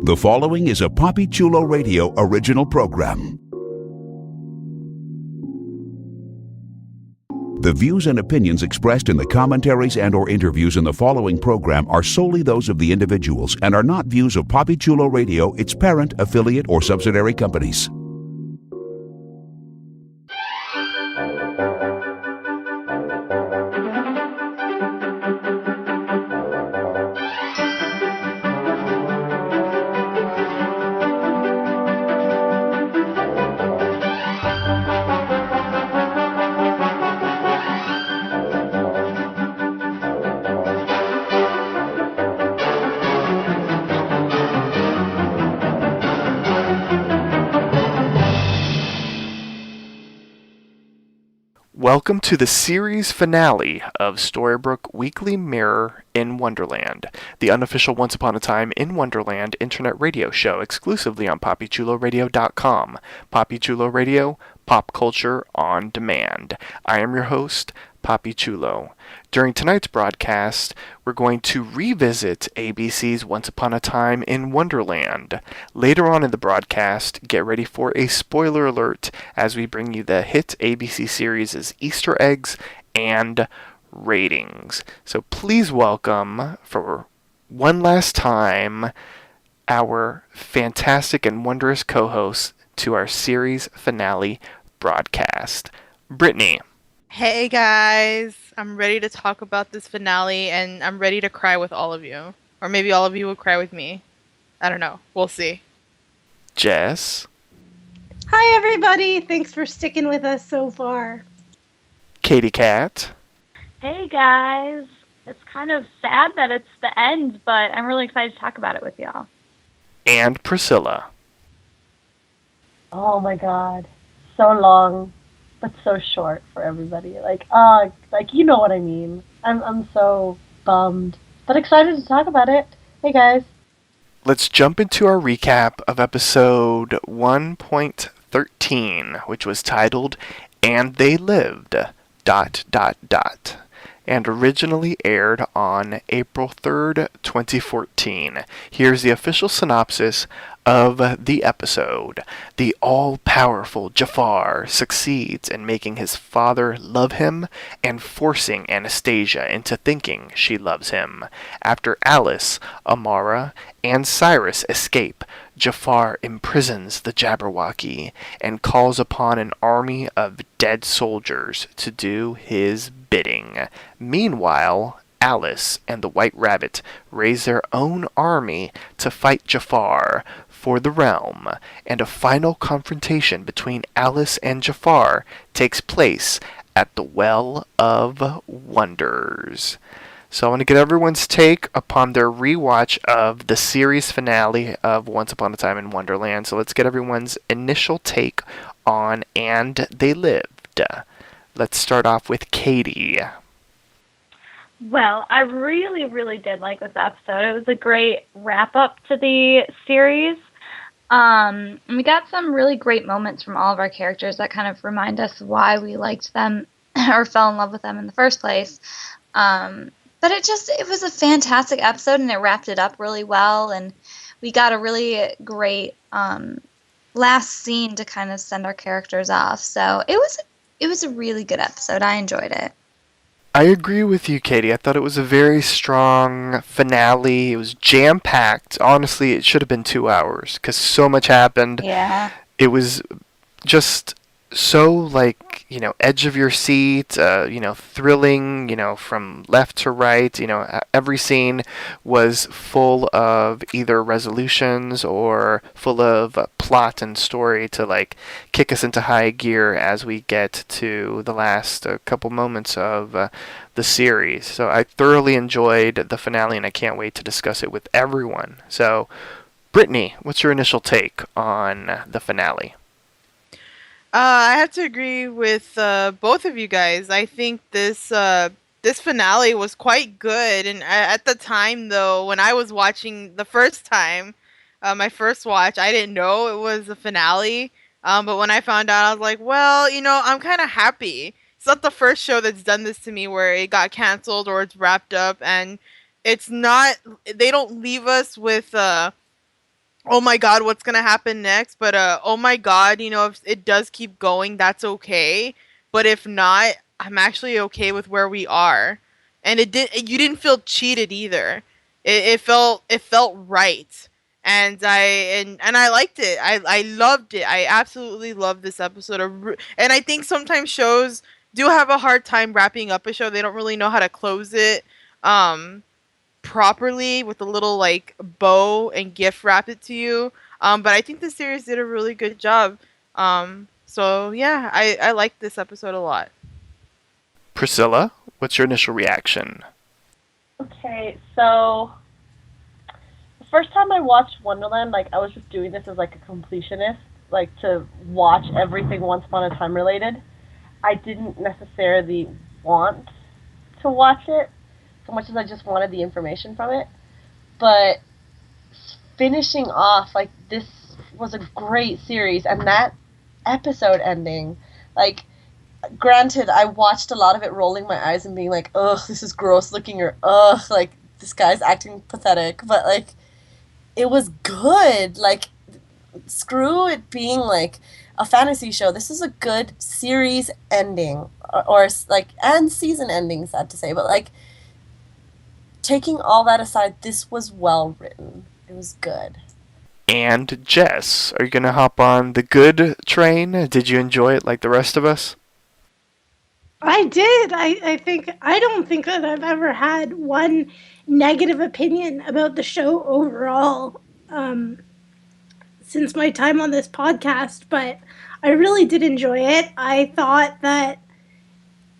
The following is a Papi Chulo Radio original program. The views and opinions expressed in the commentaries and/or interviews in the following program are solely those of the individuals and are not views of Papi Chulo Radio, its parent, affiliate, or subsidiary companies. Welcome to the series finale of Storybrooke Weekly Mirror in Wonderland, the unofficial Once Upon a Time in Wonderland internet radio show exclusively on PapiChuloRadio.com. Papi Chulo Radio, pop culture on demand. I am your host, Papi Chulo. During tonight's broadcast, we're going to revisit ABC's Once Upon a Time in Wonderland. Later on in the broadcast, get ready for a spoiler alert as we bring you the hit ABC series' Easter eggs and ratings. So please welcome, for one last time, our fantastic and wondrous co-hosts to our series finale broadcast. Brittany. Hey guys, I'm ready to talk about this finale and I'm ready to cry with all of you. Or maybe all of you will cry with me. I don't know. We'll see. Jess. Hi everybody, thanks for sticking with us so far. Katie Cat. Hey guys, it's kind of sad that it's the end, but I'm really excited to talk about it with y'all. And Priscilla. Oh my god, so long. But so short for everybody. Like you know what I mean. I'm so bummed, but excited to talk about it. Hey guys. Let's jump into our recap of episode 1.13, which was titled "And They Lived ... and originally aired on April 3rd, 2014. Here's the official synopsis of the episode. The all-powerful Jafar succeeds in making his father love him and forcing Anastasia into thinking she loves him. After Alice, Amara, and Cyrus escape, Jafar imprisons the Jabberwocky and calls upon an army of dead soldiers to do his bidding. Meanwhile, Alice and the White Rabbit raise their own army to fight Jafar for the realm, and a final confrontation between Alice and Jafar takes place at the Well of Wonders. So I want to get everyone's take upon their rewatch of the series finale of Once Upon a Time in Wonderland. So let's get everyone's initial take on And They Lived. Let's start off with Katie. Well, I really, really did like this episode. It was a great wrap-up to the series. We got some really great moments from all of our characters that kind of remind us why we liked them or fell in love with them in the first place. But it was a fantastic episode, and it wrapped it up really well, and we got a really great last scene to kind of send our characters off. So it was a really good episode. I enjoyed it. I agree with you, Katie. I thought it was a very strong finale. It was jam-packed. Honestly, it should have been 2 hours because so much happened. Yeah. It was just so, edge of your seat, thrilling, from left to right. Every scene was full of either resolutions or full of plot and story to, kick us into high gear as we get to the last couple moments of the series. So I thoroughly enjoyed the finale, and I can't wait to discuss it with everyone. So, Brittany, what's your initial take on the finale? I have to agree with both of you guys. I think this finale was quite good. And at the time, though, when I was watching the first time, my first watch, I didn't know it was a finale. But when I found out, I was like, well, I'm kind of happy. It's not the first show that's done this to me where it got canceled or it's wrapped up. And it's not, they don't leave us with oh my god, what's gonna happen next? But oh my god, if it does keep going, that's okay. But if not, I'm actually okay with where we are. And you didn't feel cheated either. It felt right. And I liked it. I loved it. I absolutely loved this episode. And I think sometimes shows do have a hard time wrapping up a show. They don't really know how to close it. Properly with a little like bow and gift wrap it to you. But I think the series did a really good job. So yeah, I liked this episode a lot. Priscilla, what's your initial reaction? Okay, so the first time I watched Wonderland, like I was just doing this as like a completionist, like to watch everything Once Upon a Time related. I didn't necessarily want to watch it so much as I just wanted the information from it. But finishing off, like, this was a great series, and that episode ending, like, granted, I watched a lot of it rolling my eyes and being like, ugh, this is gross looking, or ugh, like, this guy's acting pathetic, but, like, it was good. Like, screw it being, like, a fantasy show. This is a good series ending, or like, and season ending, sad to say, but, like, taking all that aside, this was well written. It was good. And Jess, are you going to hop on the good train? Did you enjoy it like the rest of us? I did. I don't think that I've ever had one negative opinion about the show overall since my time on this podcast, but I really did enjoy it. I thought that,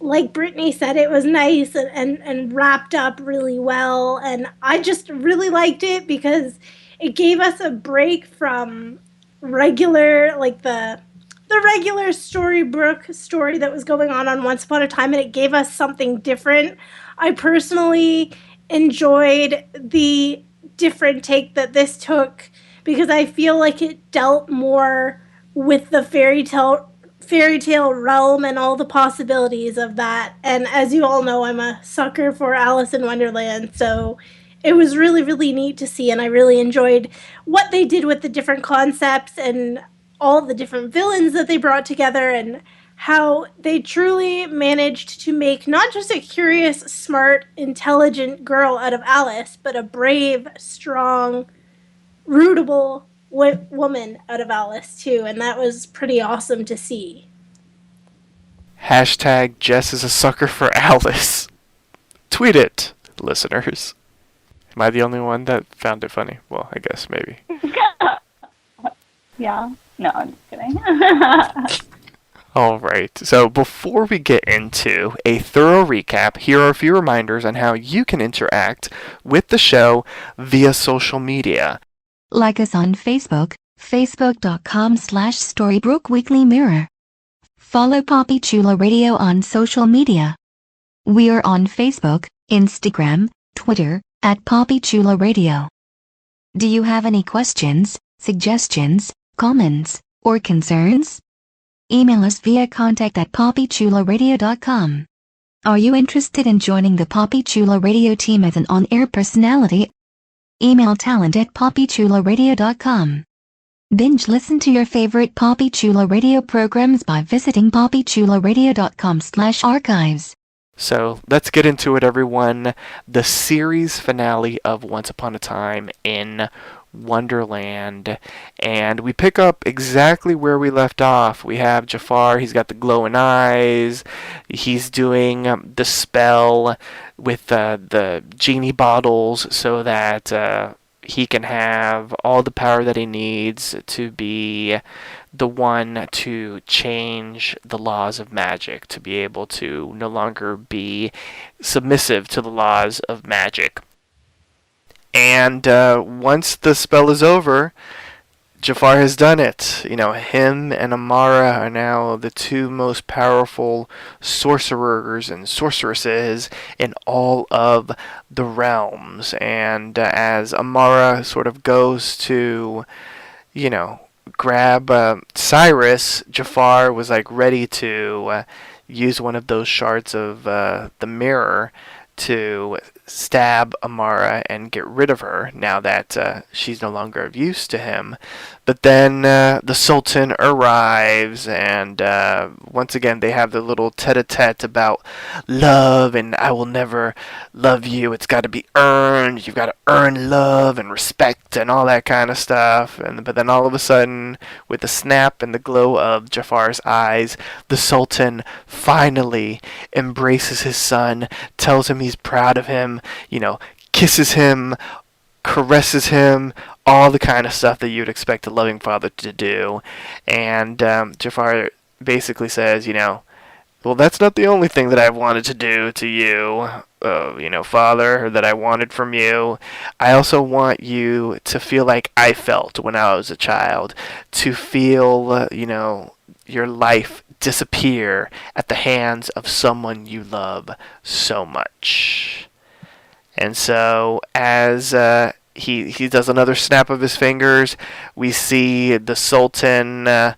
like Brittany said, it was nice and wrapped up really well, and I just really liked it because it gave us a break from regular, like the regular Storybrooke story that was going on Once Upon a Time, and it gave us something different. I personally enjoyed the different take that this took because I feel like it dealt more with the fairy tale realm and all the possibilities of that. And as you all know, I'm a sucker for Alice in Wonderland, so it was really, really neat to see, and I really enjoyed what they did with the different concepts and all the different villains that they brought together, and how they truly managed to make not just a curious, smart, intelligent girl out of Alice, but a brave, strong, rootable woman out of Alice too, and that was pretty awesome to see. Hashtag Jess is a sucker for Alice. Tweet it, listeners. Am I the only one that found it funny? Well, I guess maybe. Yeah. No, I'm just kidding. All right. So before we get into a thorough recap, here are a few reminders on how you can interact with the show via social media. Like us on Facebook, facebook.com/Storybrooke Weekly Mirror. Follow Poppy Chula Radio on social media. We are on Facebook, Instagram, Twitter, at Poppy Chula Radio. Do you have any questions, suggestions, comments, or concerns? Email us via contact@poppychularadio.com. Are you interested in joining the Poppy Chula Radio team as an on-air personality? Email talent@poppychularadio.com. Binge listen to your favorite Poppy Chula Radio programs by visiting poppychularadio.com/archives. So let's get into it, everyone. The series finale of Once Upon a Time in Wonderland, and we pick up exactly where we left off. We have Jafar, he's got the glowing eyes, he's doing the spell with the genie bottles so that he can have all the power that he needs to be the one to change the laws of magic, to be able to no longer be submissive to the laws of magic. And once the spell is over, Jafar has done it. You know, him and Amara are now the two most powerful sorcerers and sorceresses in all of the realms. And as Amara sort of goes to, you know, grab Cyrus, Jafar was like ready to use one of those shards of the mirror to stab Amara and get rid of her now that she's no longer of use to him. But then the Sultan arrives, and once again they have their little tete-a-tete about love, and I will never love you. It's got to be earned. You've got to earn love and respect and all that kind of stuff. But then all of a sudden, with the snap and the glow of Jafar's eyes, the Sultan finally embraces his son, tells him he's proud of him, kisses him, caresses him, all the kind of stuff that you'd expect a loving father to do. And Jafar basically says, well, that's not the only thing that I've wanted to do to you, Father, or that I wanted from you. I also want you to feel like I felt when I was a child, to feel, your life disappear at the hands of someone you love so much. And so as he does another snap of his fingers, we see the Sultan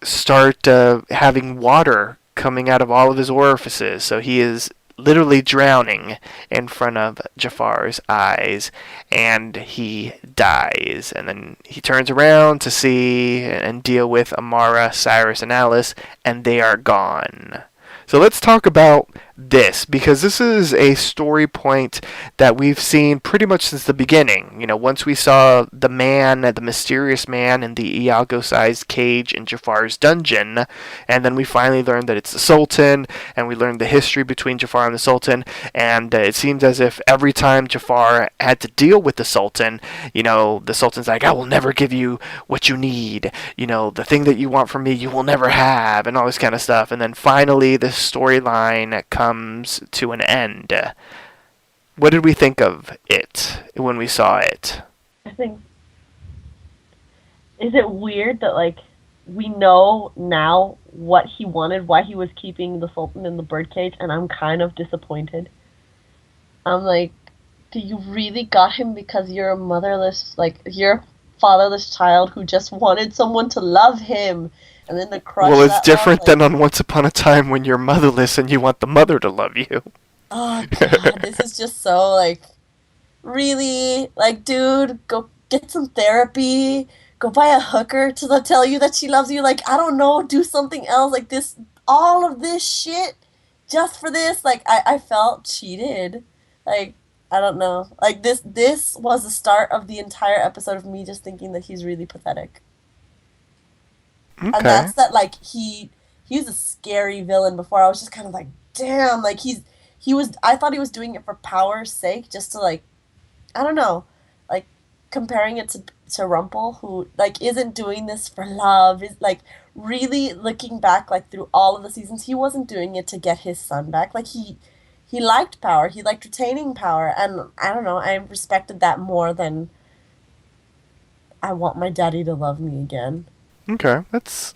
start having water coming out of all of his orifices. So he is literally drowning in front of Jafar's eyes, and he dies. And then he turns around to see and deal with Amara, Cyrus, and Alice, and they are gone. So let's talk about this, because this is a story point that we've seen pretty much since the beginning. Once we saw the mysterious man in the Iago-sized cage in Jafar's dungeon, and then we finally learned that it's the Sultan, and we learned the history between Jafar and the Sultan, and it seems as if every time Jafar had to deal with the Sultan, the Sultan's like, I will never give you what you need, the thing that you want from me you will never have, and all this kind of stuff. And then finally this storyline comes to an end. What did we think of it when we saw it? I think, is it weird that we know now what he wanted, why he was keeping the Sultan in the birdcage, and I'm kind of disappointed. I'm like, do you really got him because you're a motherless, you're a fatherless child who just wanted someone to love him? And then the crush. Well, it's different than on Once Upon a Time when you're motherless and you want the mother to love you. Oh god, this is just so really, dude, go get some therapy, go buy a hooker to tell you that she loves you. I don't know, do something else. This, all of this shit, just for this. I felt cheated. I don't know. This was the start of the entire episode of me just thinking that he's really pathetic. Okay. And that's that, he was a scary villain before. I was just kind of damn, I thought he was doing it for power's sake, just to, I don't know, comparing it to Rumpel, who, isn't doing this for love, is, really looking back, through all of the seasons, he wasn't doing it to get his son back. He liked power, he liked retaining power, and, I don't know, I respected that more than I want my daddy to love me again. Okay, that's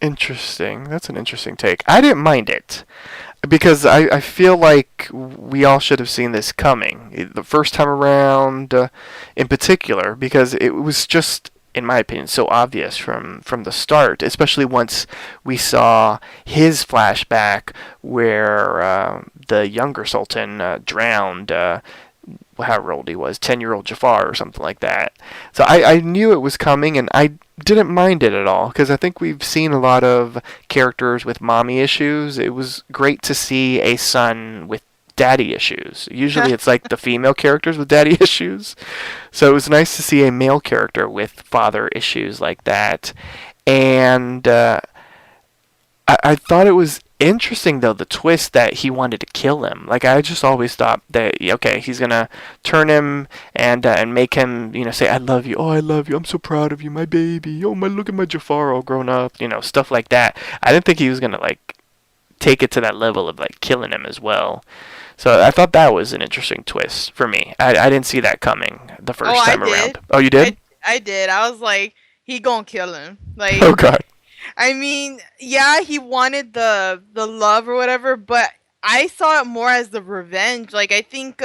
interesting. That's an interesting take. I didn't mind it, because I feel like we all should have seen this coming the first time around, in particular, because it was just, in my opinion, so obvious from the start, especially once we saw his flashback where the younger Sultan drowned, however old he was, 10-year-old Jafar or something like that. So I knew it was coming, and I didn't mind it at all, because I think we've seen a lot of characters with mommy issues. It was great to see a son with daddy issues. Usually it's the female characters with daddy issues. So it was nice to see a male character with father issues like that. And I thought it was interesting, though, the twist that he wanted to kill him. I just always thought that, okay, he's gonna turn him and make him, say, I love you, oh, I love you, I'm so proud of you, my baby, oh, look at my Jafar all grown up, stuff like that. I didn't think he was gonna, take it to that level of, killing him as well. So I thought that was an interesting twist for me. I didn't see that coming the first time around. Oh, you did? I did. I was like, he gonna kill him. Oh, God. I mean, yeah, he wanted the love or whatever, but I saw it more as the revenge. I think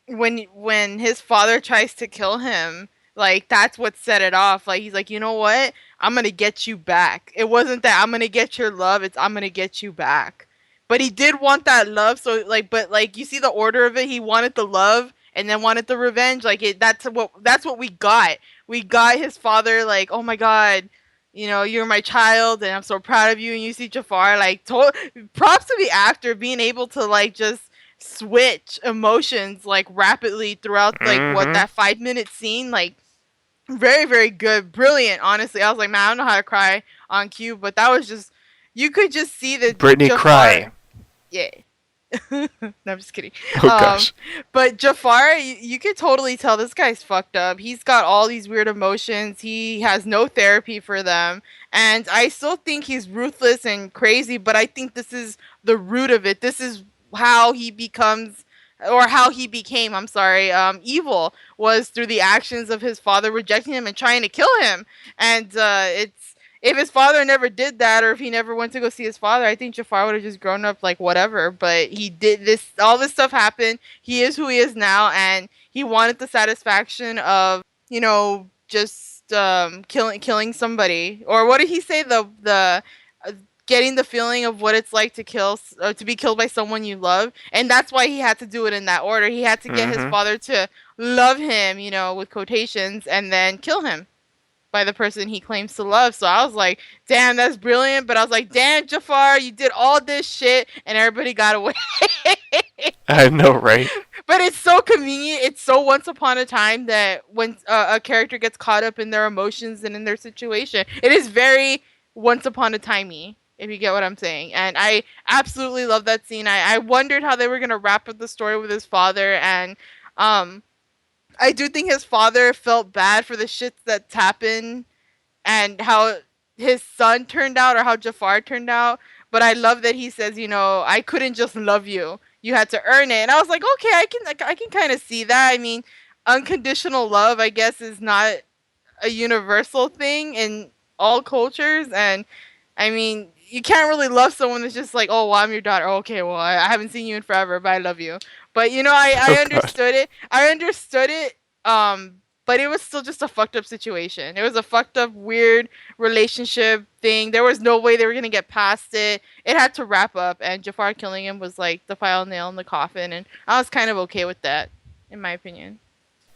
when his father tries to kill him, that's what set it off. He's like, you know what? I'm gonna get you back. It wasn't that I'm gonna get your love, it's I'm gonna get you back. but he did want that love. So like, but like you see the order of it. He wanted the love and then wanted the revenge. Like that's what we got. We got his father like, oh my god, you know, you're my child and I'm so proud of you. And you see Jafar like, props to the actor being able to like just switch emotions like rapidly throughout like what that 5 minute scene. Like very, very good, brilliant. Honestly, I was like, man, I don't know how to cry on cue, but that was just, you could just see the Brittany Jafar. cry. Yeah. No, I'm just kidding. Oh gosh. But Jafar, you could totally tell this guy's fucked up. He's got all these weird emotions. He has no therapy for them. And I still think he's ruthless and crazy, but I think this is the root of it. This is how he becomes, or how he became, I'm sorry, evil, was through the actions of his father rejecting him and trying to kill him. And it's, if his father never did that, or if he never went to go see his father, I think Jafar would have just grown up like whatever. But he did this, all this stuff happened. He is who he is now, and he wanted the satisfaction of, you know, just killing somebody. Or what did he say? The getting the feeling of what it's like to to be killed by someone you love. And that's why he had to do it in that order. He had to get his father to love him, you know, with quotations, and then kill him by the person he claims to love. So I was like, damn, that's brilliant. But I was like, damn, Jafar, you did all this shit and everybody got away. I know, right? But it's so convenient. It's so once upon a time that when a character gets caught up in their emotions and in their situation, it is very once upon a timey, if you get what I'm saying. And I absolutely love that scene. I wondered how they were going to wrap up the story with his father. And I do think his father felt bad for the shits that's happened and how his son turned out, or how Jafar turned out. But I love that he says, you know, I couldn't just love you. You had to earn it. And I was like, okay, I can kind of see that. I mean, unconditional love, I guess, is not a universal thing in all cultures. And I mean, you can't really love someone that's just like, oh, well, I'm your daughter. Okay, well, I haven't seen you in forever, but I love you. But, you know, I understood it. I understood it. But it was still just a fucked up situation. It was a fucked up, weird relationship thing. There was no way they were going to get past it. It had to wrap up. And Jafar killing him was like the final nail in the coffin. And I was kind of okay with that, in my opinion.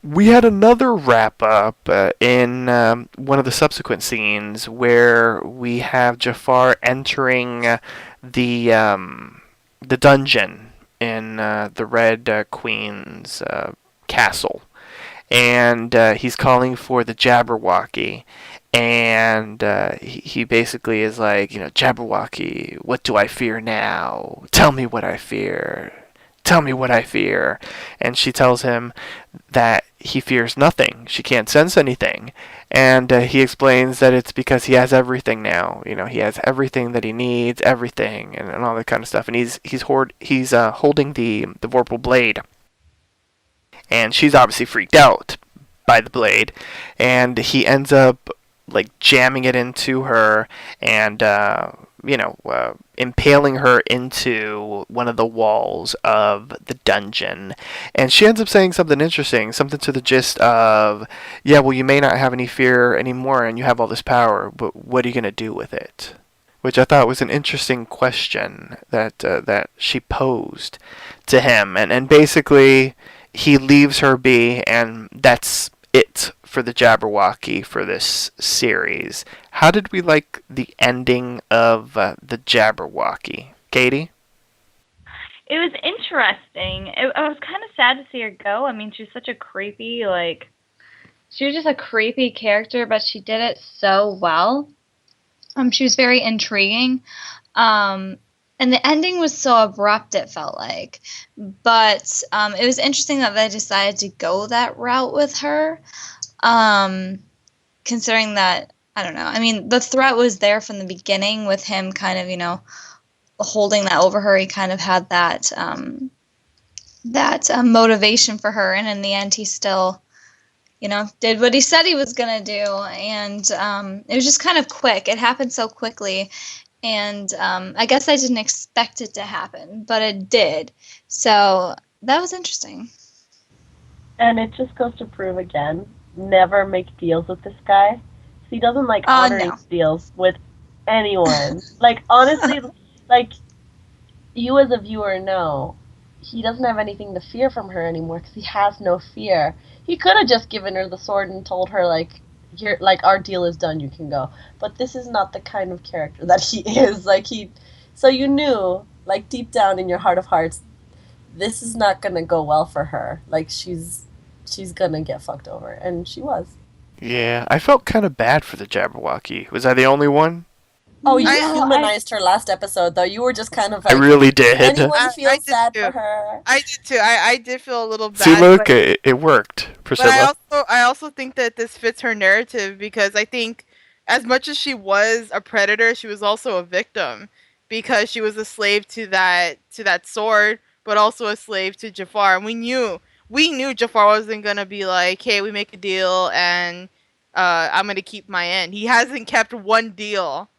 We had another wrap up in one of the subsequent scenes where we have Jafar entering the dungeon in the Red Queen's castle, and he's calling for the Jabberwocky, and he basically is like, you know, Jabberwocky, what do I fear now? Tell me what I fear. Tell me what I fear. And she tells him that he fears nothing. She can't sense anything. And he explains that it's because he has everything now. You know, he has everything that he needs, everything, and all that kind of stuff. And he's holding the Vorpal blade. And she's obviously freaked out by the blade. And he ends up like jamming it into her and impaling her into one of the walls of the dungeon. And she ends up saying something interesting, something to the gist of, yeah, well, you may not have any fear anymore and you have all this power, but what are you going to do with it? Which I thought was an interesting question that she posed to him. And basically, he leaves her be, and that's it for the Jabberwocky for this series. How did we like the ending of the Jabberwocky? Katie? It was interesting. I was kind of sad to see her go. I mean, she's such a creepy, she was just a creepy character, but she did it so well. She was very intriguing. And the ending was so abrupt, it felt like. But it was interesting that they decided to go that route with her. Considering that, I don't know. I mean, the threat was there from the beginning with him kind of, holding that over her. He kind of had that motivation for her. And in the end, he still, did what he said he was going to do. And it was just kind of quick. It happened so quickly. And I guess I didn't expect it to happen, but it did. So that was interesting. And it just goes to prove again, never make deals with this guy. He doesn't like honoring deals with anyone. Honestly, you as a viewer know he doesn't have anything to fear from her anymore because he has no fear. He could have just given her the sword and told her like, "You're like our deal is done. You can go." But this is not the kind of character that he is. Like he, so you knew like deep down in your heart of hearts, this is not gonna go well for her. Like she's gonna get fucked over, and she was. Yeah, I felt kind of bad for the Jabberwocky. Was I the only one? Oh, you I- humanized her last episode, though. You were just kind of I like, really did. anyone feel I did sad too. for her? I did too. I did feel a little bad. See, look, but, it worked, but Priscilla. I also think that this fits her narrative because I think as much as she was a predator, she was also a victim because she was a slave to that sword, but also a slave to Jafar. And we knew Jafar wasn't gonna be like, hey, we make a deal and I'm gonna keep my end. He hasn't kept one deal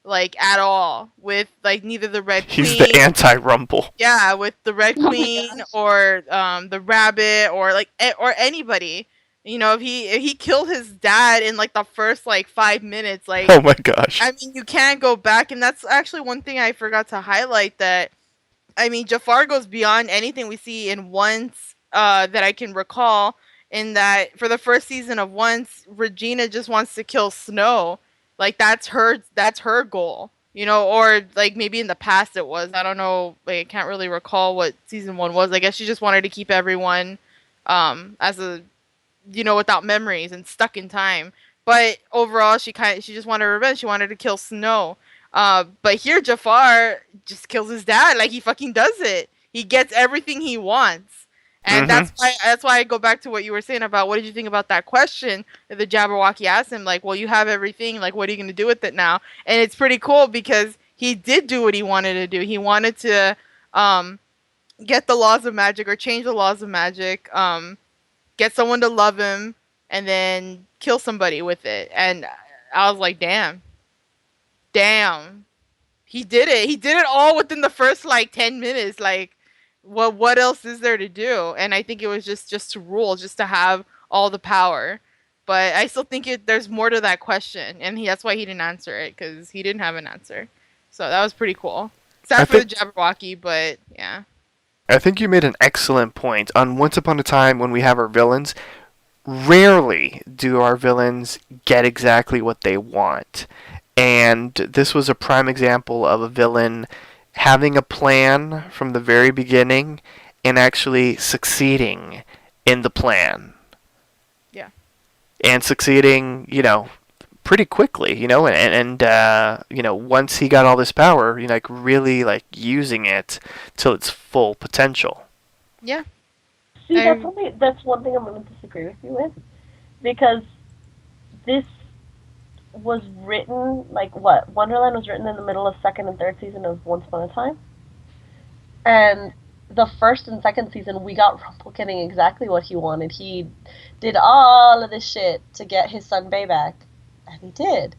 like at all with like neither the Red Queen. He's the anti-Rumble. Yeah, with the Red Oh my Queen gosh. or the Rabbit or like or anybody. You know, if he killed his dad in like the first like 5 minutes, like Oh my gosh. I mean, you can't go back, and that's actually one thing I forgot to highlight. That I mean, Jafar goes beyond anything we see in Once that I can recall. In that, for the first season of Once, Regina just wants to kill Snow. Like that's her goal, you know. Or like maybe in the past it was. I don't know. Like I can't really recall what season 1 was. I guess she just wanted to keep everyone as a without memories and stuck in time. But overall, she just wanted revenge. She wanted to kill Snow. But here Jafar just kills his dad. Like he fucking does it. He gets everything he wants. And that's why I go back to what you were saying about what did you think about that question that the Jabberwocky asked him, like, well, you have everything, like what are you gonna do with it now? And it's pretty cool because he did do what he wanted to do. He wanted to get the laws of magic or change the laws of magic, get someone to love him, and then kill somebody with it. And I was like, damn, he did it. He did it all within the first like 10 minutes. Like, what else is there to do? And I think it was just to rule, just to have all the power. But I still think there's more to that question, and that's why he didn't answer it because he didn't have an answer. So that was pretty cool. Sad for the Jabberwocky, but yeah. I think you made an excellent point on Once Upon a Time when we have our villains. Rarely do our villains get exactly what they want. And this was a prime example of a villain having a plan from the very beginning and actually succeeding in the plan. Yeah. And succeeding, pretty quickly, and once he got all this power, like really like using it till its full potential. Yeah. See, that's one thing I'm going to disagree with you with, because this was written, like, what? Wonderland was written in the middle of second and third season of Once Upon a Time. And the first and second season, we got Rumple getting exactly what he wanted. He did all of this shit to get his son Bay back. And he did.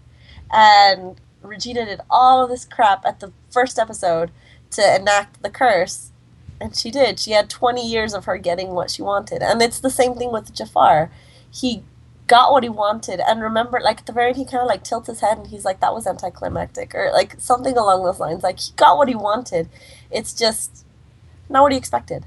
And Regina did all of this crap at the first episode to enact the curse. And she did. She had 20 years of her getting what she wanted. And it's the same thing with Jafar. He got what he wanted. And remember, like, at the very end, he kind of, like, tilts his head and he's like, that was anticlimactic. Or, like, something along those lines. Like, he got what he wanted. It's just not what he expected.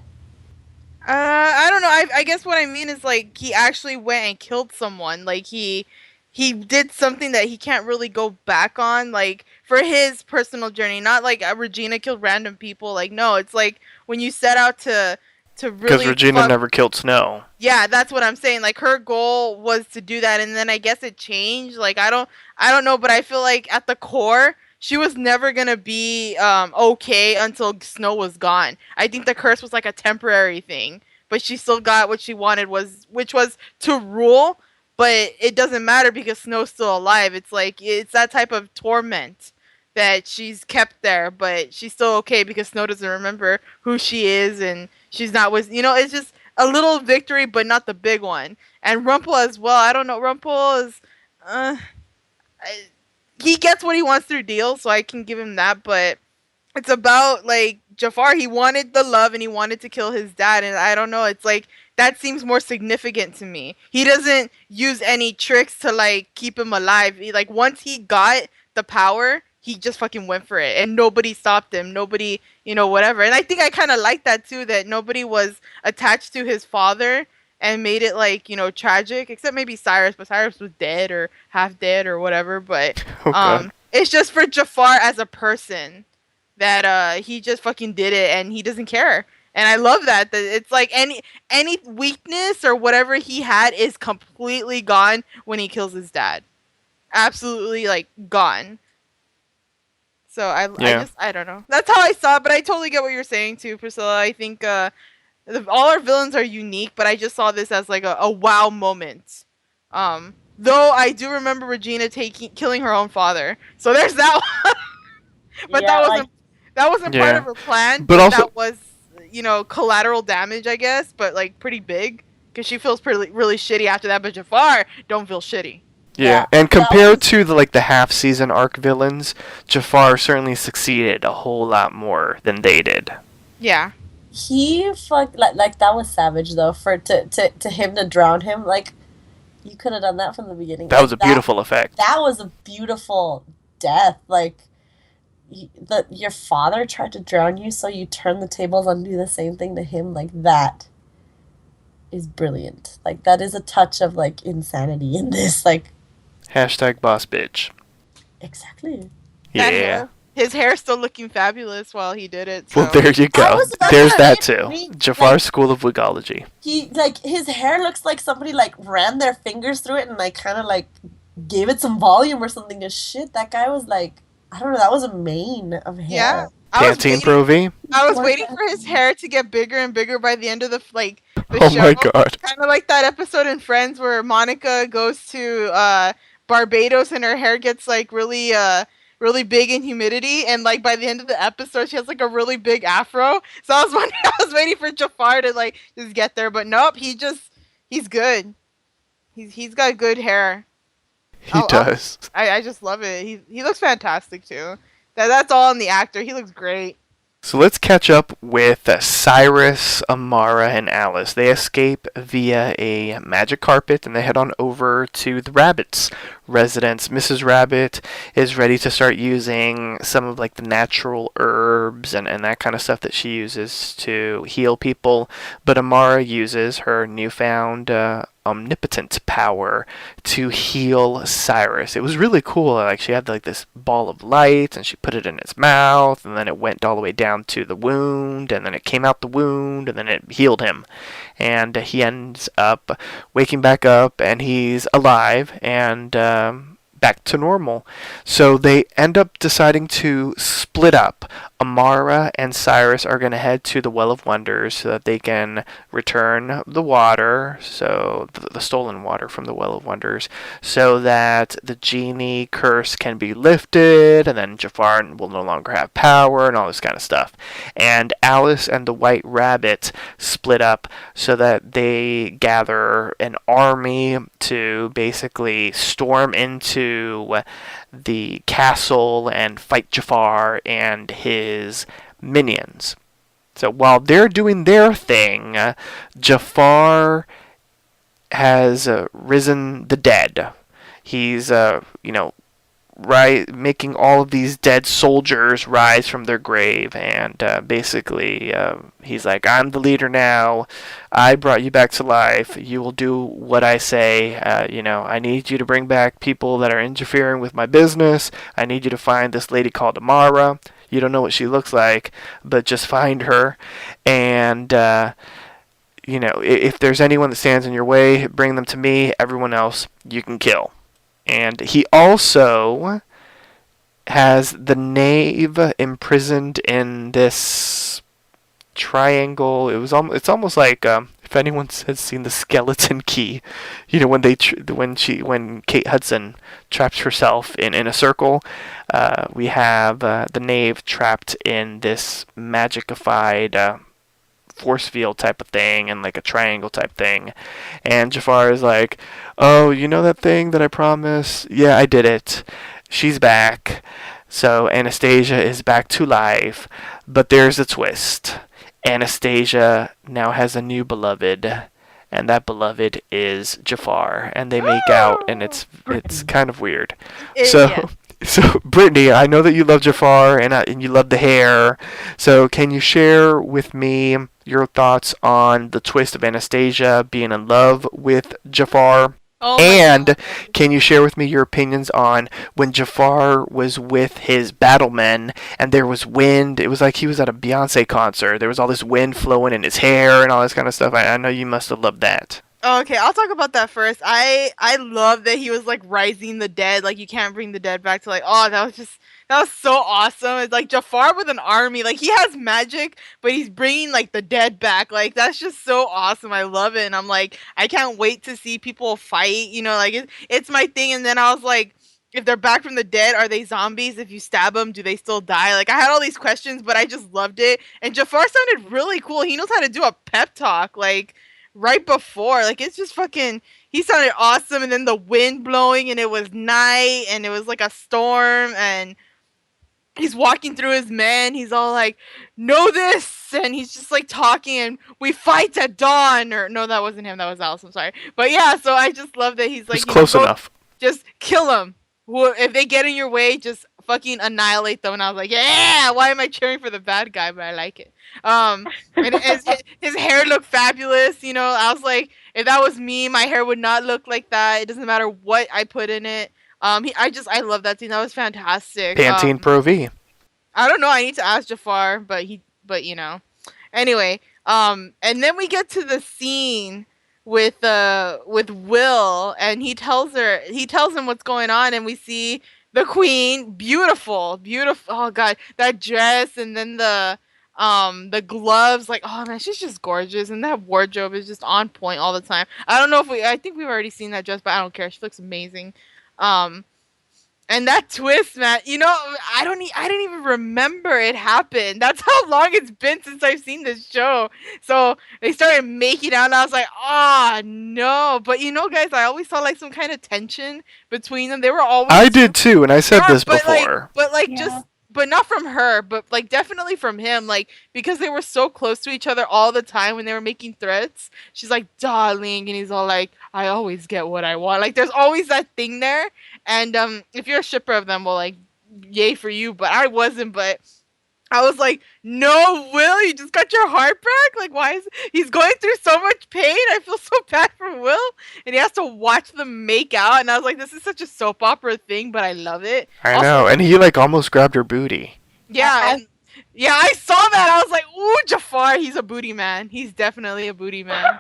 I don't know. I guess what I mean is, like, he actually went and killed someone. Like, he did something that he can't really go back on, like, for his personal journey. Not like Regina killed random people. Like, no, it's like when you set out to really. Because Regina never killed Snow. Yeah, that's what I'm saying. Like, her goal was to do that, and then I guess it changed. Like, I don't know, but I feel like at the core, she was never gonna be okay until Snow was gone. I think the curse was like a temporary thing, but she still got what she wanted, which was to rule. But it doesn't matter because Snow's still alive. It's like it's that type of torment that she's kept there, but she's still okay because Snow doesn't remember who she is, and she's not with. It's just a little victory, but not the big one. And Rumple as well. I don't know. Rumple is. He gets what he wants through deals, so I can give him that. But it's about like Jafar. He wanted the love and he wanted to kill his dad, and I don't know. It's like that seems more significant to me. He doesn't use any tricks to like keep him alive. Like once he got the power, he just fucking went for it, and nobody stopped him. Nobody, whatever. And I think I kind of like that too, that nobody was attached to his father and made it like, tragic, except maybe Cyrus, but Cyrus was dead or half dead or whatever. But Oh God. it's just for Jafar as a person that he just fucking did it and he doesn't care. And I love that it's like any weakness or whatever he had is completely gone when he kills his dad. Absolutely like gone. So I don't know. That's how I saw it, but I totally get what you're saying too, Priscilla. I think all our villains are unique, but I just saw this as like a wow moment. Though I do remember Regina killing her own father. So there's that one. But Yeah, that wasn't part Yeah. of her plan. But also- that was collateral damage, I guess, but like pretty big because she feels really shitty after that. But Jafar don't feel shitty. Yeah, Yeah, and that compared was- to the half season arc villains, Jafar certainly succeeded a whole lot more than they did. Yeah. he fucked like that was savage though for to him to drown him. Like, you could have done that from the beginning. That was a beautiful effect. That was a beautiful death. Like, your father tried to drown you, so you turn the tables and do the same thing to him. Like, that is brilliant. Like, that is a touch of like insanity in this. Like, Hashtag boss bitch. exactly. That Yeah. hair. His hair's still looking fabulous while he did it. So. Well, there you I go. was about There's to that say, too. like- Jafar's School of Wigology. He like his hair looks like somebody like ran their fingers through it and like kind of like gave it some volume or something. Cause shit, that guy was like, I don't know, that was a mane of hair. Yeah. I was Pantene waiting, Pro V. I was What waiting the for his hair to get bigger and bigger by the end of the Oh show. my God. Kind of like that episode in Friends where Monica goes to Barbados and her hair gets like really big in humidity, and like by the end of the episode she has like a really big afro. So I was waiting for Jafar to like just get there, but nope, he's good. He's got good hair. He does. I just love it. He looks fantastic too. That's all on the actor. He looks great. So let's catch up with Cyrus, Amara, and Alice. They escape via a magic carpet and they head on over to the Rabbit's residence. Mrs. Rabbit is ready to start using some of like the natural herbs and that kind of stuff that she uses to heal people. But Amara uses her newfound omnipotent power to heal Cyrus. It was really cool. Like, she had like this ball of light and she put it in his mouth, and then it went all the way down to the wound, and then it came out the wound, and then it healed him. And he ends up waking back up, and he's alive and back to normal. So they end up deciding to split up. Amara and Cyrus are going to head to the Well of Wonders so that they can return the water, so the stolen water from the Well of Wonders, so that the genie curse can be lifted, and then Jafar will no longer have power, and all this kind of stuff. And Alice and the White Rabbit split up so that they gather an army to basically storm into the castle and fight Jafar and his minions. So while they're doing their thing, Jafar has risen the dead. He's, making all of these dead soldiers rise from their grave, and basically he's like, I'm the leader now. I brought you back to life. You will do what I say. I need you to bring back people that are interfering with my business. I need you to find this lady called Amara. You don't know what she looks like, but just find her. And if there's anyone that stands in your way, bring them to me. Everyone else you can kill. And he also has the knave imprisoned in this triangle. It's almost like if anyone has seen the Skeleton Key, when Kate Hudson traps herself in a circle, we have the knave trapped in this magicified force field type of thing, and like a triangle type thing. And Jafar is like, oh, you know that thing that I promised? Yeah, I did it. She's back. So Anastasia is back to life. But there's a twist. Anastasia now has a new beloved, and that beloved is Jafar. And they make out, and it's kind of weird. Yeah. So, Brittany, I know that you love Jafar and you love the hair. So, can you share with me your thoughts on the twist of Anastasia being in love with Jafar? Oh my And god. can you share with me your opinions on when Jafar was with his battlemen and there was wind? It was like he was at a Beyonce concert. There was all this wind flowing in his hair and all this kind of stuff. I know you must have loved that. Oh, okay, I'll talk about that first. I love that he was like rising the dead. Like you can't bring the dead back to like. Oh, that was so awesome. It's like Jafar with an army. Like he has magic, but he's bringing like the dead back. Like that's just so awesome. I love it, and I'm like I can't wait to see people fight. Like it's my thing. And then I was like. If they're back from the dead, are they zombies? If you stab them, do they still die? Like I had all these questions, but I just loved it. And Jafar sounded really cool. He knows how to do a pep talk. Like right before. Like it's just fucking he sounded awesome, and then the wind blowing and it was night and it was like a storm, and he's walking through his men, he's all like, know this, and he's just like talking, and we fight at dawn, or no, that wasn't him, that was Alice, I'm sorry. But yeah, so I just love that he's It was like, close go, enough. just kill them. If they get in your way, just fucking annihilate them. And I was like, yeah, why am I cheering for the bad guy? But I like it. And his hair looked fabulous. I was like, if that was me, my hair would not look like that. It doesn't matter what I put in it. I love that scene. That was fantastic. Pantene Pro V. I don't know. I need to ask Jafar, but Anyway, and then we get to the scene with Will, and he tells him what's going on, and we see the queen, beautiful, beautiful. Oh god, that dress, and then the gloves, like, oh man, she's just gorgeous, and that wardrobe is just on point all the time. I think we've already seen that dress, but I don't care. She looks amazing. Um, and that twist, man, I didn't even remember it happened. That's how long it's been since I've seen this show. So they started making out, and I was like, oh no. But guys, I always saw like some kind of tension between them. They were always I did too, and I said this before. Just but not from her, but like definitely from him, like because they were so close to each other all the time when they were making threats. She's like, darling, and he's all like, I always get what I want. Like there's always that thing there. And if you're a shipper of them, well, like, yay for you. But I wasn't. But I was like, no, Will, you just got your heart back. Like, why is he's going through so much pain? I feel so bad for Will, and he has to watch them make out. And I was like, this is such a soap opera thing, but I love it. I know, and he like almost grabbed her booty. Yeah, yeah, I saw that. I was like, ooh, Jafar, he's a booty man. He's definitely a booty man.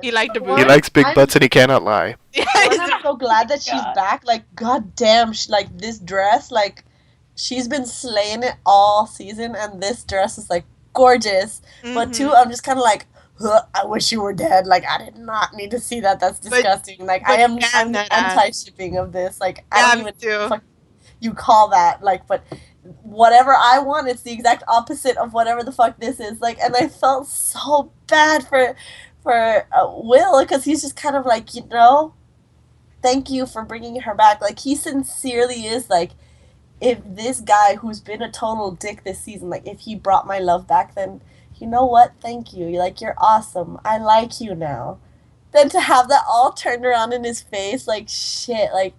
He liked the booty. He likes big butts, and he cannot lie. I'm so glad that she's back. Like, goddamn, like this dress, like she's been slaying it all season, and this dress is like gorgeous. Mm-hmm. But two, I'm just kind of like, I wish you were dead. Like, I did not need to see that. That's disgusting. I'm anti-shipping of this. Like, I don't even you call that. Like, but whatever I want, it's the exact opposite of whatever the fuck this is. Like, and I felt so bad for Will, because he's just kind of like, thank you for bringing her back. Like, he sincerely is like, if this guy who's been a total dick this season, like, if he brought my love back, then you know what? Thank you. Like, you're awesome. I like you now. Then to have that all turned around in his face, like, shit, like.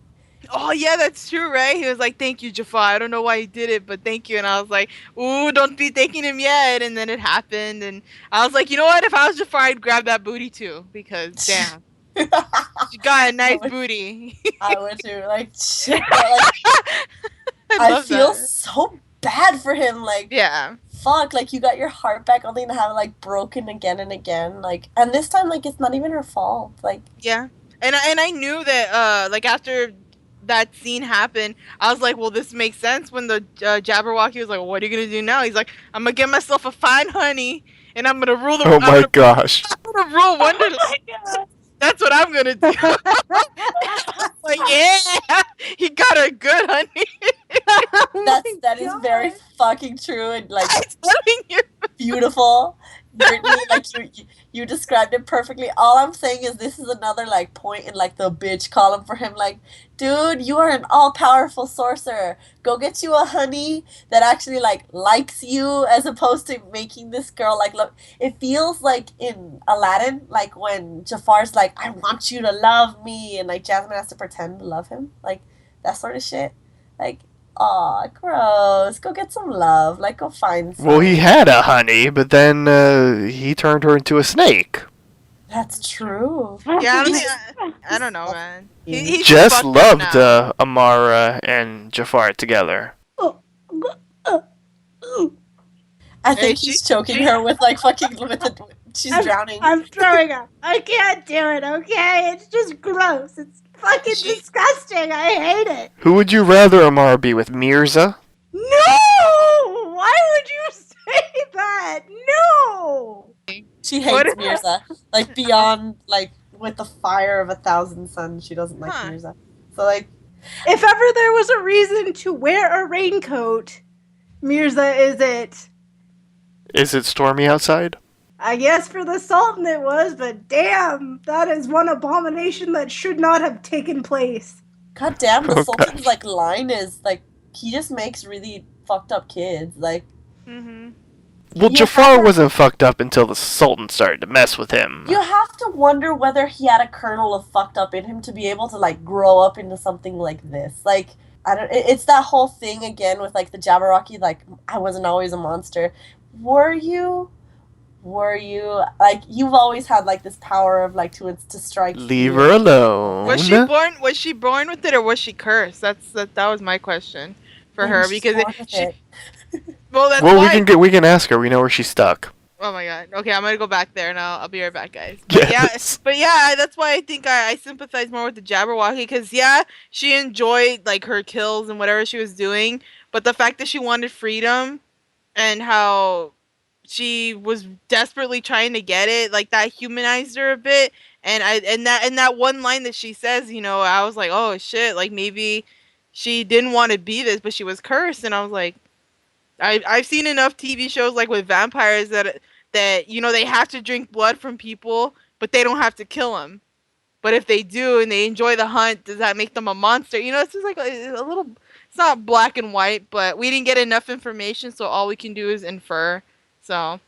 Oh, yeah, that's true, right? He was like, thank you, Jafar. I don't know why he did it, but thank you. And I was like, ooh, don't be thanking him yet. And then it happened. And I was like, you know what? If I was Jafar, I'd grab that booty, too. Because, damn. She got a nice booty. I would, too. Like, shit. Like, I feel so bad for him. Like, yeah. Fuck, like, you got your heart back only to have it, like, broken again and again. Like, and this time, like, it's not even her fault. Like, yeah. And I knew that, like, after that scene happened, I was like, well, this makes sense. When the Jabberwocky was like, well, what are you gonna do now? He's like, I'm gonna get myself a fine honey, and I'm gonna rule the. Oh my gosh! I'm gonna rule Wonderland. That's what I'm gonna do. Like, yeah, he got a good honey. that is very fucking true, and like, I'm telling you, beautiful. Brittany, like, you described it perfectly. All I'm saying is this is another, like, point in, like, the bitch column for him. Like, dude, you are an all-powerful sorcerer. Go get you a honey that actually, like, likes you, as opposed to making this girl, like, look. It feels like in Aladdin, like, when Jafar's like, I want you to love me, and, like, Jasmine has to pretend to love him. Like, that sort of shit. Like, Aw, gross. Go get some love. Like, go find some. Well, he had a honey, but then he turned her into a snake. That's true. Yeah, I don't think I don't know, man. He's Jess fucked up loved now. Amara and Jafar together. I Hey, think he's choking her with like fucking she's drowning. I'm throwing up. I can't do it, okay? It's just gross. It's fucking disgusting. I hate it. Who would you rather Amara be with, Mirza? No! Why would you say that? No! She hates Mirza. Like beyond like with the fire of 1,000 suns, she doesn't like Mirza. So like if ever there was a reason to wear a raincoat, Mirza is it. Is it stormy outside? I guess for the Sultan it was, but damn, that is one abomination that should not have taken place. God damn, the Sultan's like line is like he just makes really fucked up kids. Like Well, Jafar wasn't fucked up until the Sultan started to mess with him. you have to wonder whether he had a kernel of fucked up in him to be able to like grow up into something like this. Like I don't. It's that whole thing again with like the Jabberwocky. Like I wasn't always a monster. Were you? Like you've always had like this power of like to strike. Leave her alone. Was she born with it or was she cursed? That was my question for her because well, we can ask her. We know where she's stuck. Oh my god. Okay, I'm gonna go back there now. I'll be right back, guys. Yes. But yeah, that's why I think I sympathize more with the Jabberwocky because yeah, she enjoyed like her kills and whatever she was doing, but the fact that she wanted freedom and how she was desperately trying to get it, like that humanized her a bit. And that one line that she says, I was like, oh shit, like maybe she didn't want to be this, but she was cursed, and I was like, I've seen enough TV shows like with vampires that they have to drink blood from people, but they don't have to kill them. But if they do and they enjoy the hunt, does that make them a monster? It's just like a little. It's not black and white, but we didn't get enough information, so all we can do is infer. So,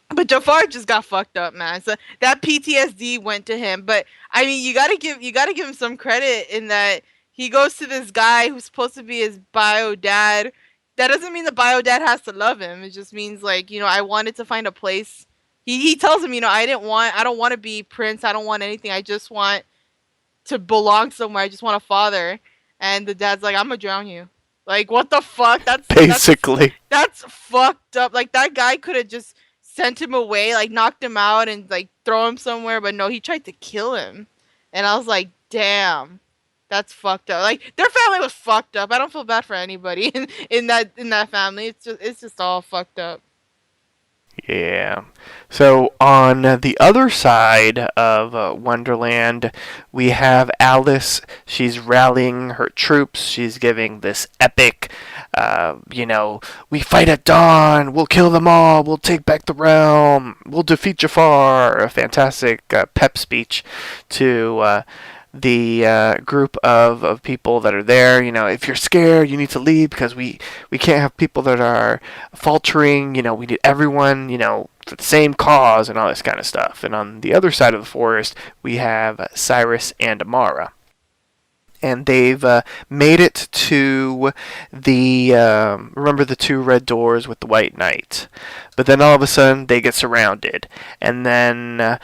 but Jafar just got fucked up, man. So that PTSD went to him. But I mean, you gotta give him some credit in that he goes to this guy who's supposed to be his bio dad. That doesn't mean the bio dad has to love him. It just means like, I wanted to find a place. He tells him, I don't want to be prince. I don't want anything. I just want to belong somewhere. I just want a father. And the dad's like, I'm gonna drown you. Like, what the fuck? Basically. That's fucked up. Like, that guy could have just sent him away, like, knocked him out and, like, throw him somewhere. But no, he tried to kill him. And I was like, damn. That's fucked up. Like, their family was fucked up. I don't feel bad for anybody in that family. It's just all fucked up. Yeah. So on the other side of Wonderland, we have Alice. She's rallying her troops. She's giving this epic, we fight at dawn. We'll kill them all. We'll take back the realm. We'll defeat Jafar. A fantastic pep speech to the group of people that are there. If you're scared, you need to leave because we can't have people that are faltering. We need everyone, for the same cause and all this kind of stuff. And on the other side of the forest, we have Cyrus and Amara. And they've made it to the, remember the two red doors with the white knight. But then all of a sudden, they get surrounded. And then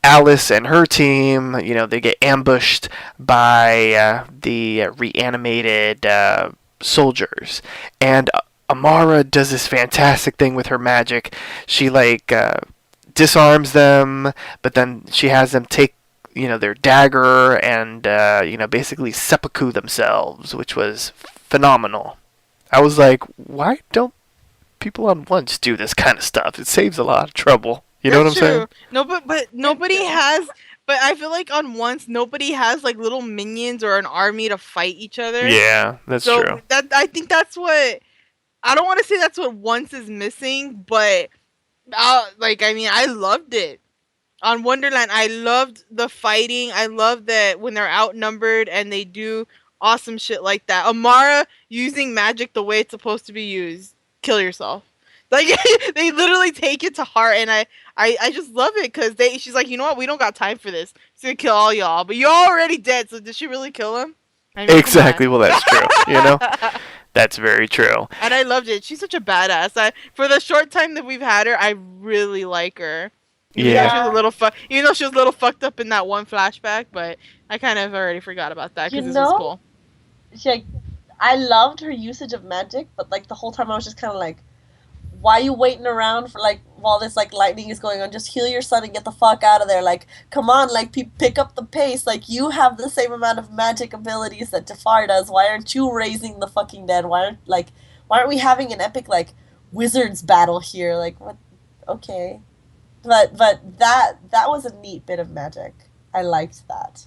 Alice and her team, they get ambushed by the reanimated soldiers. And Amara does this fantastic thing with her magic. She, disarms them, but then she has them take, their dagger and, basically seppuku themselves, which was phenomenal. I was like, why don't people on Once do this kind of stuff? It saves a lot of trouble. You know what I'm saying? No, but nobody has. But I feel like on Once, nobody has like little minions or an army to fight each other. Yeah, that's true. I think that's what. I don't want to say that's what Once is missing, but I loved it. On Wonderland, I loved the fighting. I love that when they're outnumbered and they do awesome shit like that. Amara using magic the way it's supposed to be used. Kill yourself. Like, they literally take it to heart, and I just love it because she's like, you know what, we don't got time for this. She's gonna kill all y'all, but you're already dead. So did she really kill him? I mean, come Exactly. on. Well, that's true. You know, that's very true. And I loved it. She's such a badass. For the short time that we've had her, I really like her. Even though Yeah. she was a little even though she was a little fucked up in that one flashback, but I kind of already forgot about that You because this was know, cool. like, I loved her usage of magic, but like the whole time I was just kind of like, why are you waiting around for like while this like lightning is going on? Just heal your son and get the fuck out of there. Like, come on, like pick up the pace. Like, you have the same amount of magic abilities that Jafar does. Why aren't you raising the fucking dead? Why aren't we having an epic like wizards battle here? Like, what? Okay, but that was a neat bit of magic. I liked that.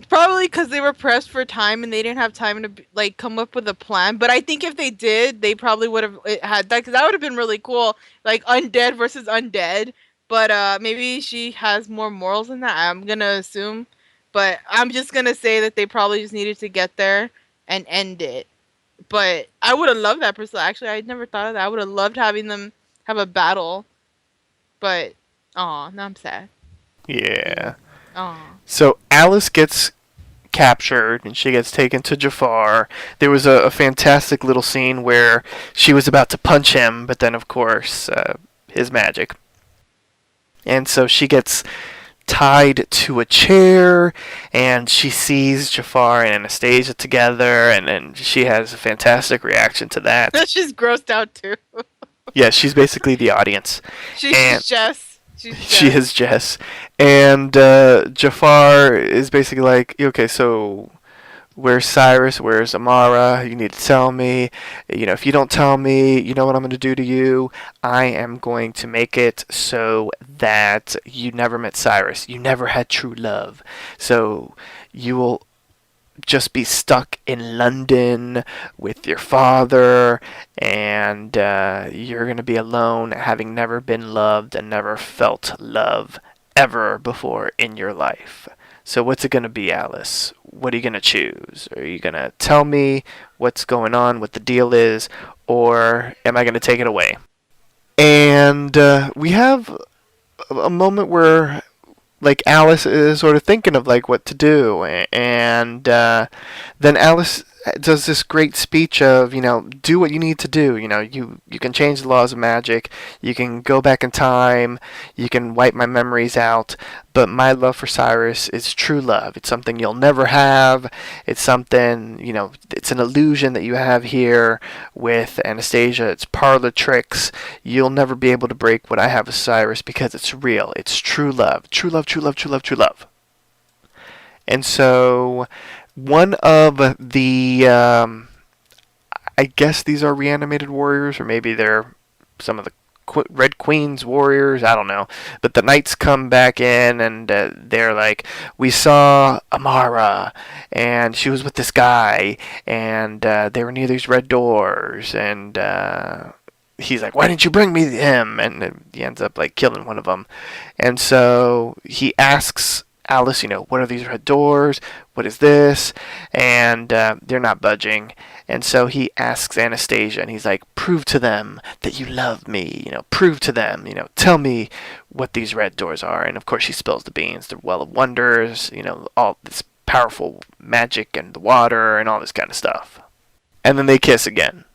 Probably because they were pressed for time and they didn't have time to like come up with a plan. But I think if they did, they probably would have had that because that would have been really cool, like undead versus undead. But maybe she has more morals than that. I'm gonna assume, but I'm just gonna say that they probably just needed to get there and end it. But I would have loved that person. Actually, I never thought of that. I would have loved having them have a battle. But oh, now I'm sad. Yeah. Oh. So Alice gets captured and she gets taken to Jafar. There was a fantastic little scene where she was about to punch him, but then of course his magic. And so she gets tied to a chair and she sees Jafar and Anastasia together and she has a fantastic reaction to that. She's grossed out too. Yeah, she's basically the audience. She's And- Jess. She is Jess. And Jafar is basically like, okay, so where's Cyrus? Where's Amara? You need to tell me. You know, if you don't tell me, you know what I'm going to do to you? I am going to make it so that you never met Cyrus. You never had true love. So you will just be stuck in London with your father, and you're going to be alone, having never been loved and never felt love ever before in your life. So what's it going to be, Alice? What are you going to choose? Are you going to tell me what's going on, what the deal is, or am I going to take it away? And we have a moment where like Alice is sort of thinking of like what to do, and then Alice does this great speech of, you know, do what you need to do. You know, you can change the laws of magic, you can go back in time, you can wipe my memories out, but my love for Cyrus is true love. It's something you'll never have. It's something, you know, it's an illusion that you have here with Anastasia. It's parlor tricks. You'll never be able to break what I have with Cyrus because it's real. It's true love. True love, true love, true love, true love. And so one of the, I guess these are reanimated warriors, or maybe they're some of the Red Queen's warriors, I don't know. But the knights come back in and they're like, we saw Amara and she was with this guy and they were near these red doors, and he's like, why didn't you bring me him? And he ends up like killing one of them. And so he asks Alice, you know, what are these red doors? What is this? And they're not budging. And so he asks Anastasia, and he's like, prove to them that you love me. You know, prove to them, you know, tell me what these red doors are. And of course she spills the beans, the Well of Wonders, you know, all this powerful magic and the water and all this kind of stuff. And then they kiss again.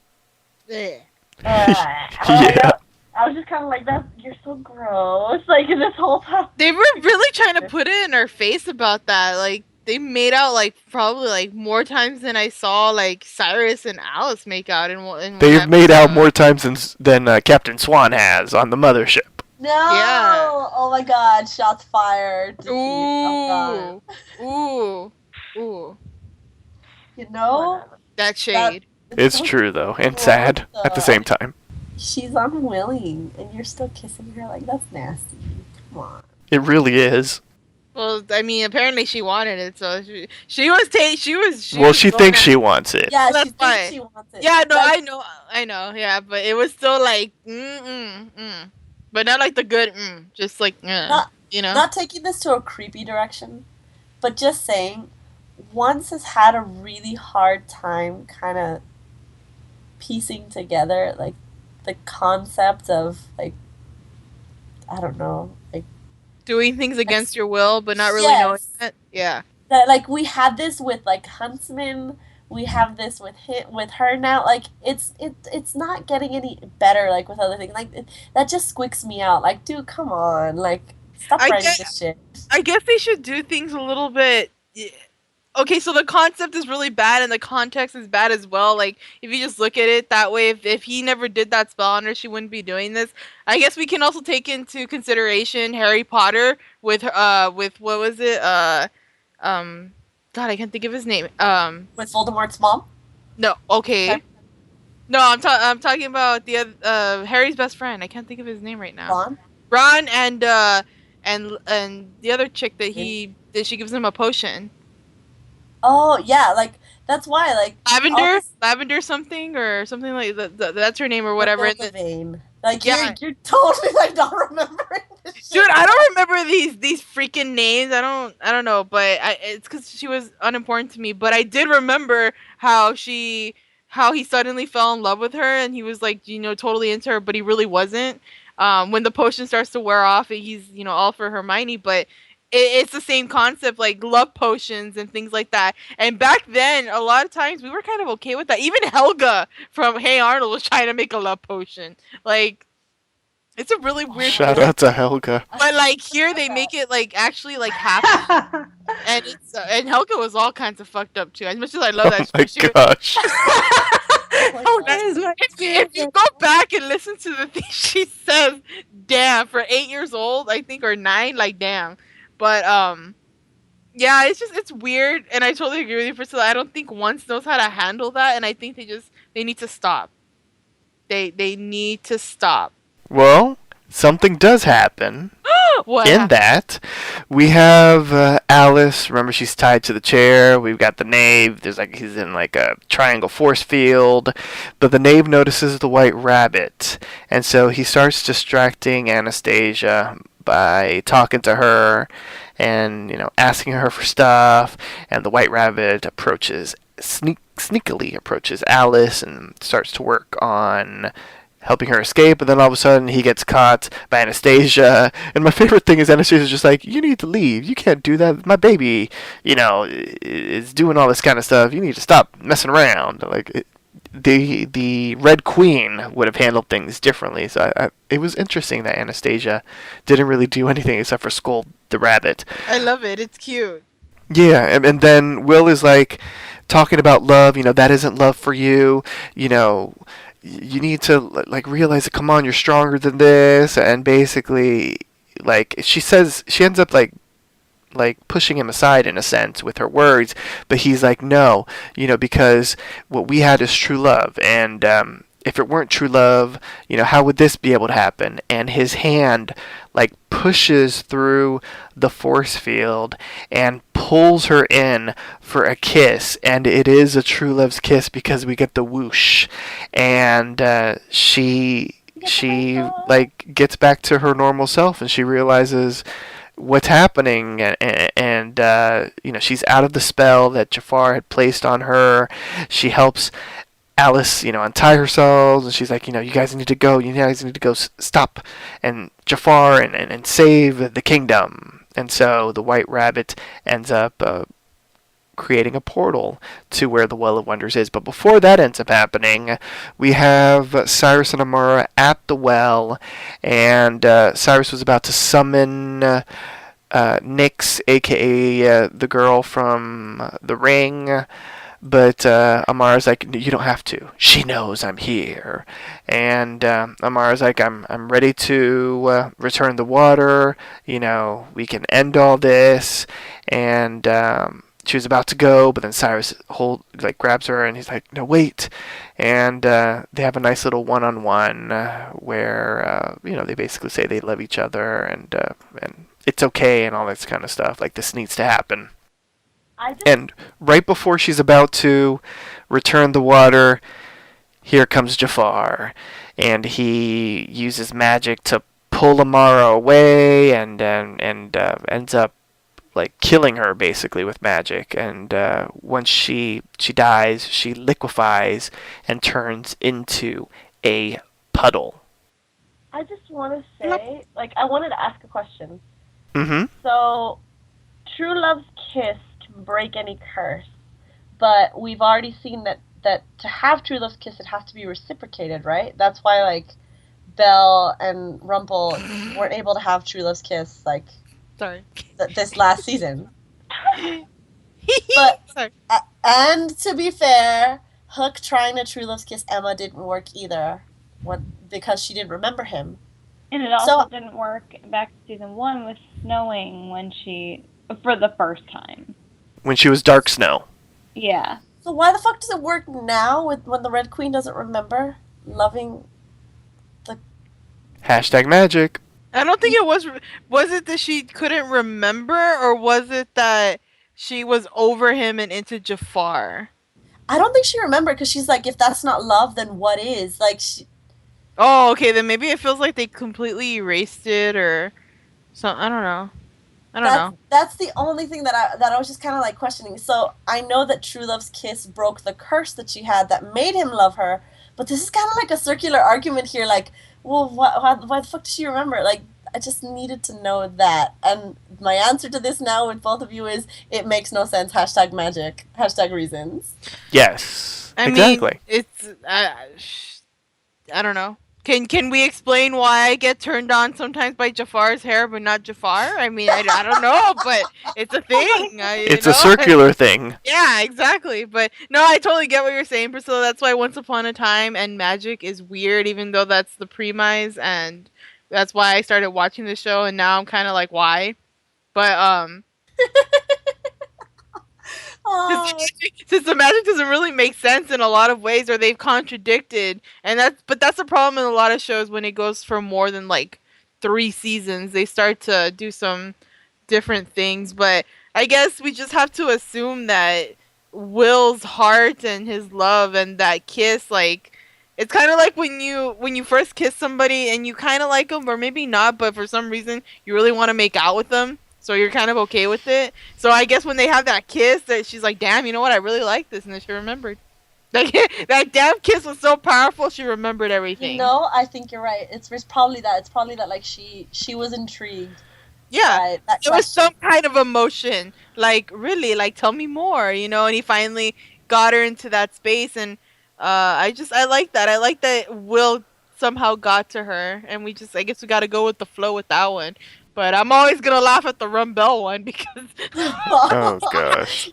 Yeah. Yeah. I was just kind of like, you're so gross. Like, this whole time. They were really trying to put it in her face about that. Like, they made out, like, probably, like, more times than I saw, like, Cyrus and Alice make out in one They've made out episode. more times than Captain Swan has on the mothership. No! Yeah. Oh my god, shots fired. Defeat. Ooh. Oh god. Ooh. Ooh. You know? That shade. It's true, though, and sad at the same time. She's unwilling, and you're still kissing her. Like, that's nasty. Come on. It really is. Well, I mean, apparently she wanted it, so she was Well, she going thinks at- she wants it. Yeah, That's she fine. thinks she wants it. Yeah, no, That's- I know, yeah, but it was still like, but not like the good, just like, you know. Not taking this to a creepy direction, but just saying, once has had a really hard time kind of piecing together, like, the concept of, like, I don't know, like, Doing things against your will, but not really Yes. knowing it. Yeah. like we had this with like Huntsman. We have this with her now. Like it's not getting any better. Like with other things, like that just squeaks me out. Like, dude, come on, like stop I writing guess this shit. I guess they should do things a little bit. Okay, so the concept is really bad and the context is bad as well. Like, if you just look at it that way, if he never did that spell on her, she wouldn't be doing this. I guess we can also take into consideration Harry Potter with what was it? God, I can't think of his name. With Voldemort's mom. No, okay. Okay. No, I'm talking about the Harry's best friend. I can't think of his name right now. Ron. Ron and the other chick that she gives him a potion. Oh yeah, like that's why like Lavender something or something like that. That's her name or whatever. The vein. Like Yeah. you're totally like not remembering this shit. Dude, I don't remember these freaking names. I don't know, but it's because she was unimportant to me. But I did remember how he suddenly fell in love with her, and he was like, totally into her, but he really wasn't. When the potion starts to wear off, he's all for Hermione, but it's the same concept, like love potions and things like that. And back then, a lot of times we were kind of okay with that. Even Helga from Hey Arnold was trying to make a love potion. Like, it's a really weird. Shout out to Helga. But like here, they make it like actually like happen, and it's and Helga was all kinds of fucked up too. As much as I love that, Oh my she gosh. if you go back and listen to the things she says, damn, for 8 years old, I think, or 9, like damn. But yeah, it's weird, and I totally agree with you, Priscilla. I don't think Once knows how to handle that, and I think they need to stop. They need to stop. Well, something does happen. What in happened? that, we have Alice. Remember, she's tied to the chair. We've got the knave. He's in like a triangle force field, but the knave notices the white rabbit, and so he starts distracting Anastasia by talking to her and asking her for stuff. And the white rabbit sneakily approaches Alice and starts to work on helping her escape, and then all of a sudden he gets caught by Anastasia. And my favorite thing is Anastasia's just like, you need to leave. You can't do that. My baby, is doing all this kind of stuff. You need to stop messing around. Like, the Red Queen would have handled things differently. So it was interesting that Anastasia didn't really do anything except for scold the rabbit. I love it. It's cute. Yeah, and then Will is like talking about love. That isn't love for you. You need to like realize that, come on, you're stronger than this. And basically, like, she ends up like pushing him aside in a sense with her words, but he's like, no, because what we had is true love, and if it weren't true love, how would this be able to happen? And his hand like pushes through the force field and pulls her in for a kiss, and it is a true love's kiss because we get the whoosh, and she like gets back to her normal self, and she realizes what's happening, and she's out of the spell that Jafar had placed on her. She helps Alice, untie herself, and she's like, you guys need to go. You guys need to go stop and Jafar and save the kingdom. And so the White Rabbit ends up creating a portal to where the Well of Wonders is. But before that ends up happening, we have Cyrus and Amara at the well, and Cyrus was about to summon Nyx, aka the girl from The Ring. But Amara's like, you don't have to. She knows I'm here. And Amara's like, I'm ready to return the water. We can end all this. And she was about to go, but then Cyrus grabs her, and he's like, no, wait. And they have a nice little one-on-one where they basically say they love each other, and it's okay and all this kind of stuff. Like, this needs to happen. And right before she's about to return the water, here comes Jafar, and he uses magic to pull Amara away, and ends up like killing her basically with magic. And once she dies, she liquefies and turns into a puddle. I just want to say, I wanted to ask a question. Mm-hmm. So, true love's kiss break any curse. But we've already seen that to have true love's kiss, it has to be reciprocated, right? That's why, like, Belle and Rumple weren't able to have true love's kiss, like, Sorry. this last season. But Sorry. And to be fair, Hook trying to true love's kiss Emma didn't work either, because she didn't remember him. And it also didn't work back to season 1 with Snowing for the first time. When she was Dark Snow. Yeah. So why the fuck does it work now when the Red Queen doesn't remember loving the... #magic. I don't think it was it that she couldn't remember, or was it that she was over him and into Jafar? I don't think she remembered, because she's like, if that's not love, then what is? Like, Oh, okay, then maybe it feels like they completely erased it, or something. I don't know. That's the only thing that I was just kind of like questioning. So I know that true love's kiss broke the curse that she had that made him love her, but this is kind of like a circular argument here. Like, well, why the fuck does she remember? Like, I just needed to know that. And my answer to this now with both of you is it makes no sense. #magic. #reasons. Yes. I exactly. mean, it's I don't know. Can we explain why I get turned on sometimes by Jafar's hair, but not Jafar? I mean, I don't know, but it's a thing. It's a circular thing. Yeah, exactly. But no, I totally get what you're saying, Priscilla. That's why Once Upon a Time and Magic is weird, even though that's the premise, and that's why I started watching the show, and now I'm kind of like, why? But since the magic doesn't really make sense in a lot of ways, or they've contradicted, and that's a problem in a lot of shows when it goes for more than like 3 seasons. They start to do some different things, but I guess we just have to assume that Will's heart and his love and that kiss, like, it's kind of like when you first kiss somebody and you kind of like them, or maybe not, but for some reason you really want to make out with them. So you're kind of okay with it. So I guess when they have that kiss, that she's like, damn, you know what? I really like this. And then she remembered. Like, that damn kiss was so powerful, she remembered everything. No, I think you're right. It's probably that. It's probably that, like, she was intrigued. Yeah. It was some kind of emotion. Like, really, like, tell me more, you know? And he finally got her into that space. And I like that. I like that Will somehow got to her. And I guess we got to go with the flow with that one. But I'm always gonna laugh at the Rumbell one because oh gosh,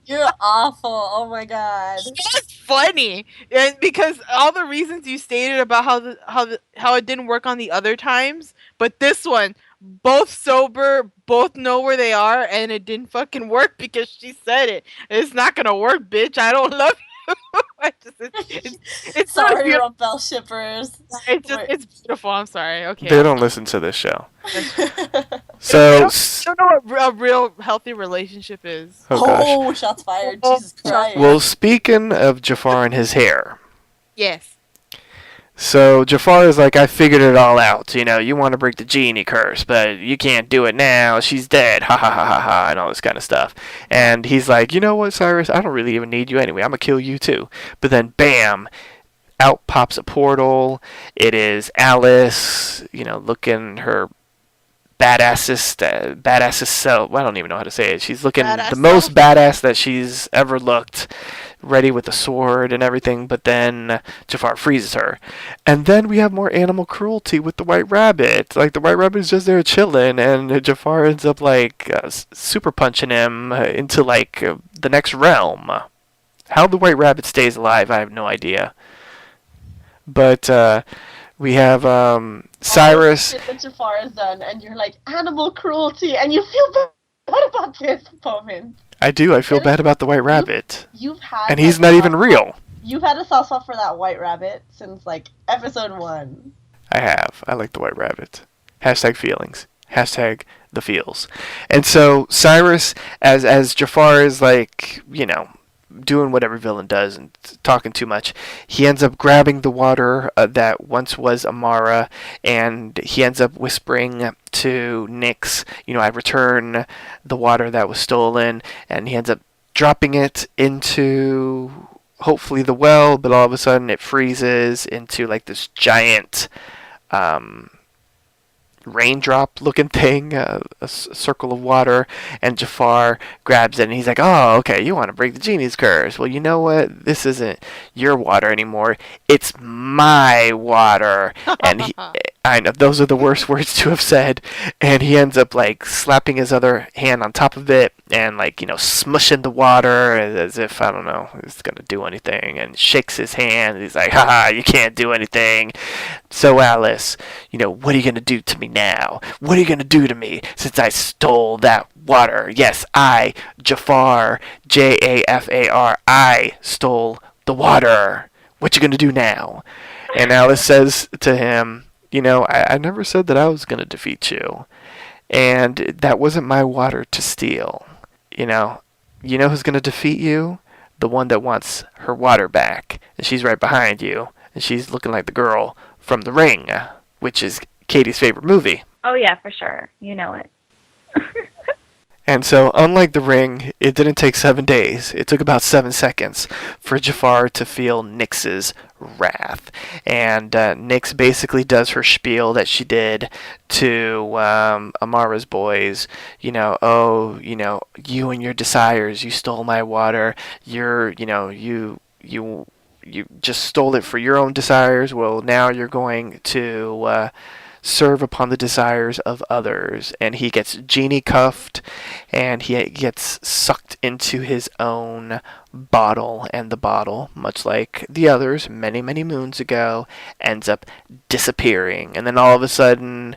you're awful. Oh my god, it's funny, and because all the reasons you stated about how it didn't work on the other times, but this one, both sober, both know where they are, and it didn't fucking work because she said it. It's not gonna work, bitch. I don't love you. It's sorry, Rumbell shippers. It's beautiful. I'm sorry. Okay. They don't listen to this show. So I don't know what a real healthy relationship is. Oh gosh. Shots fired. Jesus Christ. Well, speaking of Jafar and his hair. Yes. So Jafar is like, I figured it all out. You know, you want to break the genie curse, but you can't do it now. She's dead. Ha ha ha ha ha, and all this kind of stuff. And he's like, you know what, Cyrus? I don't really even need you anyway. I'm going to kill you too. But then, bam, out pops a portal. It is Alice, you know, looking her badassest self. Well, I don't even know how to say it. She's looking the most badass that she's ever looked, ready with a sword and everything, but then Jafar freezes her. And then we have more animal cruelty with the White Rabbit. Like, the White Rabbit is just there chilling, and Jafar ends up, like, super punching him into, like, the next realm. How the White Rabbit stays alive, I have no idea. But, we have Cyrus. Oh, that Jafar is done, and you're like, animal cruelty, and you feel bad about this moment. I do. I feel bad about the White Rabbit. You've had, and he's not even real. You've had a soft spot for that White Rabbit since, like, episode 1. I have. I like the White Rabbit. #feelings. #the feels. And so Cyrus, as Jafar is, like, you know, doing what every villain does and talking too much, he ends up grabbing the water that once was Amara, and he ends up whispering to Nyx, you know, I return the water that was stolen, and he ends up dropping it into hopefully the well, but all of a sudden it freezes into like this giant raindrop looking thing, circle of water, and Jafar grabs it and he's like, oh, okay, you want to break the genie's curse. Well, you know what? This isn't your water anymore. It's my water. And I know those are the worst words to have said. And he ends up like slapping his other hand on top of it and like, smushing the water as if, I don't know, it's going to do anything, and shakes his hand. And he's like, haha, you can't do anything. So Alice, what are you going to do to me now? What are you going to do to me since I stole that water? Yes, I, Jafar, Jafar, I stole the water. What you going to do now? And Alice says to him, I never said that I was going to defeat you. And that wasn't my water to steal. You know who's going to defeat you? The one that wants her water back. And she's right behind you. And she's looking like the girl from The Ring, which is Katie's favorite movie. Oh, yeah, for sure. You know it. And so, unlike The Ring, it didn't take 7 days. It took about 7 seconds for Jafar to feel Nyx's wrath. And Nyx basically does her spiel that she did to Amara's boys. You and your desires, you stole my water. You just stole it for your own desires. Well, now you're going to serve upon the desires of others. And he gets genie cuffed, and he gets sucked into his own bottle, and the bottle, much like the others many, many moons ago, ends up disappearing. And then all of a sudden,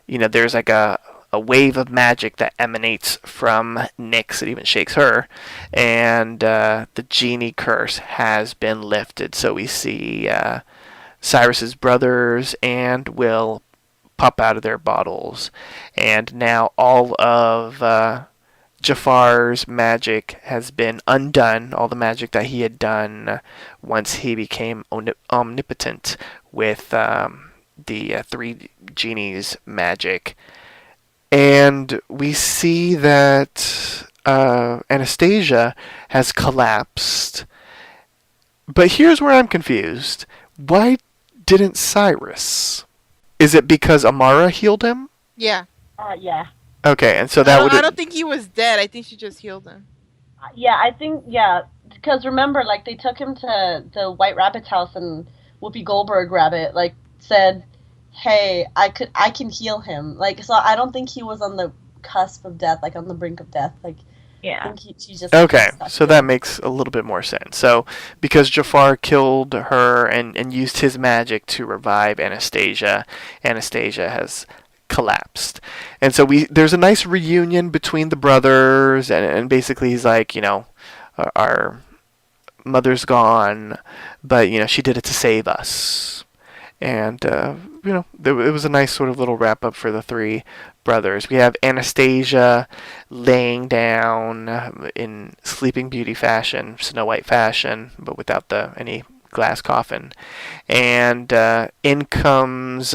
there's like a wave of magic that emanates from Nyx. It even shakes her, and the genie curse has been lifted. So we see Cyrus's brothers and Will pop out of their bottles, and now all of Jafar's magic has been undone, all the magic that he had done once he became omnipotent with the three genies' magic. And we see that Anastasia has collapsed. But here's where I'm confused. Why didn't Cyrus? Is it because Amara healed him? Yeah. Yeah. Okay, and so that would... I don't think he was dead. I think she just healed him. Yeah, I think, because remember, like, they took him to the White Rabbit's house, and Whoopi Goldberg Rabbit, like, said, hey, I can heal him. Like, so I don't think he was on the cusp of death, like, on the brink of death. Like, yeah. I think she just... Okay, so that makes a little bit more sense. So, because Jafar killed her and used his magic to revive Anastasia, Anastasia has collapsed. And so there's a nice reunion between the brothers, and basically he's like, our mother's gone, but, she did it to save us. And, it was a nice sort of little wrap-up for the three brothers. We have Anastasia laying down in Sleeping Beauty fashion, Snow White fashion, but without any glass coffin. And in comes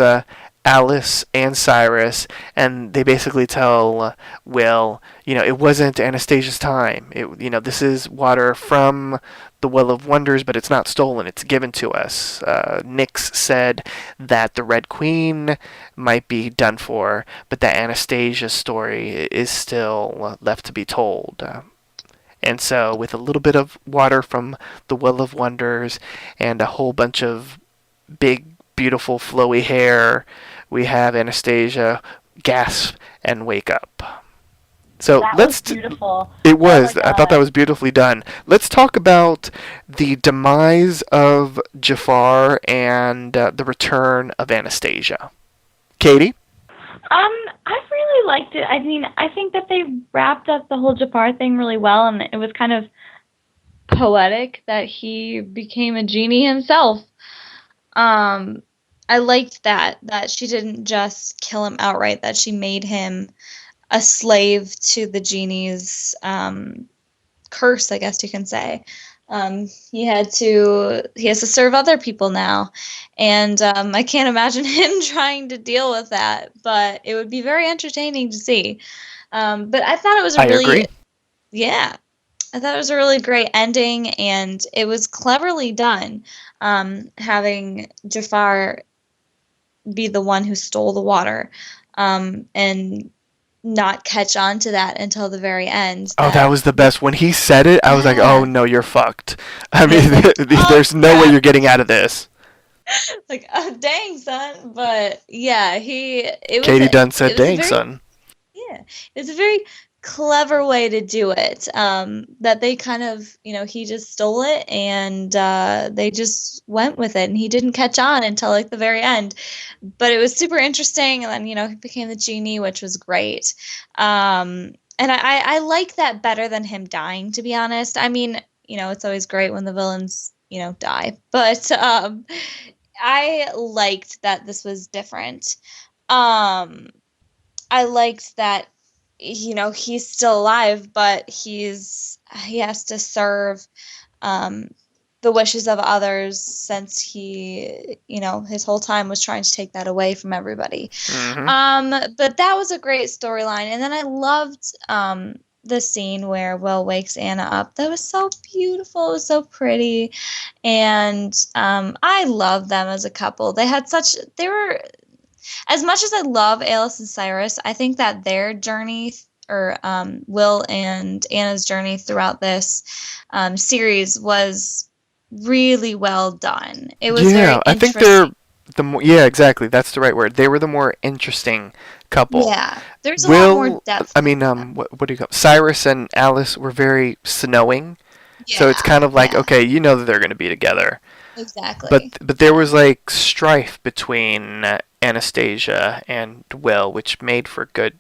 Alice and Cyrus, and they basically tell Will, it wasn't Anastasia's time. This is water from the Well of Wonders, but it's not stolen. It's given to us. Nyx said that the Red Queen might be done for, but that Anastasia's story is still left to be told. And so with a little bit of water from the Well of Wonders and a whole bunch of big, beautiful, flowy hair, we have Anastasia gasp and wake up. So that was beautiful. It was. Oh, I thought that was beautifully done. Let's talk about the demise of Jafar and the return of Anastasia. Katie? I really liked it. I mean, I think that they wrapped up the whole Jafar thing really well, and it was kind of poetic that he became a genie himself. I liked that she didn't just kill him outright, that she made him a slave to the genie's curse, I guess you can say. He has to serve other people now, and I can't imagine him trying to deal with that, but it would be very entertaining to see. But I thought it was agree. Yeah, I thought it was a really great ending, and it was cleverly done, having Jafar be the one who stole the water. and not catch on to that until the very end. Oh, that was the best. When he said it, I was like, Yeah. oh no, you're fucked. I mean, Oh, there's no way crap. you're getting out of this. Like, oh, dang, son. But yeah, Katie Dunn said, it was a dang, very, son. yeah, it's a very clever way to do it. That they kind of, he just stole it and they just went with it, and he didn't catch on until like the very end. But it was super interesting, and then he became the genie, which was great. And I like that better than him dying, to be honest. I mean, it's always great when the villains die, but I liked that this was different. I liked that he's still alive, but he has to serve um, the wishes of others, since he his whole time was trying to take that away from everybody. But that was a great storyline, and then I loved the scene where Will wakes Anna up. That was so beautiful. It was so pretty, and I love them as a couple. They were, as much as I love Alice and Cyrus, I think that their journey, or Will and Anna's journey throughout this series, was really well done. It was very I think interesting. they're yeah, exactly. That's the right word. They were the more interesting couple. Yeah, there's a lot more depth. I mean, what do you call Cyrus and Alice were very snowing, so it's Yeah, kind of like, yeah, okay, you know that they're going to be together. exactly. But there was like strife between Anastasia and Will, which made for good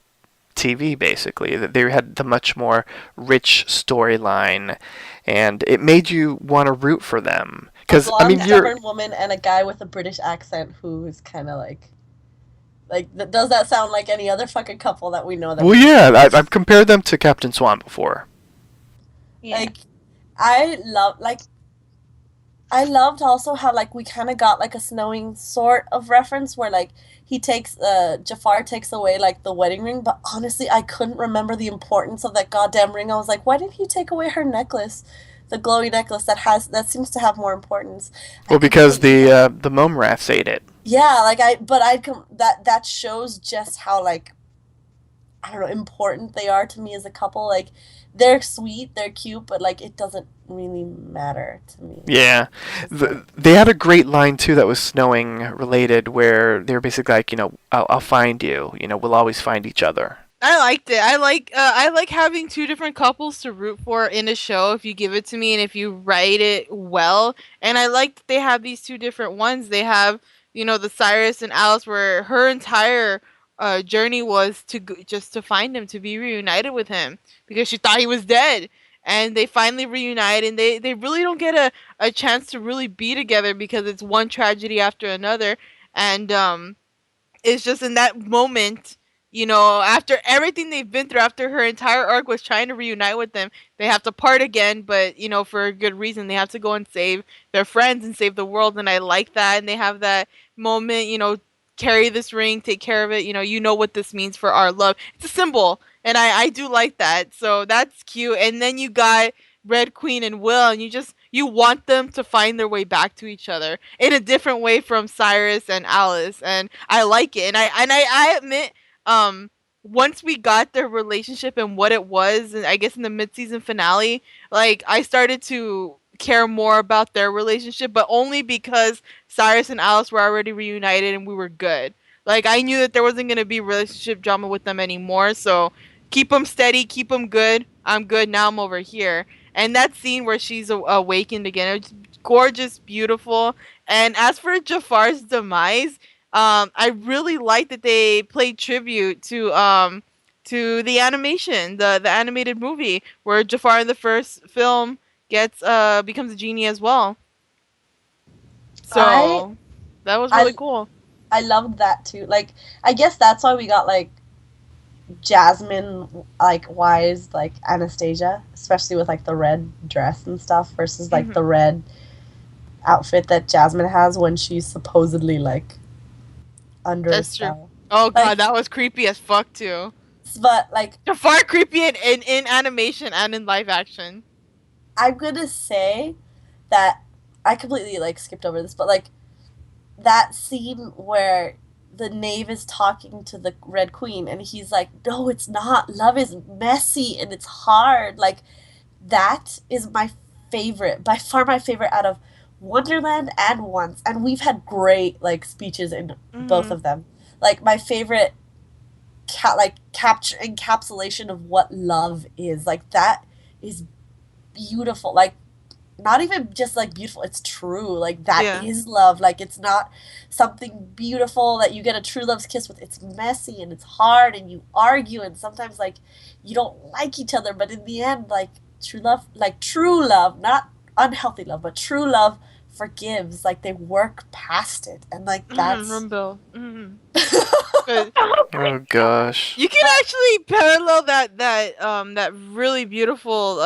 TV. Basically, they had the much more rich storyline, and it made you want to root for them. A Because I mean, blonde, stubborn woman and a guy with a British accent who is kind of like, does that sound like any other fucking couple that we know? That well, yeah, I've compared them to Captain Swan before. Yeah. Like, I loved also how like we kind of got like a snowing sort of reference where like Jafar takes away like the wedding ring, but honestly I couldn't remember the importance of that goddamn ring. I was like, why did he take away her necklace, the glowy necklace that seems to have more importance? Well, because the mome rats ate it. Yeah, like that shows just how like, I don't know, important they are to me as a couple. Like, they're sweet, they're cute, but like it doesn't really matter to me. Yeah, they had a great line too that was snowing related, where they were basically like, I'll find you. We'll always find each other. I liked it. I like having two different couples to root for in a show if you give it to me and if you write it well. And I like that they have these two different ones. They have, the Cyrus and Alice, where her entire journey was just to find him, to be reunited with him, because she thought he was dead. And they finally reunite, and they really don't get a chance to really be together because it's one tragedy after another. And it's just in that moment, after everything they've been through, after her entire arc was trying to reunite with them, they have to part again, but, for a good reason. They have to go and save their friends and save the world, and I like that. And they have that moment, carry this ring, take care of it, you know what this means for our love. It's a symbol, and I do like that. So that's cute. And then you got Red Queen and Will, and you want them to find their way back to each other in a different way from Cyrus and Alice, and I like it. And I admit, once we got their relationship and what it was, and I guess in the mid-season finale, like, I started to care more about their relationship, but only because Cyrus and Alice were already reunited and we were good. Like, I knew that there wasn't going to be relationship drama with them anymore, so keep them steady, keep them good. I'm good, now I'm over here. And that scene where she's awakened again, it's gorgeous, beautiful. And as for Jafar's demise, I really like that they played tribute to the animation, the animated movie, where Jafar in the first film becomes a genie as well. I So that was really cool. I loved that too. Like, I guess that's why we got like Jasmine, like wise, like Anastasia, especially with like the red dress and stuff versus like the red outfit that Jasmine has when she's supposedly like under a spell. True. Oh god, Like, that was creepy as fuck too. but like, Jafar creepy in animation and in live action. I'm gonna say that I completely like skipped over this, but like that scene where the knave is talking to the Red Queen, and he's like, no, it's not. Love is messy and it's hard. Like, that is my favorite, by far my favorite out of Wonderland and Once. And we've had great, like, speeches in both of them. Like, my favorite, encapsulation of what love is. Like, that is beautiful. Like, not even just like beautiful, it's true. Like, that is love. Like, it's not something beautiful that you get a true love's kiss with. It's messy and it's hard and you argue and sometimes like you don't like each other, but in the end, like, true love, not unhealthy love, but true love forgives. Like, they work past it, and like that's Rumble. Oh gosh. You can actually parallel that really beautiful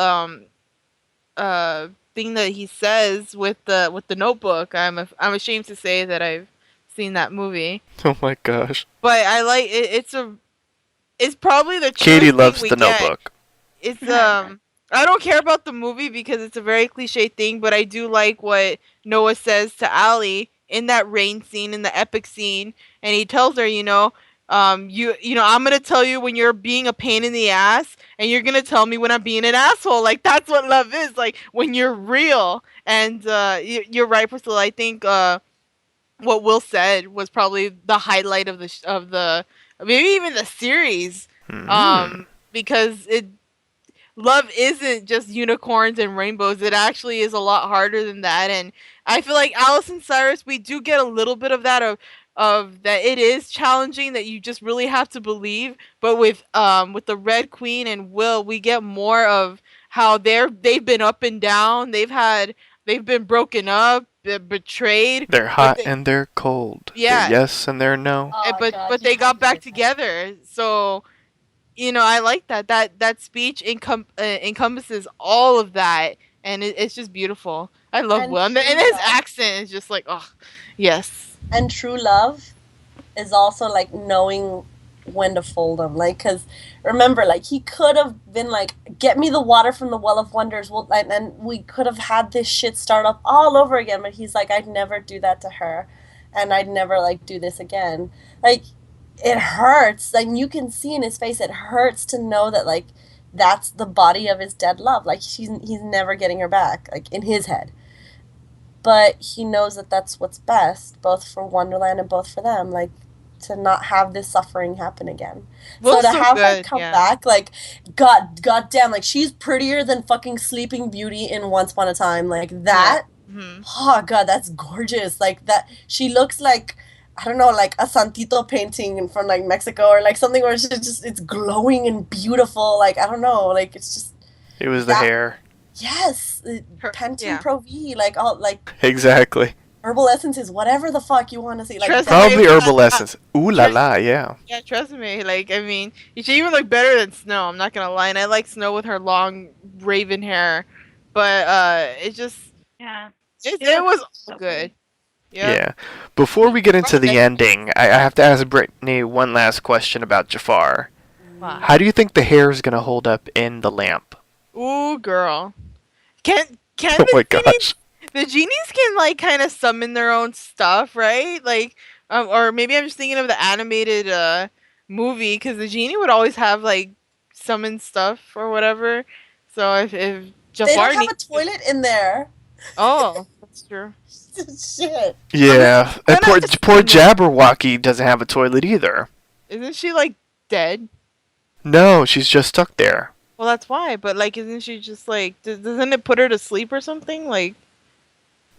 thing that he says with the Notebook. I'm ashamed to say that I've seen that movie. Oh my gosh. But I like it. It's probably the Katie truest loves thing we the get. Notebook. It's I don't care about the movie because it's a very cliche thing, but I do like what Noah says to Allie in that rain scene, in the epic scene, and he tells her, you know, I'm gonna tell you when you're being a pain in the ass, and you're gonna tell me when I'm being an asshole. Like, that's what love is, like, when you're real. And you're right, Priscilla. I think what Will said was probably the highlight of the maybe even the series, because love isn't just unicorns and rainbows. It actually is a lot harder than that. And I feel like Alice and Cyrus, we do get a little bit of that, of that it is challenging, that you just really have to believe. But with the Red Queen and Will, we get more of how they've been up and down. They've been broken up, betrayed. They're hot and they're cold. Yeah. They're yes and they're no. But they got back together. So, you know, I like that speech encompasses all of that, and it's just beautiful. I love Will, and his accent is just like, oh, yes. And true love is also like knowing when to fold them. Like, because remember, like, he could have been like, get me the water from the Well of Wonders, and we could have had this shit start up all over again. But he's like, I'd never do that to her, and I'd never like do this again. Like, it hurts. Like, you can see in his face, it hurts to know that, like, that's the body of his dead love. Like, he's never getting her back, like, in his head. But he knows that that's what's best, both for Wonderland and both for them, like, to not have this suffering happen again. So to have her come back, like, god damn, like, she's prettier than fucking Sleeping Beauty in Once Upon a Time. Like, that, oh god, that's gorgeous. Like, that, she looks like, I don't know, like a Santito painting from like Mexico, or like something where it's just it's glowing and beautiful. Like, I don't know, like, it's just. It was the hair. Yes, Pantene Pro V, like, all like. Exactly. Herbal essences, whatever the fuck you want to see. Like, probably herbal essence. Ooh la la, yeah. Yeah, trust me. Like, I mean, she even look better than Snow. I'm not gonna lie, and I like Snow with her long raven hair, but it just it was so good. Yeah. Before we get into the ending, I have to ask Brittany one last question about Jafar. Wow. How do you think the hair is going to hold up in the lamp? Ooh, girl. Can oh my gosh. The genies can, like, kind of summon their own stuff, right? Like, or maybe I'm just thinking of the animated movie, because the genie would always have, like, summon stuff or whatever. So if Jafar they don't have a toilet in there. Oh, that's true. Shit. Yeah, and poor Jabberwocky doesn't have a toilet either. Isn't she, like, dead? No, she's just stuck there. Well, that's why. But, like, isn't she just, like, doesn't it put her to sleep or something? Like,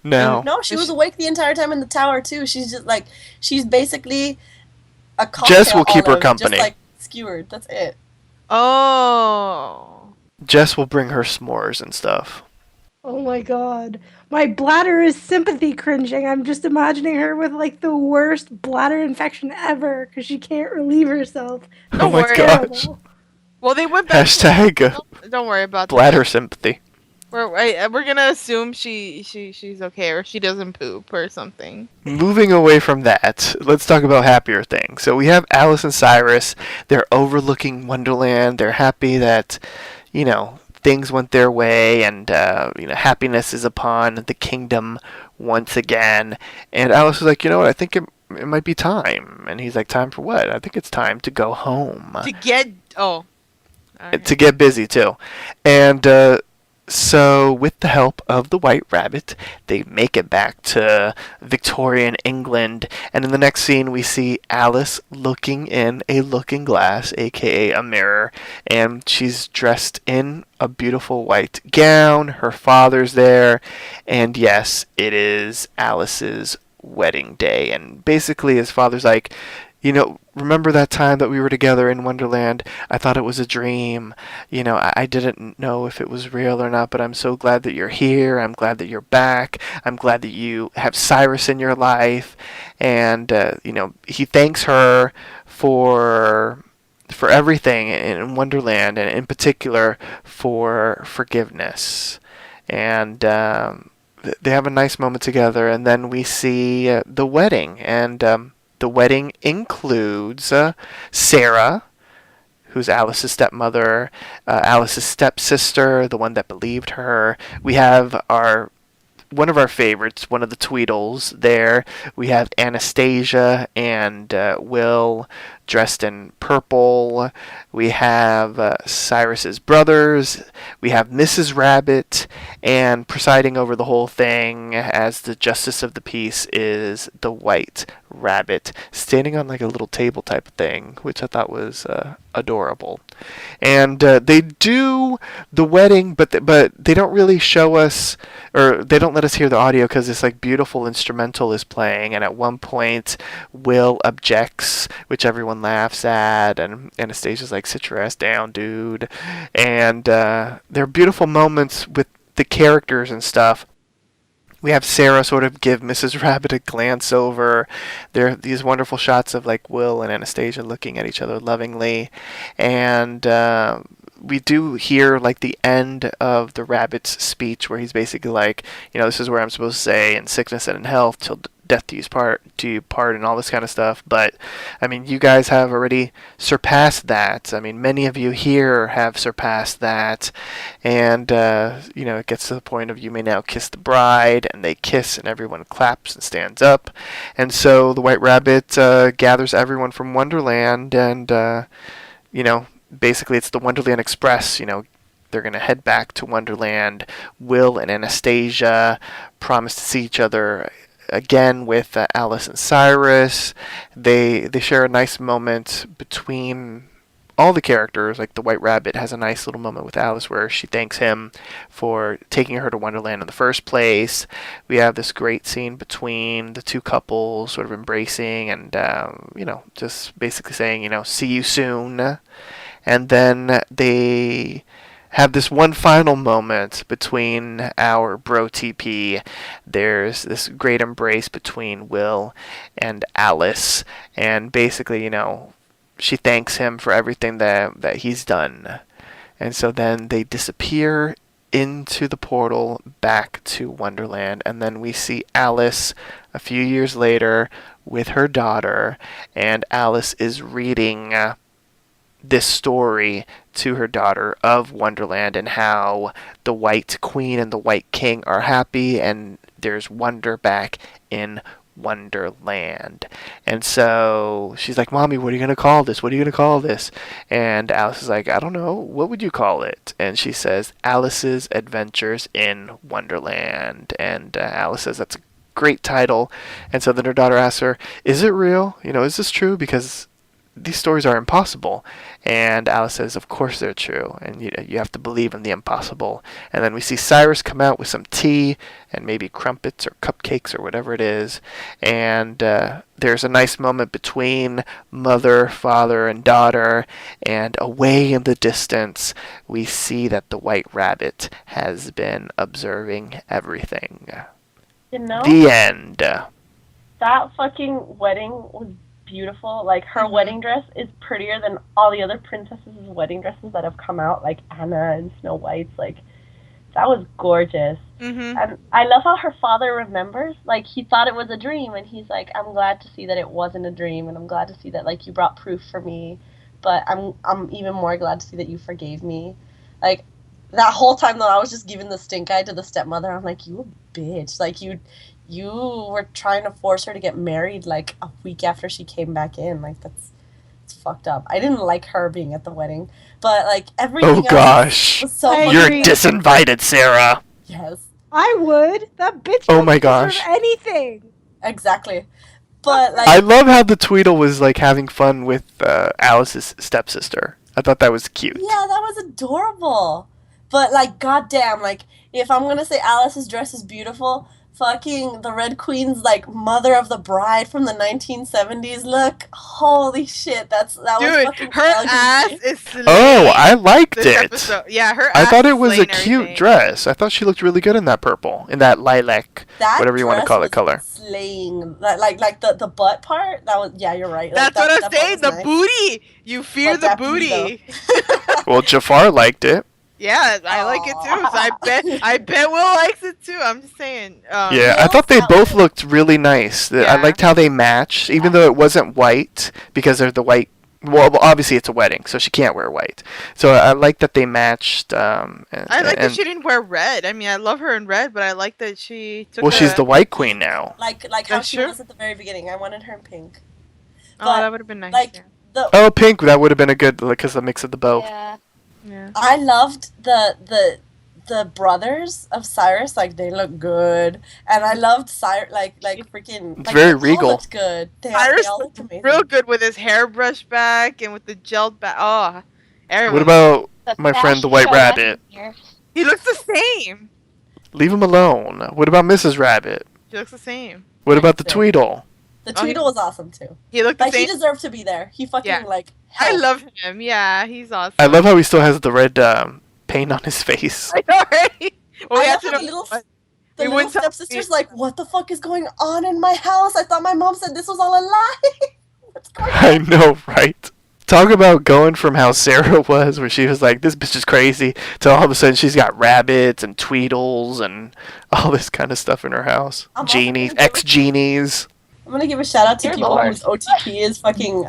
no. No, she was awake the entire time in the tower too. She's just like, she's basically a cocktail Jess will keep her company. Just like skewered. That's it. Oh. Jess will bring her s'mores and stuff. Oh my god. My bladder is sympathy cringing. I'm just imagining her with like the worst bladder infection ever because she can't relieve herself. Oh my gosh. Well, they went back. Hashtag don't worry about bladder that. sympathy. We're gonna assume she's okay, or she doesn't poop or something. Moving away from that, let's talk about happier things. So we have Alice and Cyrus. They're overlooking Wonderland. They're happy that, you know, things went their way, and happiness is upon the kingdom once again. And Alice is like, you know what? I think it it might be time. And he's like, time for what? I think it's time to go home. To get alright. To get busy too. And so with the help of the White Rabbit, they make it back to Victorian England. And in the next scene, we see Alice looking in a looking glass, aka a mirror, and she's dressed in a beautiful white gown. Her father's there, and yes, it is Alice's wedding day. And basically his father's like, remember that time that we were together in Wonderland? I thought it was a dream. I didn't know if it was real or not, but I'm so glad that you're here. I'm glad that you're back. I'm glad that you have Cyrus in your life. And, he thanks her for everything in Wonderland, and in particular for forgiveness. And they have a nice moment together, and then we see the wedding. And the wedding includes Sarah, who's Alice's stepmother, Alice's stepsister, the one that believed her. We have one of our favorites, one of the Tweedles there. We have Anastasia and Will dressed in purple. We have Cyrus's brothers. We have Mrs. Rabbit, and presiding over the whole thing as the justice of the peace is the White Rabbit, standing on like a little table type of thing, which I thought was adorable. And they do the wedding, but they don't really show us, or they don't let us hear the audio, because this like beautiful instrumental is playing. And at one point, Will objects, which everyone laughs at, and Anastasia's like, sit your ass down, dude. And there are beautiful moments with the characters and stuff. We have Sarah sort of give Mrs. Rabbit a glance over. There are these wonderful shots of like Will and Anastasia looking at each other lovingly. And we do hear like the end of the rabbit's speech, where he's basically like, this is where I'm supposed to say, in sickness and in health, till death do you part, and all this kind of stuff. But I mean, you guys have already surpassed that. I mean, many of you here have surpassed that. And it gets to the point of, you may now kiss the bride, and they kiss, and everyone claps and stands up. And so the White Rabbit gathers everyone from Wonderland, and basically it's the Wonderland Express. They're going to head back to Wonderland. Will and Anastasia promise to see each other again with Alice and Cyrus. They share a nice moment between all the characters. Like the White Rabbit has a nice little moment with Alice where she thanks him for taking her to Wonderland in the first place. We have this great scene between the two couples sort of embracing and just basically saying, see you soon. And then they have this one final moment between our bro TP. There's this great embrace between Will and Alice, and basically, she thanks him for everything that he's done. And so then they disappear into the portal back to Wonderland, and then we see Alice a few years later with her daughter, and Alice is reading this story to her daughter of Wonderland, and how the White Queen and the White King are happy, and there's wonder back in Wonderland. And so she's like, Mommy, what are you going to call this? What are you going to call this? And Alice is like, I don't know. What would you call it? And she says, Alice's Adventures in Wonderland. And Alice says, that's a great title. And so then her daughter asks her, is it real? Is this true? Because these stories are impossible. And Alice says, of course they're true, and you have to believe in the impossible. And then we see Cyrus come out with some tea and maybe crumpets or cupcakes or whatever it is, and there's a nice moment between mother, father, and daughter, and away in the distance we see that the White Rabbit has been observing everything. The end. That fucking wedding was beautiful. Like, her wedding dress is prettier than all the other princesses' wedding dresses that have come out, like Anna and Snow White's. Like, that was gorgeous. And I love how her father remembers. Like, he thought it was a dream, and he's like, I'm glad to see that it wasn't a dream, and I'm glad to see that, like, you brought proof for me, but I'm even more glad to see that you forgave me. Like, that whole time, though, I was just giving the stink eye to the stepmother. I'm like, you bitch. Like, you were trying to force her to get married, like, a week after she came back in. Like, it's fucked up. I didn't like her being at the wedding, but, like, Oh everything else gosh. was so I fucking You're agree. good. disinvited, Sarah. Yes, I would. That bitch Oh doesn't my deserve gosh. anything. exactly. But, like, I love how the Tweedle was like having fun with Alice's stepsister. I thought that was cute. yeah, that was adorable. But, like, goddamn, like, if I'm gonna say Alice's dress is beautiful, fucking the Red Queen's, like, mother of the bride from the 1970s look, holy shit, that was Dude, fucking her ugly. ass is slaying Oh, I liked this it. episode. Yeah, her I ass thought is it was a slaying cute everything. dress. I thought she looked really good in that purple, in that lilac, That whatever you want to dress call was it, color. slaying. Like the butt part, that was, yeah, you're right. Like, That's what I'm that part saying. was The nice. booty. You fear But the that booty, booty. Well, Jafar liked it. Yeah, I like it too. So I bet Will likes it too. I'm just saying. Yeah, I Will's thought they both outfit. looked really nice. I Yeah. liked how they matched, even though it wasn't white, because they're the white. Well, obviously it's a wedding, so she can't wear white. So I like that they matched. I like that she didn't wear red. I mean, I love her in red, but I like that she took. Well, she's a- the White Queen now. Like how That's she true. was at the very beginning. I wanted her in pink. Oh, But, that would have been nice. like, yeah. the Oh, pink. That would have been a good, because the mix of the both. Yeah. Yeah. I loved the brothers of Cyrus. Like, they look good, and I loved Cyrus. Like freaking. It's like, very they all regal. looked good. They Cyrus all looked looked amazing. real good with his hairbrush back and with the gelled back. Oh, everyone. What about The my friend the fashion White show Rabbit? wasn't here. He looks the same. Leave him alone. What about Mrs. Rabbit? He looks the same. What about the Fair. Tweedle? The Oh, he- Tweedle was awesome too. He looked the Like, he same. deserved to be there. He fucking Yeah. like. I helped. love him. Yeah, he's awesome. I love how he still has the red paint on his face. I know, right? Well, we I have love to how the know. little what- The We little wouldn't tell stepsister's like, what the fuck is going on in my house? I thought my mom said this was all a lie. What's going on? I know, right? Talk about going from how Sarah was, where she was like, this bitch is crazy, to all of a sudden she's got rabbits and tweedles and all this kind of stuff in her house. I'm also Genies, gonna give ex-genies. I'm gonna give a shout out to Dear people Lord. whose OTP is fucking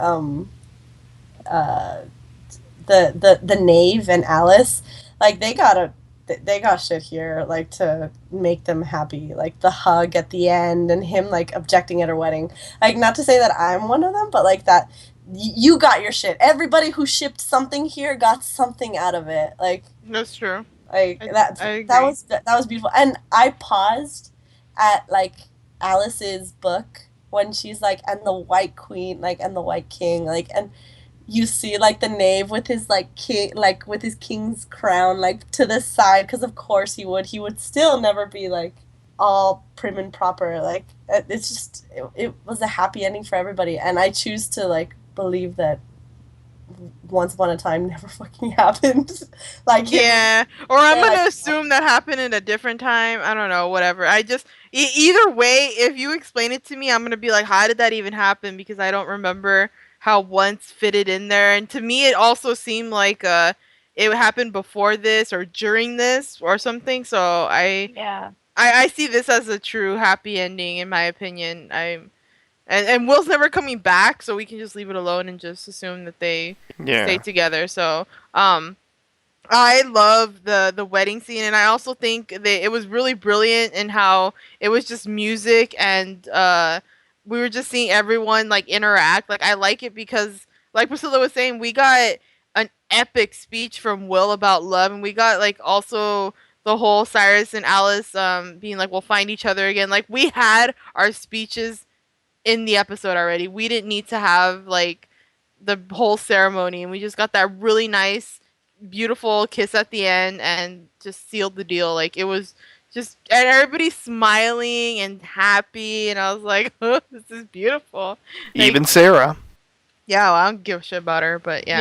the Knave and Alice. Like, they got shit here, like, to make them happy. Like, the hug at the end and him, like, objecting at her wedding. Like, not to say that I'm one of them, but, like, that you got your shit. Everybody who shipped something here got something out of it. Like, That's true. like I that agree. that was beautiful. And I paused at, like, Alice's book when she's like, and the White Queen, like, and the White King, like, and you see, like, the Knave with his, like, king, like, with his king's crown, like, to the side, because of course he would still never be, like, all prim and proper. Like, it's just, it was a happy ending for everybody, and I choose to, like, believe that Once Upon a Time never fucking happened. Like, Yeah, or I'm Yeah, gonna like- assume that happened in a different time. I don't know, whatever. I just either way, if you explain it to me, I'm gonna be like, how did that even happen? Because I don't remember how Once fitted in there. And to me, it also seemed like it happened before this or during this or something. So Yeah. I see this as a true happy ending in my opinion. And Will's never coming back, so we can just leave it alone and just assume that they stay Yeah. together. So, I love the wedding scene, and I also think it was really brilliant in how it was just music, and we were just seeing everyone like interact. Like, I like it because, like Priscilla was saying, we got an epic speech from Will about love, and we got like also the whole Cyrus and Alice being like, we'll find each other again. Like, we had our speeches in the episode already. We didn't need to have like the whole ceremony, and we just got that really nice, beautiful kiss at the end and just sealed the deal. Like, it was just, and everybody smiling and happy, and I was like, oh, this is beautiful. Like, Even Sarah. yeah, well, I don't give a shit about her, but yeah.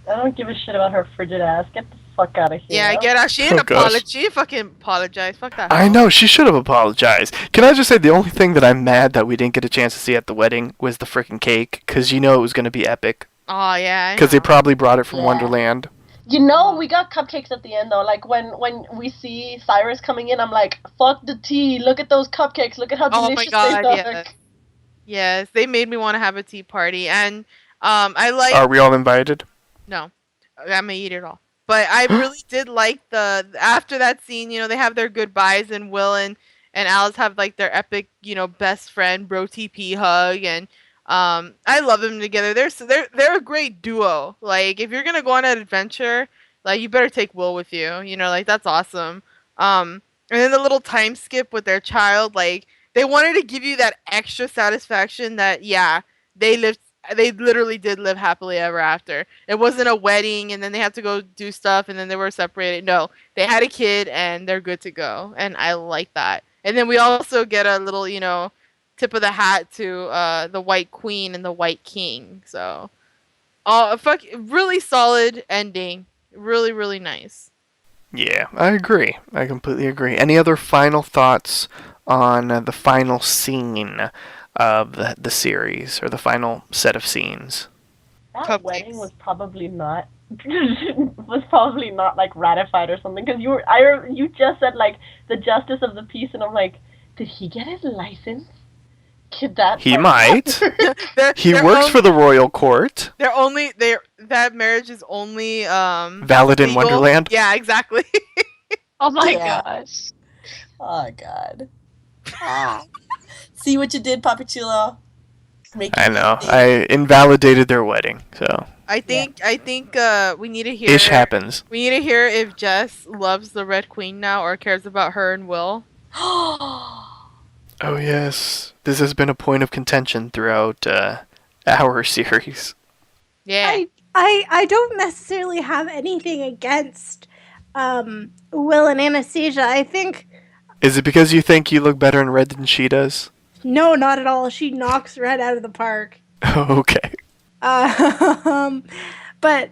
Yeah, I don't give a shit about her frigid ass. Get the fuck out of here. Yeah, get out. She didn't Oh, gosh. apologize. She didn't fucking apologize. Fuck that. I hoe. know, she should have apologized. Can I just say the only thing that I'm mad that we didn't get a chance to see at the wedding was the freaking cake, because you know it was going to be epic. Oh, yeah. I Because they know. probably brought it from Yeah. Wonderland. You know, we got cupcakes at the end though. Like, when we see Cyrus coming in, I'm like, fuck the tea. Look at those cupcakes. Look at how Oh my delicious God, they look. yes. Yes, they made me want to have a tea party, and I like. Are we all invited? No, I'm gonna eat it all. But I really did like the after that scene. You know, they have their goodbyes, and Will and Alice have like their epic, best friend bro TP hug, and I love them together. They're a great duo. Like if you're gonna go on an adventure, like you better take Will with you. Like that's awesome. And then the little time skip with their child, like they wanted to give you that extra satisfaction that yeah, they lived they literally did live happily ever after. It wasn't a wedding and then they had to go do stuff and then they were separated. No, they had a kid and they're good to go. And I like that. And then we also get a little, tip of the hat to the White Queen and the White King. So, really solid ending. Really, really nice. Yeah, I agree. I completely agree. Any other final thoughts on the final scene of the series, or the final set of scenes? That wedding was probably not like ratified or something, because you just said like the justice of the peace, and I'm like, did he get his license? Could that? He might. He works for the royal court. That marriage is only valid in legal. Wonderland. Yeah, exactly. Oh my gosh. Oh god. See what you did, Papichulo. I know. I invalidated their wedding, so. I think we need to hear. Ish happens. We need to hear if Jess loves the Red Queen now or cares about her and Will. Oh yes, this has been a point of contention throughout our series. Yeah. I don't necessarily have anything against Will and Anastasia. I think. Is it because you think you look better in red than she does? No, not at all. She knocks Red out of the park. Okay. But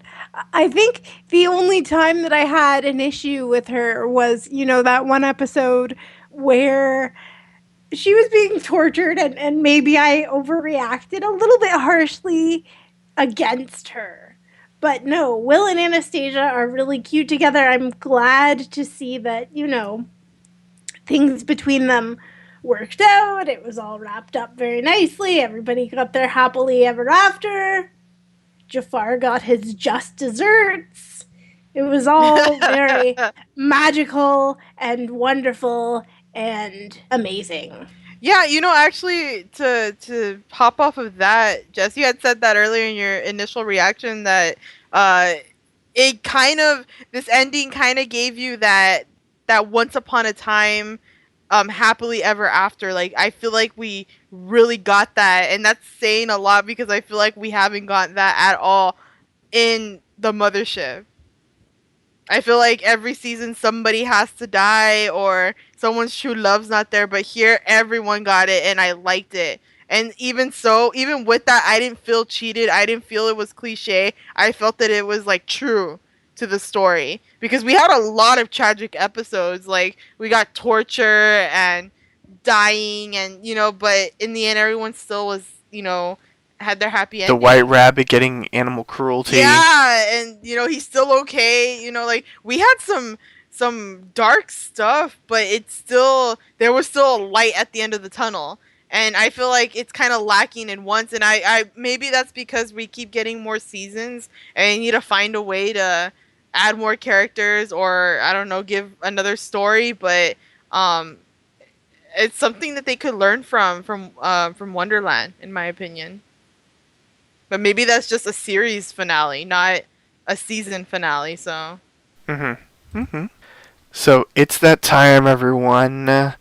I think the only time that I had an issue with her was, that one episode where she was being tortured and maybe I overreacted a little bit harshly against her. But no, Will and Anastasia are really cute together. I'm glad to see that, things between them worked out. It was all wrapped up very nicely. Everybody got their happily ever after. Jafar got his just desserts. It was all very magical and wonderful and amazing. Yeah, actually, to hop off of that, Jess, you had said that earlier in your initial reaction that this ending kind of gave you that once upon a time happily ever after. Like I feel like we really got that, and that's saying a lot because I feel like we haven't gotten that at all in the mothership. I feel like every season somebody has to die or someone's true love's not there, but here everyone got it and I liked it. And even with that, I didn't feel cheated. I didn't feel it was cliche. I felt that it was like true to the story because we had a lot of tragic episodes. Like we got torture and dying and, but in the end, everyone still was, had their happy ending. The White Rabbit getting animal cruelty. Yeah, and he's still okay. Like we had some dark stuff, but there was still a light at the end of the tunnel. And I feel like it's kind of lacking in once, and I maybe that's because we keep getting more seasons, and you need to find a way to add more characters, or I don't know, give another story. But it's something that they could learn from Wonderland, in my opinion. But maybe that's just a series finale, not a season finale, so. So it's that time, everyone. No.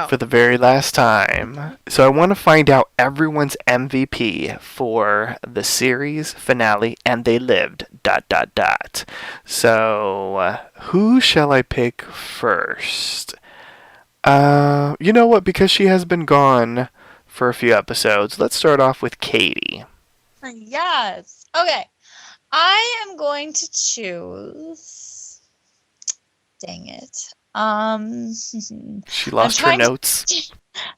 For the very last time. So I want to find out everyone's MVP for the series finale, and they lived, ... So, who shall I pick first? You know what? Because she has been gone for a few episodes, let's start off with Katie. Yes. Okay. I am going to choose. Dang it. She lost her notes.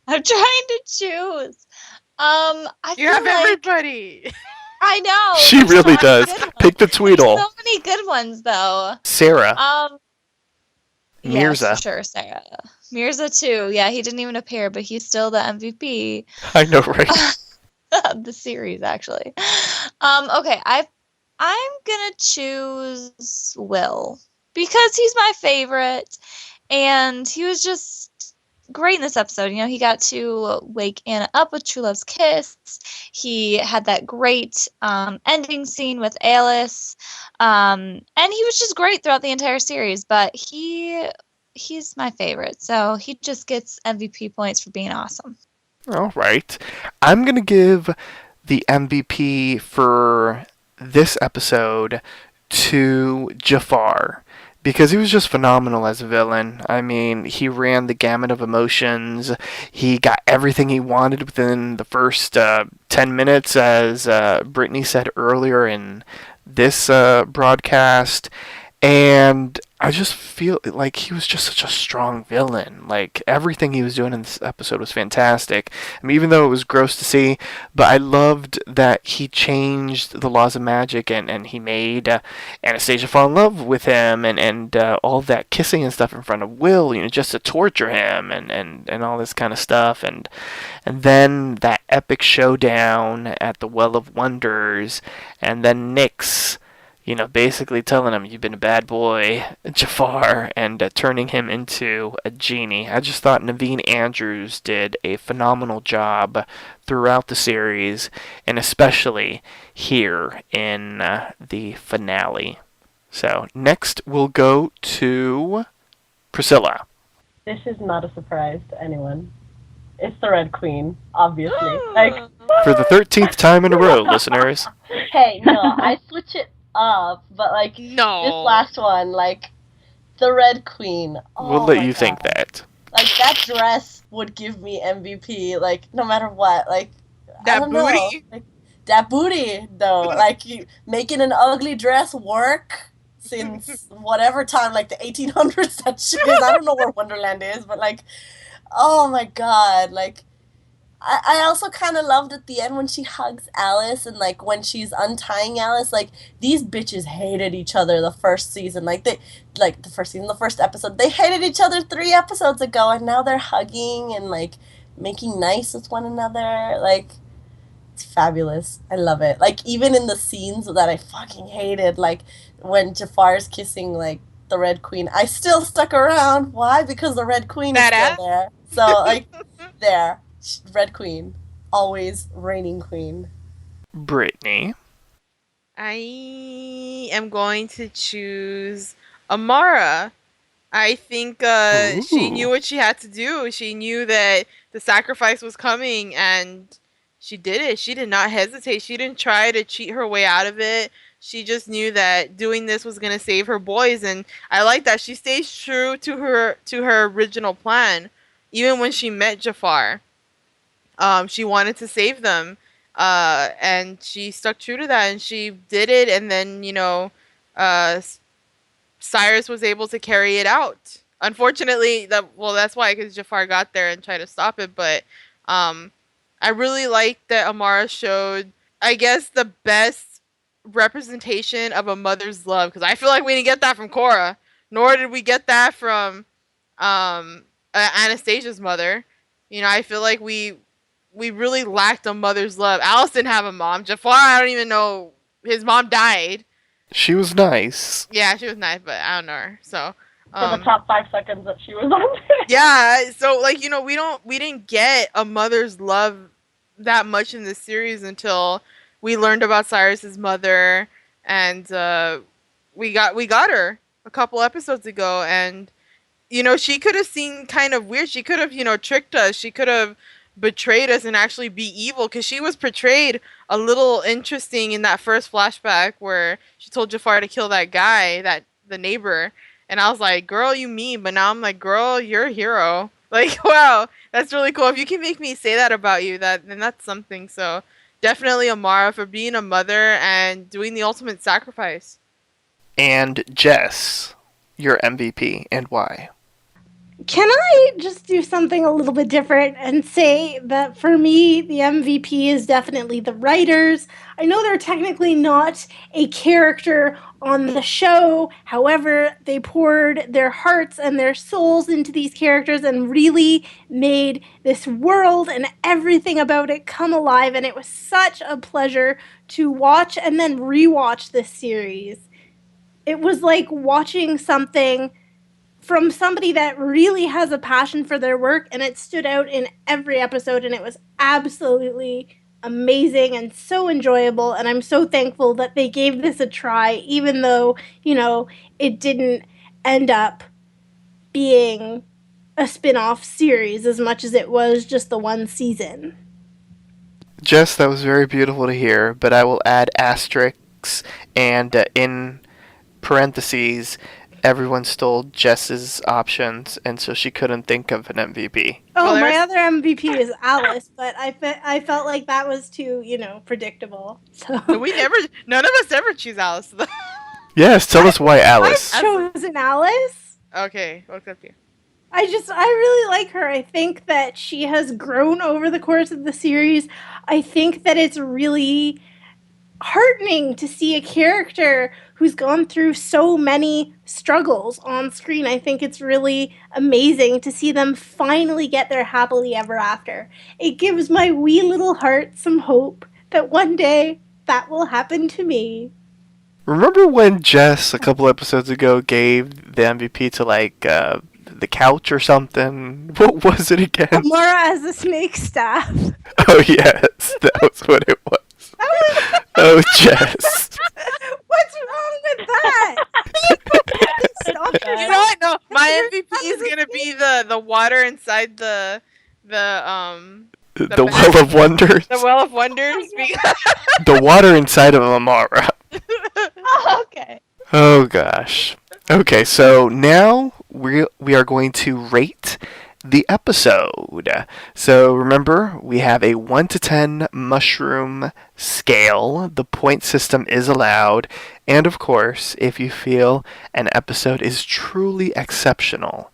I'm trying to choose. You have everybody. I know. She really does. Pick the Tweedle. There's so many good ones though. Sarah. Mirza. Yes, sure, Sarah. Mirza too. Yeah, he didn't even appear, but he's still the MVP. I know, right? The series, actually. Okay, I'm gonna choose Will because he's my favorite, and he was just great in this episode. You know, he got to wake Anna up with True Love's kiss. He had that great ending scene with Alice. And he was just great throughout the entire series, but he's my favorite. So he just gets MVP points for being awesome. All right. I'm going to give the MVP for this episode to Jafar, because he was just phenomenal as a villain. I mean, he ran the gamut of emotions. He got everything he wanted within the first 10 minutes, as Brittany said earlier in this broadcast. And I just feel like he was just such a strong villain. Like, everything he was doing in this episode was fantastic. I mean, even though it was gross to see, but I loved that he changed the laws of magic, and he made Anastasia fall in love with him, and all that kissing and stuff in front of Will, you know, just to torture him, and all this kind of stuff. And then that epic showdown at the Well of Wonders, and then Nyx, you know, basically telling him, you've been a bad boy, Jafar, and turning him into a genie. I just thought Naveen Andrews did a phenomenal job throughout the series, and especially here in the finale. So, next we'll go to Priscilla. This is not a surprise to anyone. It's the Red Queen, obviously. Like, For the 13th time in a row, listeners. hey, no, I switch it up, but like No. this last one, like the Red Queen. Oh We'll let my you God. think that. Like, that dress would give me MVP, like, no matter what. Like, I That don't know. booty. Like, that booty, though. Like, you making an ugly dress work since whatever time, like the 1800s that shit is. I don't know where Wonderland is, but like, oh my God. Like, I also kind of loved at the end when she hugs Alice, and like when she's untying Alice, like, these bitches hated each other the first season. Like, the first episode, they hated each other 3 episodes ago, and now they're hugging and like making nice with one another. Like, it's fabulous. I love it. Like, even in the scenes that I fucking hated, like when Jafar's kissing like the Red Queen, I still stuck around. Why? Because the Red Queen is Badass. still there. So like, there. Red Queen, always reigning queen. Brittany. I am going to choose Amara. I think she knew what she had to do. She knew that the sacrifice was coming, and she did it. She did not hesitate. She didn't try to cheat her way out of it. She just knew that doing this was going to save her boys, and I like that. She stays true to her original plan, even when she met Jafar. She wanted to save them, and she stuck true to that, and she did it. And then, you know, Cyrus was able to carry it out. Unfortunately, that's why, because Jafar got there and tried to stop it. But I really like that Amara showed, I guess, the best representation of a mother's love, because I feel like we didn't get that from Korra, nor did we get that from Anastasia's mother. You know, I feel like we really lacked a mother's love. Alice didn't have a mom. Jafar, I don't even know. His mom died. She was nice. Yeah, she was nice, but I don't know her. So, For the top 5 seconds that she was on. yeah, so like, you know, we didn't get a mother's love that much in this series until we learned about Cyrus's mother, and we got her a couple episodes ago, and you know, she could have seemed kind of weird. She could have, you know, tricked us. She could have betrayed us and actually be evil, because she was portrayed a little interesting in that first flashback where she told Jafar to kill that guy, the neighbor, and I was like, girl, you mean. But now I'm like, girl, you're a hero. Like, wow, that's really cool. If you can make me say that about you, then that's something. So definitely Amara for being a mother and doing the ultimate sacrifice. And Jess, your MVP, and why? Can I just do something a little bit different and say that for me, the MVP is definitely the writers? I know they're technically not a character on the show. However, they poured their hearts and their souls into these characters and really made this world and everything about it come alive. And it was such a pleasure to watch and then rewatch this series. It was like watching something from somebody that really has a passion for their work, and it stood out in every episode, and it was absolutely amazing and so enjoyable, and I'm so thankful that they gave this a try, even though, it didn't end up being a spin-off series as much as it was just the one season. Jess, that was very beautiful to hear, but I will add asterisks and in parentheses, everyone stole Jess's options, and so she couldn't think of an MVP. Oh, well, my other MVP is Alice, but I felt like that was too, predictable. So none of us ever choose Alice, though. Yes, tell us why Alice. I've chosen Alice. Okay, what's up here? I really like her. I think that she has grown over the course of the series. I think that it's really heartening to see a character who's gone through so many struggles on screen. I think it's really amazing to see them finally get their happily ever after. It gives my wee little heart some hope that one day that will happen to me. Remember when Jess, a couple episodes ago, gave the MVP to, the couch or something? What was it again? Amora as a snake staff. Oh, yes, that was what it was. Oh, Jess. What's wrong with that? Stop it. You know what? No, my MVP is gonna be the water inside the Well of Wonders. The Well of Wonders. The water inside of Amara. Oh, okay. Oh gosh. Okay, so now we are going to rate the episode. So remember, we have a 1 to 10 mushroom scale. The point system is allowed. And of course, if you feel an episode is truly exceptional,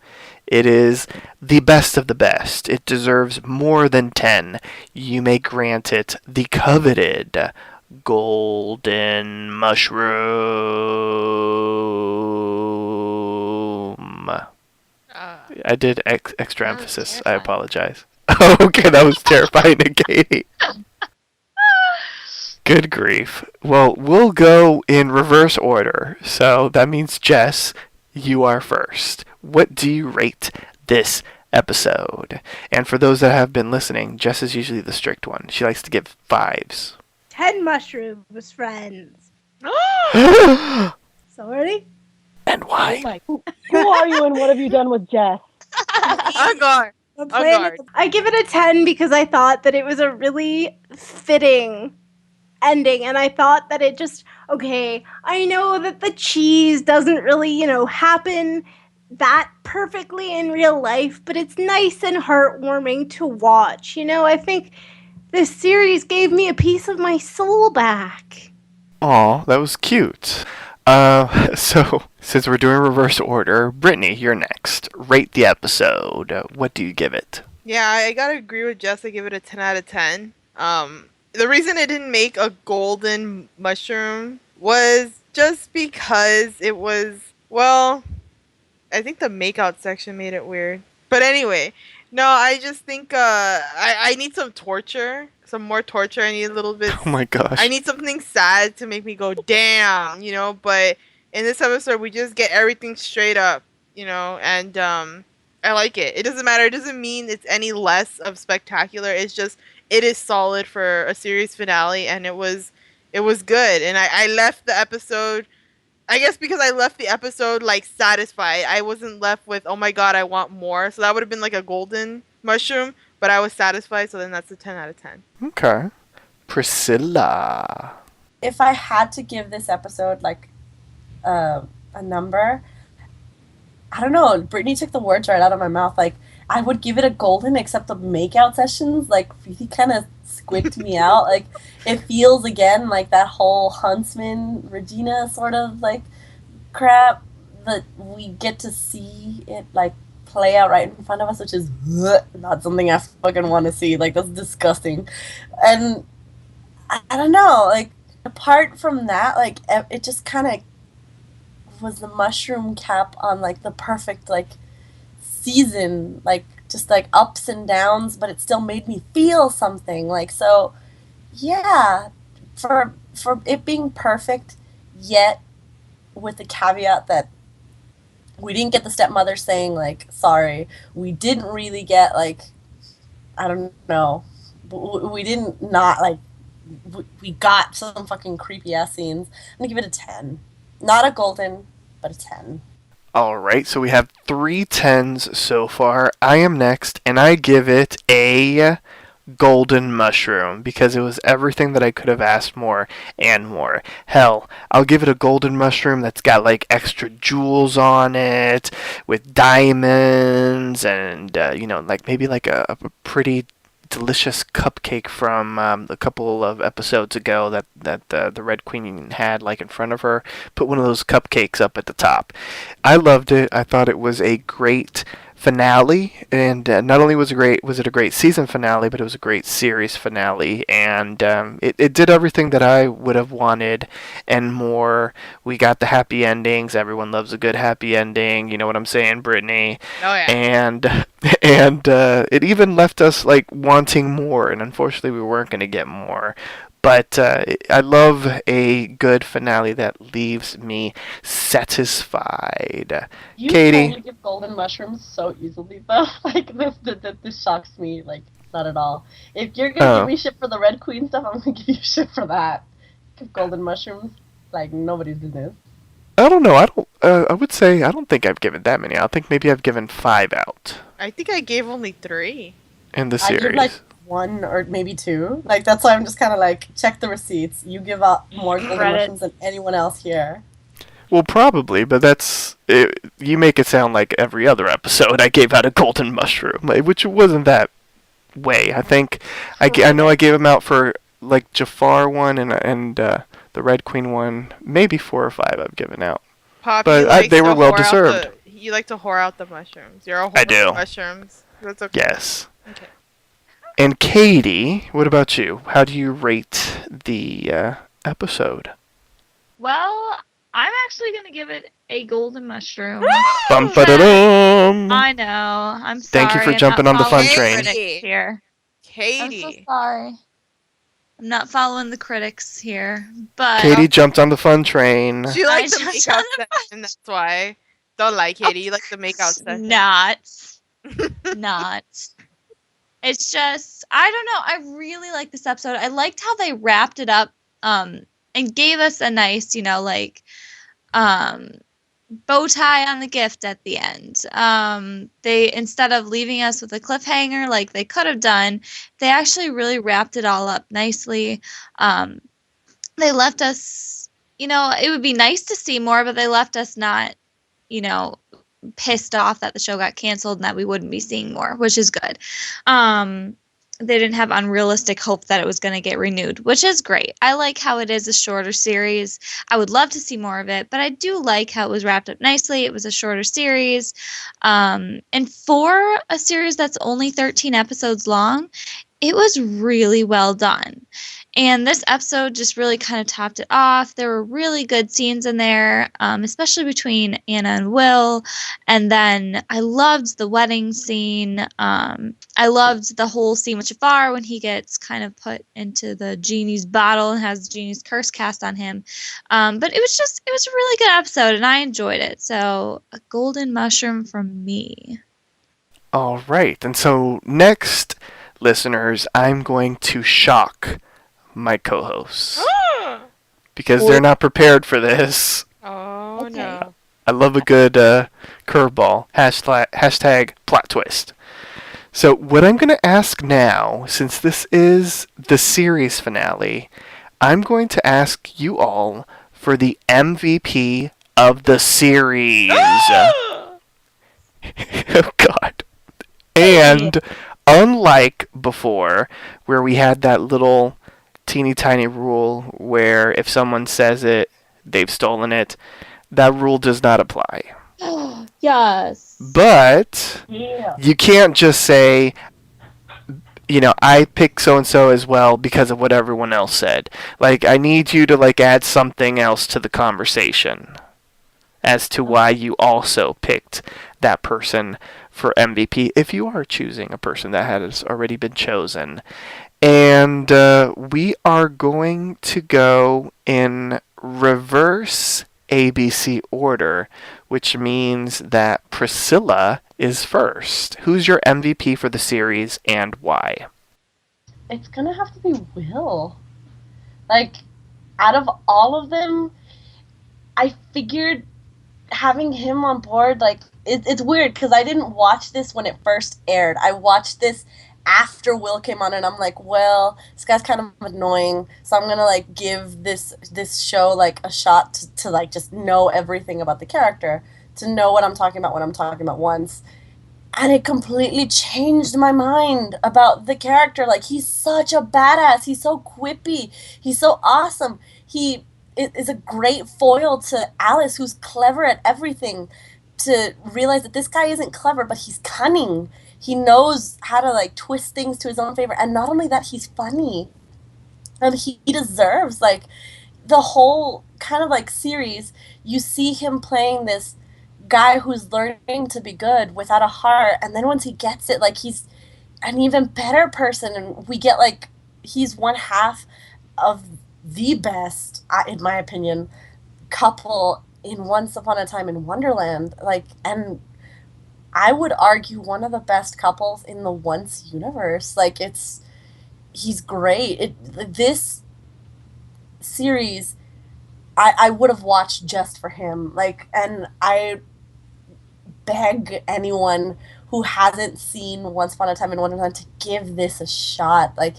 it is the best of the best, it deserves more than 10, you may grant it the coveted golden mushroom. I did extra emphasis. I apologize. Okay, that was terrifying to Katie. Good grief. Well, we'll go in reverse order. So that means, Jess, you are first. What do you rate this episode? And for those that have been listening, Jess is usually the strict one. She likes to give 5s. 10 mushrooms, friends. Sorry? And why? Oh my. Who are you and what have you done with Jess? Agar. I give it a 10 because I thought that it was a really fitting ending, and I thought that it just, okay, I know that the cheese doesn't really, happen that perfectly in real life, but it's nice and heartwarming to watch. I think this series gave me a piece of my soul back. Aw, that was cute. So, since we're doing reverse order, Brittany, you're next. Rate the episode. What do you give it? Yeah, I gotta agree with Jess. I give it a 10 out of 10. The reason it didn't make a golden mushroom was just because it was, well, I think the makeout section made it weird. But anyway, no, I just think I need some torture. Some more torture. I need a little bit. Oh my gosh. I need something sad to make me go, damn, but in this episode, we just get everything straight up, and I like it. It doesn't matter. It doesn't mean it's any less of spectacular. It's just, it is solid for a series finale, and it was good. And I left the episode, I guess because I left the episode, satisfied. I wasn't left with, oh my god, I want more. So that would have been like a golden mushroom. But I was satisfied, so then that's a 10 out of 10. Okay. Priscilla. If I had to give this episode, a number, I don't know. Brittany took the words right out of my mouth. I would give it a golden, except the makeout sessions, really kind of squicked me out. It feels, again, like that whole Huntsman, Regina sort of, crap that we get to see it, play out right in front of us, which is not something I fucking want to see. That's disgusting. And I don't know, apart from that, it just kind of was the mushroom cap on the perfect season, just ups and downs, but it still made me feel something. So yeah, for it being perfect, yet with the caveat that we didn't get the stepmother saying, like, sorry. We didn't really get, like, I don't know. We didn't not, like, we got some fucking creepy-ass scenes. I'm gonna give it a 10. Not a golden, but a 10. Alright, so we have 3 10s so far. I am next, and I give it a golden mushroom because it was everything that I could have asked more and more. Hell, I'll give it a golden mushroom that's got like extra jewels on it with diamonds and like maybe like a pretty delicious cupcake from a couple of episodes ago that the Red Queen had like in front of her. Put one of those cupcakes up at the top. I loved it. I thought it was a great finale, and not only was it a great season finale, but it was a great series finale, and it did everything that I would have wanted and more. We got the happy endings. Everyone loves a good happy ending. You know what I'm saying, Brittany? Oh yeah. And it even left us like wanting more, and unfortunately we weren't going to get more. But I love a good finale that leaves me satisfied. You Katie? totally give golden mushrooms so easily, though. Like, this shocks me, like, not at all. If you're gonna give me shit for the Red Queen stuff, I'm gonna give you shit for that. Give golden mushrooms, like, nobody's business. I don't know. I would say I don't think I've given that many. I think maybe I've given 5 out I think I gave only 3. in the I series. give, like, 1 or maybe 2. Like, that's why I'm just kind of like, check the receipts. You give out more golden mushrooms than anyone else here. Well, probably, but you make it sound like every other episode I gave out a golden mushroom, which wasn't that way. I think I know I gave them out for like Jafar one and the Red Queen one, maybe 4 or 5 I've given out. Pop, But they were well deserved. You like to whore out the mushrooms. You're a whore I do. of mushrooms. That's okay. Yes. Okay. And Katie, what about you? How do you rate the episode? Well, I'm actually going to give it a golden mushroom. Bum-ba-da-dum. I know. I'm sorry. Thank you for I'm jumping not on the fun following train. critics here. Katie. I'm so sorry. I'm not following the critics here. But Katie jumped on the fun train. She likes I the just- makeout session, that's why. Don't lie, Katie. You like the makeout session. Not. It's just, I don't know. I really like this episode. I liked how they wrapped it up and gave us a nice, bow tie on the gift at the end. They, instead of leaving us with a cliffhanger like they could have done, they actually really wrapped it all up nicely. They left us, it would be nice to see more, but they left us not, pissed off that the show got canceled and that we wouldn't be seeing more, which is good. They didn't have unrealistic hope that it was going to get renewed, which is great. I like how it is a shorter series. I would love to see more of it, but I do like how it was wrapped up nicely. It was a shorter series. And for a series that's only 13 episodes long, it was really well done. And this episode just really kind of topped it off. There were really good scenes in there, especially between Anna and Will. And then I loved the wedding scene. I loved the whole scene with Jafar when he gets kind of put into the genie's bottle and has the genie's curse cast on him. But it was a really good episode, and I enjoyed it. So a golden mushroom from me. All right. And so next, listeners, I'm going to shock my co-hosts because they're not prepared for this. Oh, Okay. no. I love a good curveball. Hashtag plot twist. So what I'm going to ask now, since this is the series finale, I'm going to ask you all for the MVP of the series. Oh, God. And unlike before, where we had that little teeny tiny rule where if someone says it, they've stolen it, that rule does not apply. Yes. But Yeah. you can't just say, I picked so-and-so as well because of what everyone else said. Like, I need you to, add something else to the conversation as to why you also picked that person for MVP, if you are choosing a person that has already been chosen. And we are going to go in reverse ABC order, which means that Priscilla is first. Who's your MVP for the series and why? It's gonna have to be Will. Like, out of all of them, I figured having him on board, like, it's weird because I didn't watch this when it first aired. I watched this after Will came on, and I'm like, well, this guy's kind of annoying, so I'm gonna like give this show like a shot to like just know everything about the character, to know what I'm talking about when I'm talking about once. And it completely changed my mind about the character. Like, he's such a badass. He's so quippy. He's so awesome. He is a great foil to Alice, who's clever at everything. To realize that this guy isn't clever, but he's cunning. He knows how to, like, twist things to his own favor. And not only that, he's funny. And he deserves, like, the whole kind of, like, series. You see him playing this guy who's learning to be good without a heart, and then once he gets it, like, he's an even better person, and we get, like, he's one half of the best, in my opinion, couple in Once Upon a Time in Wonderland. Like, and I would argue one of the best couples in the Once universe. Like, he's great. This series, I would have watched just for him. Like, and I beg anyone who hasn't seen Once Upon a Time in Wonderland to give this a shot. Like,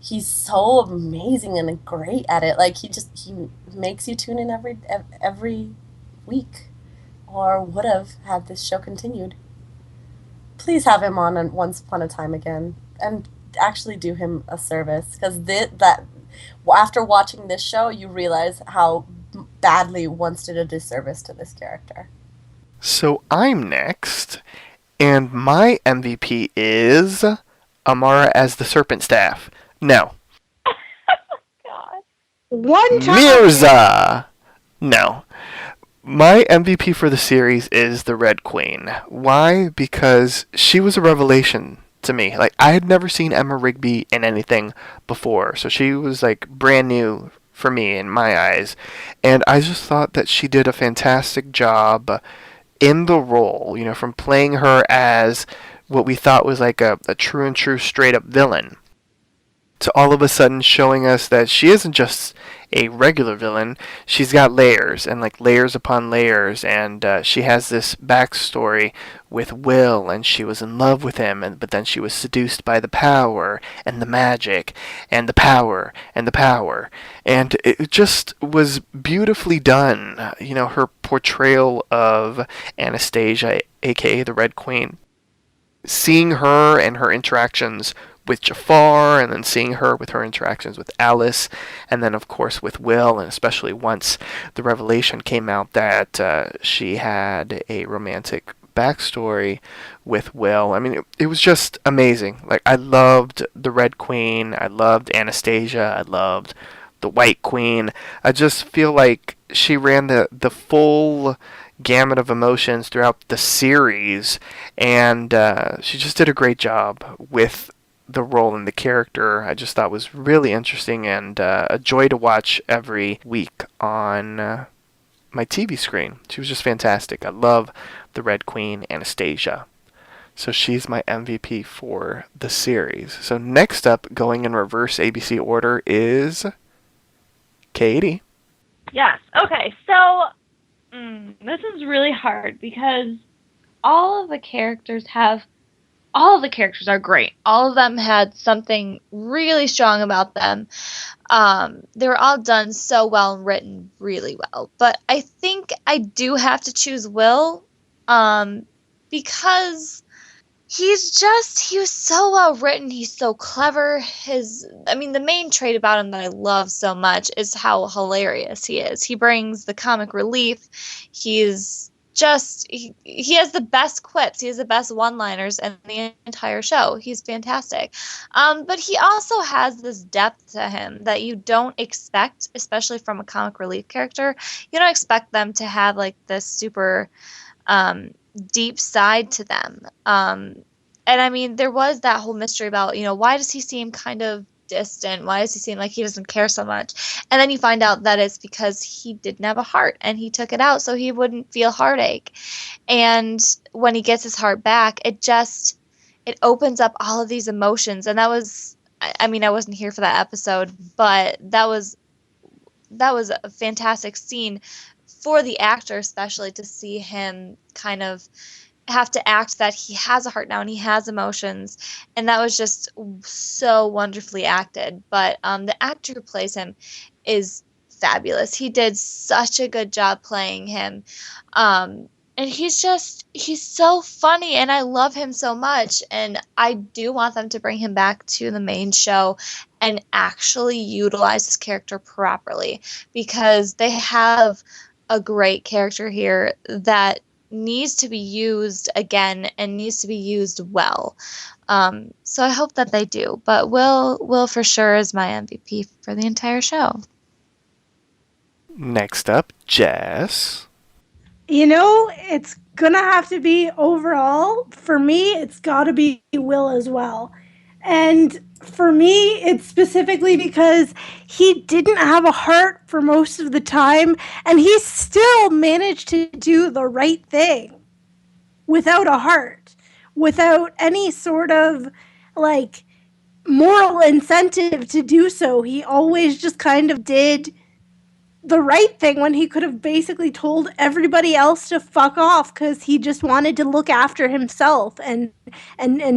he's so amazing and great at it. Like, he makes you tune in every week, or would have had this show continued. Please have him on Once Upon a Time again, and actually do him a service, because that after watching this show, you realize how badly Once did a disservice to this character. So I'm next, and my MVP is Amara as the Serpent Staff. No. God. One time. Mirza! No. My MVP for the series is the Red Queen. Why? Because she was a revelation to me. Like, I had never seen Emma Rigby in anything before, so she was, like, brand new for me in my eyes. And I just thought that she did a fantastic job in the role, you know, from playing her as what we thought was like a true and true straight up villain, to all of a sudden showing us that she isn't just a regular villain. She's got layers, and like layers upon layers, and she has this backstory with Will, and she was in love with him, but then she was seduced by the power and the magic and the power and the power, and it just was beautifully done. You know, her portrayal of Anastasia, aka the Red Queen, seeing her and her interactions with Jafar, and then seeing her with her interactions with Alice, and then of course with Will, and especially once the revelation came out that she had a romantic backstory with Will. I mean, it was just amazing. Like, I loved the Red Queen, I loved Anastasia, I loved the White Queen. I just feel like she ran the full gamut of emotions throughout the series, and she just did a great job with the role and the character. I just thought was really interesting, and a joy to watch every week on my TV screen. She was just fantastic. I love the Red Queen, Anastasia. So she's my MVP for the series. So next up, going in reverse ABC order, is Katie. Yes. Okay. So this is really hard because all of the characters are great. All of them had something really strong about them. They were all done so well and written really well. But I think I do have to choose Will, because he was so well written. He's so clever. The main trait about him that I love so much is how hilarious he is. He brings the comic relief. He has the best quips. He has the best one-liners in the entire show. He's fantastic. But he also has this depth to him that you don't expect, especially from a comic relief character. You don't expect them to have like this super deep side to them. And I mean, there was that whole mystery about, why does he seem kind of distant? Why does he seem like he doesn't care so much? And then you find out that it's because he didn't have a heart and he took it out so he wouldn't feel heartache. And when he gets his heart back, it opens up all of these emotions. And that was, I mean, I wasn't here for that episode, but that was a fantastic scene for the actor, especially to see him kind of have to act that he has a heart now and he has emotions, and that was just so wonderfully acted. But the actor who plays him is fabulous. He did such a good job playing him, and he's so funny, and I love him so much, and I do want them to bring him back to the main show and actually utilize his character properly, because they have a great character here that needs to be used again and needs to be used well. So I hope that they do. But Will for sure is my MVP for the entire show. Next up, Jess. You know, it's gonna have to be overall. For me, it's gotta be Will as well. And for me, it's specifically because he didn't have a heart for most of the time, and he still managed to do the right thing without a heart, without any sort of like moral incentive to do so. He always just kind of did the right thing when he could have basically told everybody else to fuck off because he just wanted to look after himself and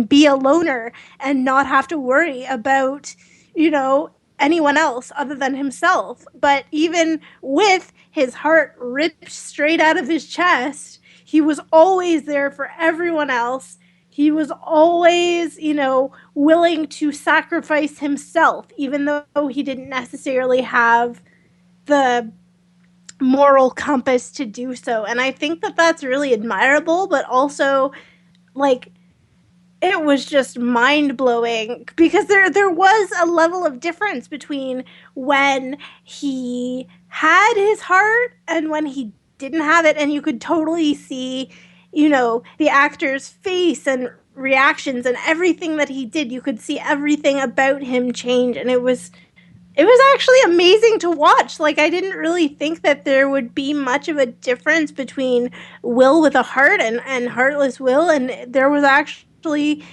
be a loner and not have to worry about, you know, anyone else other than himself. But even with his heart ripped straight out of his chest, he was always there for everyone else. He was always, you know, willing to sacrifice himself, even though he didn't necessarily have the moral compass to do so. And I think that that's really admirable, but also, like, it was just mind-blowing because there was a level of difference between when he had his heart and when he didn't have it, and you could totally see, you know, the actor's face and reactions and everything that he did. You could see everything about him change, and it was actually amazing to watch. Like, I didn't really think that there would be much of a difference between Will with a heart and heartless Will, and there was actually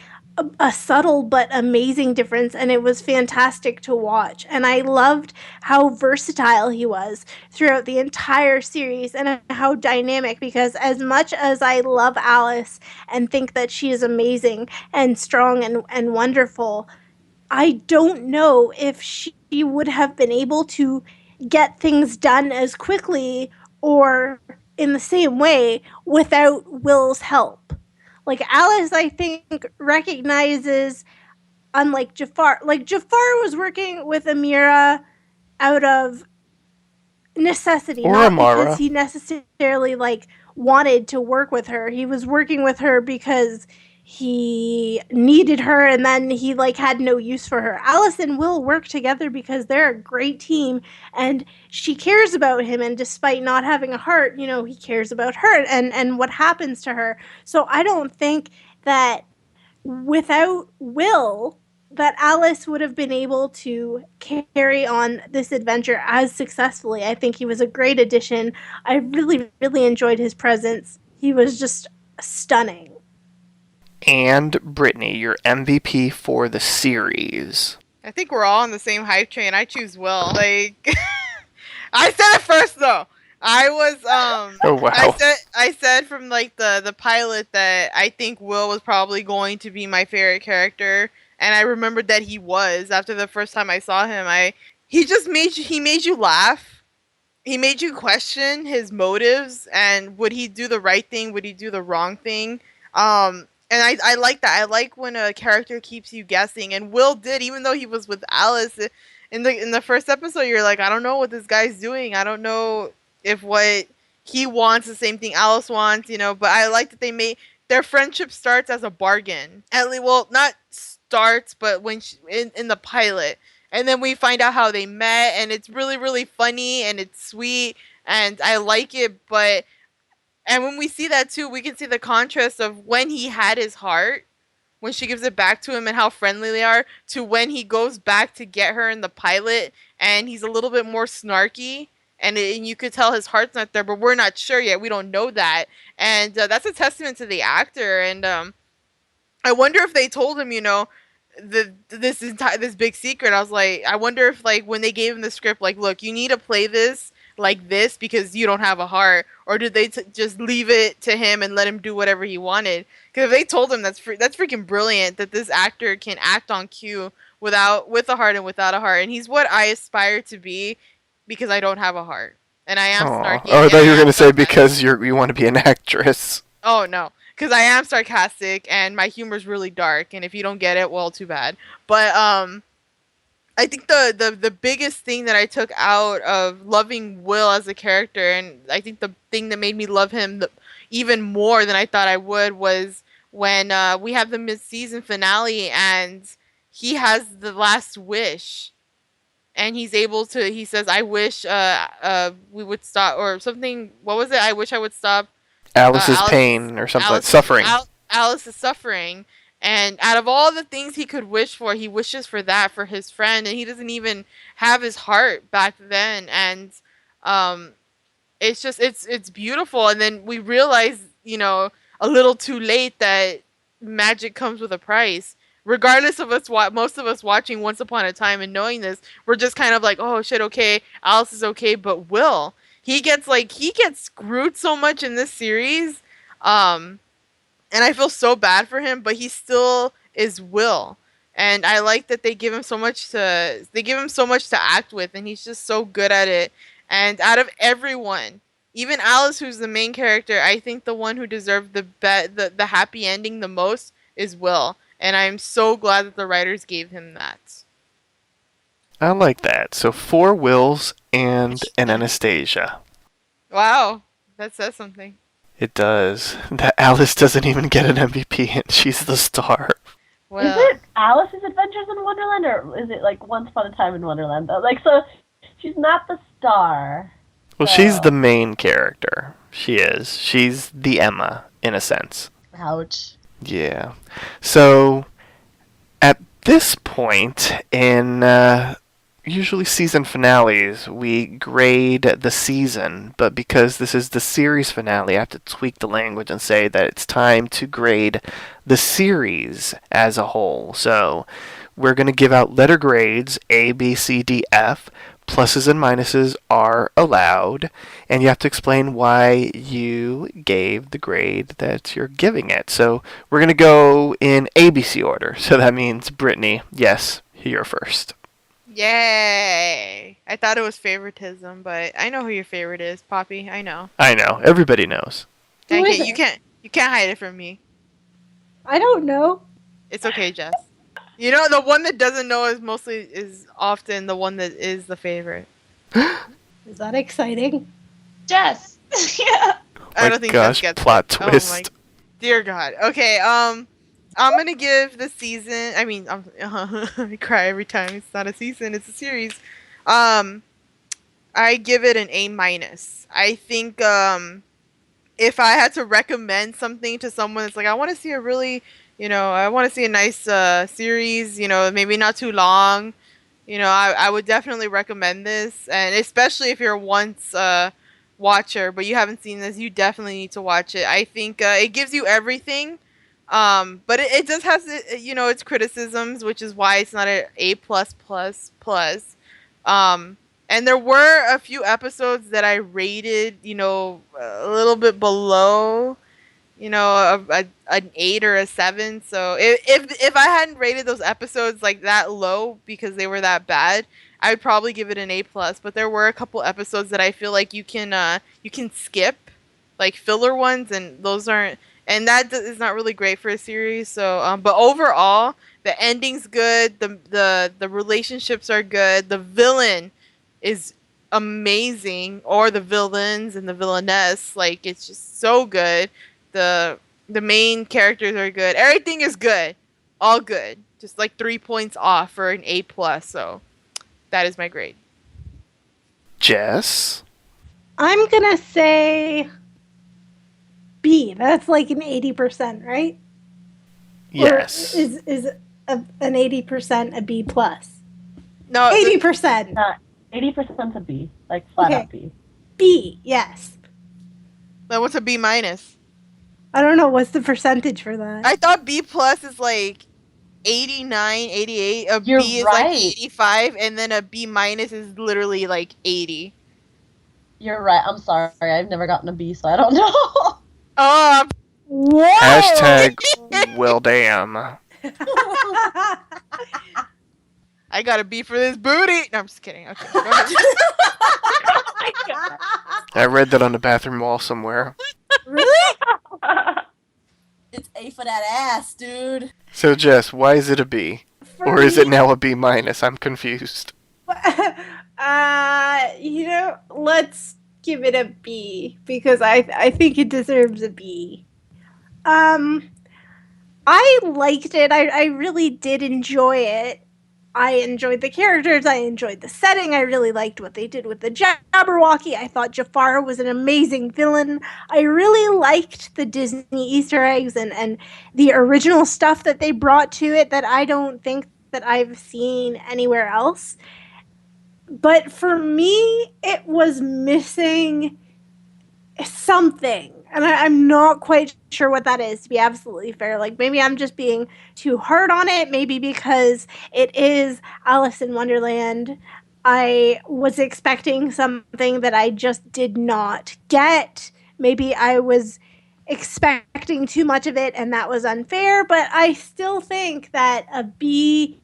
a subtle but amazing difference, and it was fantastic to watch. And I loved how versatile he was throughout the entire series and how dynamic, because as much as I love Alice and think that she is amazing and strong and wonderful, I don't know if she would have been able to get things done as quickly or in the same way without Will's help. Like, Alice, I think, recognizes, unlike Jafar, like, Jafar was working with Amira out of necessity, Or not Amara. because he necessarily, like, wanted to work with her. He was working with her because he needed her, and then he like had no use for her. Alice and Will work together because they're a great team, and she cares about him, and despite not having a heart, you know, he cares about her and what happens to her. So I don't think that without Will that Alice would have been able to carry on this adventure as successfully. I think he was a great addition. I really, really enjoyed his presence. He was just stunning. And Brittany, your MVP for the series. I think we're all on the same hype train. I choose Will. Like, I said it first though. I was Oh wow. I said from like the pilot that I think Will was probably going to be my favorite character, and I remembered that he was after the first time I saw him. He just made you laugh. He made you question his motives and would he do the right thing? Would he do the wrong thing? And I like that. I like when a character keeps you guessing, and Will did, even though he was with Alice in the first episode. You're like, I don't know what this guy's doing. I don't know if what he wants the same thing Alice wants, you know. But I like that they made their friendship starts as a bargain. At least, well, not starts, but when in the pilot, and then we find out how they met, and it's really really funny and it's sweet, and I like it, and when we see that too, we can see the contrast of when he had his heart, when she gives it back to him and how friendly they are, to when he goes back to get her in the pilot and he's a little bit more snarky. And you could tell his heart's not there, but we're not sure yet. We don't know that. And that's a testament to the actor. And I wonder if they told him, this big secret. I was like, I wonder if, like, when they gave him the script, like, look, you need to play this like this because you don't have a heart, or did they just leave it to him and let him do whatever he wanted? Because if they told him, that's freaking brilliant that this actor can act on cue with a heart and without a heart, and he's what I aspire to be because I don't have a heart and I am snarky. Oh, I thought you were gonna say because you want to be an actress. Oh no. Because I am sarcastic and my humor is really dark, and if you don't get it, well, too bad. But I think the biggest thing that I took out of loving Will as a character, and I think the thing that made me love him even more than I thought I would, was when we have the mid-season finale and he has the last wish. And he's able to, he says, I wish we would stop, or something. What was it? I wish I would stop Alice's pain or something. Suffering. Alice's suffering. And out of all the things he could wish for, he wishes for that for his friend. And he doesn't even have his heart back then. And it's just, it's beautiful. And then we realize, a little too late that magic comes with a price. Regardless of us, most of us watching Once Upon a Time and knowing this, we're just kind of like, oh shit, okay, Alice is okay, but Will, he gets screwed so much in this series, and I feel so bad for him, but he still is Will, and I like that they give him so much to act with, and he's just so good at it. And out of everyone, even Alice, who's the main character, I think the one who deserved the happy ending the most is Will. And I'm so glad that the writers gave him that. I like that. So 4 Wills and an Anastasia. Wow. That says something. It does. That Alice doesn't even get an MVP and she's the star. Well, is it Alice's Adventures in Wonderland, or is it like Once Upon a Time in Wonderland? Like, so she's not the star. Well, she's the main character. She is. She's the Emma, in a sense. Ouch. Yeah. So, at this point in usually season finales, we grade the season, but because this is the series finale, I have to tweak the language and say that it's time to grade the series as a whole. So, we're going to give out letter grades, A, B, C, D, F. Pluses and minuses are allowed, and you have to explain why you gave the grade that you're giving it. So we're going to go in ABC order. So that means, Brittany, yes, you're first. yay! I thought it was favoritism, but I know who your favorite is, Poppy. I know. I know. Everybody knows. Who is it? You can't hide it from me. I don't know. It's okay, Jess. The one that doesn't know is often the one that is the favorite. Is that exciting? Jess. Yeah. I don't think gosh, Jess gets plot it. twist. Oh my dear God. Okay, I'm gonna give the season. I mean, I cry every time. It's not a season; it's a series. I give it an A minus. I think if I had to recommend something to someone that's like, I want to see a really, I want to see a nice series, maybe not too long, I would definitely recommend this. And especially if you're a once watcher, but you haven't seen this, you definitely need to watch it. I think it gives you everything, but it does have, its criticisms, which is why it's not an A++++. And there were a few episodes that I rated, a little bit below, an 8 or a 7. So if I hadn't rated those episodes like that low because they were that bad, I would probably give it an A+. But there were a couple episodes that I feel like you can skip, like filler ones, and those aren't, and that is not really great for a series. So, but overall, the ending's good. The relationships are good. The villain is amazing, or the villains and the villainess. Like, it's just so good. The main characters are good. Everything is good. All good. Just like 3 points off for an A+. So that is my grade. Jess? I'm gonna say B. That's like an 80%, right? Yes. Or is an 80% a B plus? No, 80%. 80% a B, like flat Okay. out B. B, yes. then what's a B minus? I don't know what's the percentage for that. I thought B plus is like 89, 88. A You're B is like right. 85, and then a B minus is literally like 80. You're right. I'm sorry. I've never gotten a B, so I don't know. Oh, Whoa! Hashtag well damn. I got a B for this booty. No, I'm just kidding. Okay, go ahead. Oh my god. I read that on the bathroom wall somewhere. Really? It's A for that ass, dude. So Jess, why is it a B? For Or is it me- now a B minus? I'm confused. Let's give it a B because I think it deserves a B. I liked it. I really did enjoy it. I enjoyed the characters. I enjoyed the setting. I really liked what they did with the Jabberwocky. I thought Jafar was an amazing villain. I really liked the Disney Easter eggs and the original stuff that they brought to it that I don't think that I've seen anywhere else. But for me, it was missing something. And I'm not quite sure what that is, to be absolutely fair. Like, maybe I'm just being too hard on it. Maybe because it is Alice in Wonderland. I was expecting something that I just did not get. Maybe I was expecting too much of it and that was unfair. But I still think that a B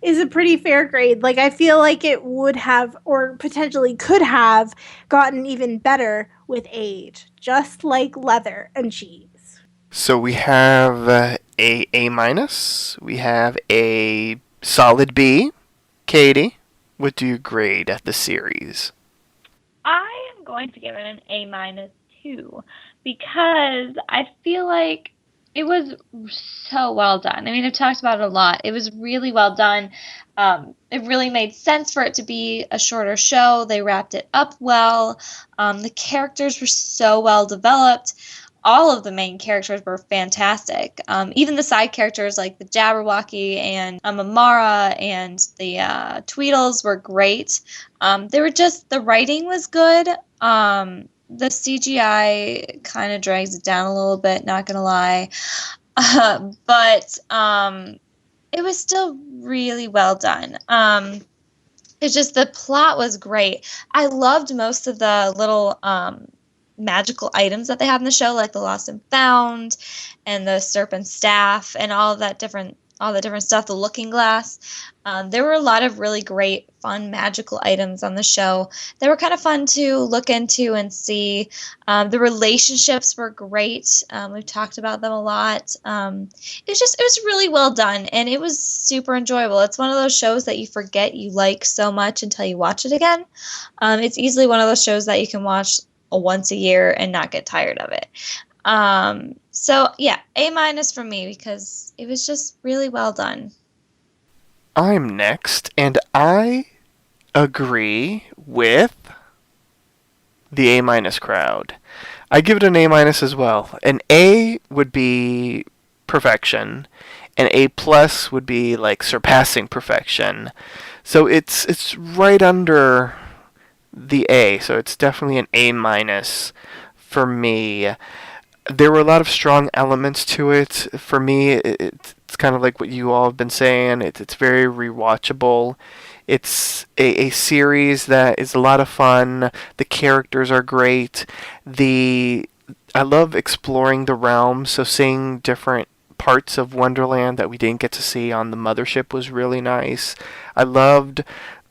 is a pretty fair grade. Like, I feel like it would have, or potentially could have, gotten even better with age, just like leather and cheese. So we have a A minus. We have a solid B. Katie, what do you grade the series? I am going to give it an A minus too, because I feel like it was so well done. I mean, I've talked about it a lot. It was really well done. It really made sense for it to be a shorter show. They wrapped it up well. The characters were so well developed. All of the main characters were fantastic. Even the side characters like the Jabberwocky and Amara and the Tweedles were great. They were just, the writing was good. The CGI kind of drags it down a little bit, not gonna lie. But it was still really well done. It's just the plot was great. I loved most of the little magical items that they had in the show, like the Lost and Found and the Serpent Staff and all the different stuff, the Looking Glass. There were a lot of really great, fun, magical items on the show. They were kind of fun to look into and see. The relationships were great. We've talked about them a lot. It was really well done, and it was super enjoyable. It's one of those shows that you forget you like so much until you watch it again. It's easily one of those shows that you can watch once a year and not get tired of it. So yeah, A minus from me because it was just really well done. I'm next, and I agree with the A minus crowd. I give it an A minus as well. An A would be perfection, and A plus would be like surpassing perfection. So it's right under the A, so it's definitely an A minus for me. There were a lot of strong elements to it. For me, it's kind of like what you all have been saying. It's very rewatchable. It's a series that is a lot of fun. The characters are great. I love exploring the realm, so seeing different parts of Wonderland that we didn't get to see on the mothership was really nice. I loved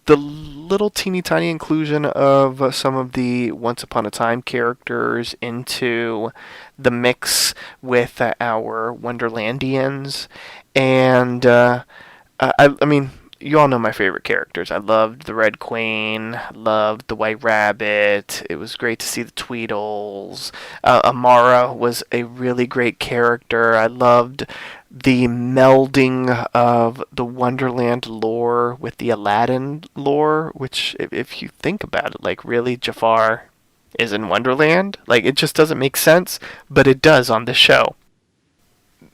the little teeny tiny inclusion of some of the Once Upon a Time characters into the mix with our Wonderlandians. And I mean, you all know my favorite characters. I loved the Red Queen, loved the White Rabbit. It was great to see the Tweedles. Amara was a really great character. I loved the melding of the Wonderland lore with the Aladdin lore, which, if you think about it, like, really, Jafar is in Wonderland? Like, it just doesn't make sense, but it does on the show.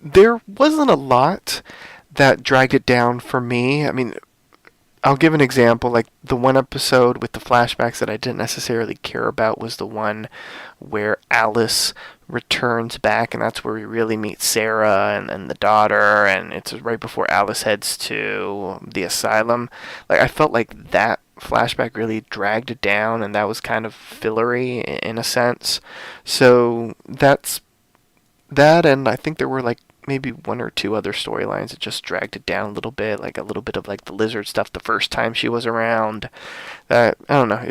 there wasn't a lot that dragged it down for me. I mean, I'll give an example. Like the one episode with the flashbacks that I didn't necessarily care about was the one where Alice returns back, and that's where we really meet Sarah and the daughter, and it's right before Alice heads to the asylum. Like I felt like that flashback really dragged it down, and that was kind of fillery in a sense. So that's that, and I think there were like maybe one or two other storylines that just dragged it down a little bit, like a little bit of like the lizard stuff the first time she was around. That I don't know,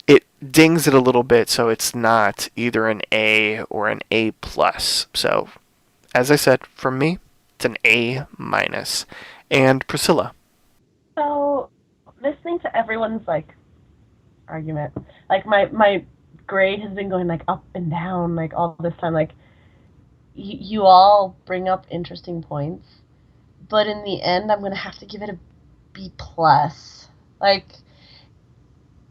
it dings it a little bit, so it's not either an A or an A plus. So, as I said, from me, it's an A minus. And Priscilla. So, listening to everyone's like argument, like my grade has been going like up and down like all this time. Like you all bring up interesting points, but in the end, I'm gonna have to give it a B plus. Like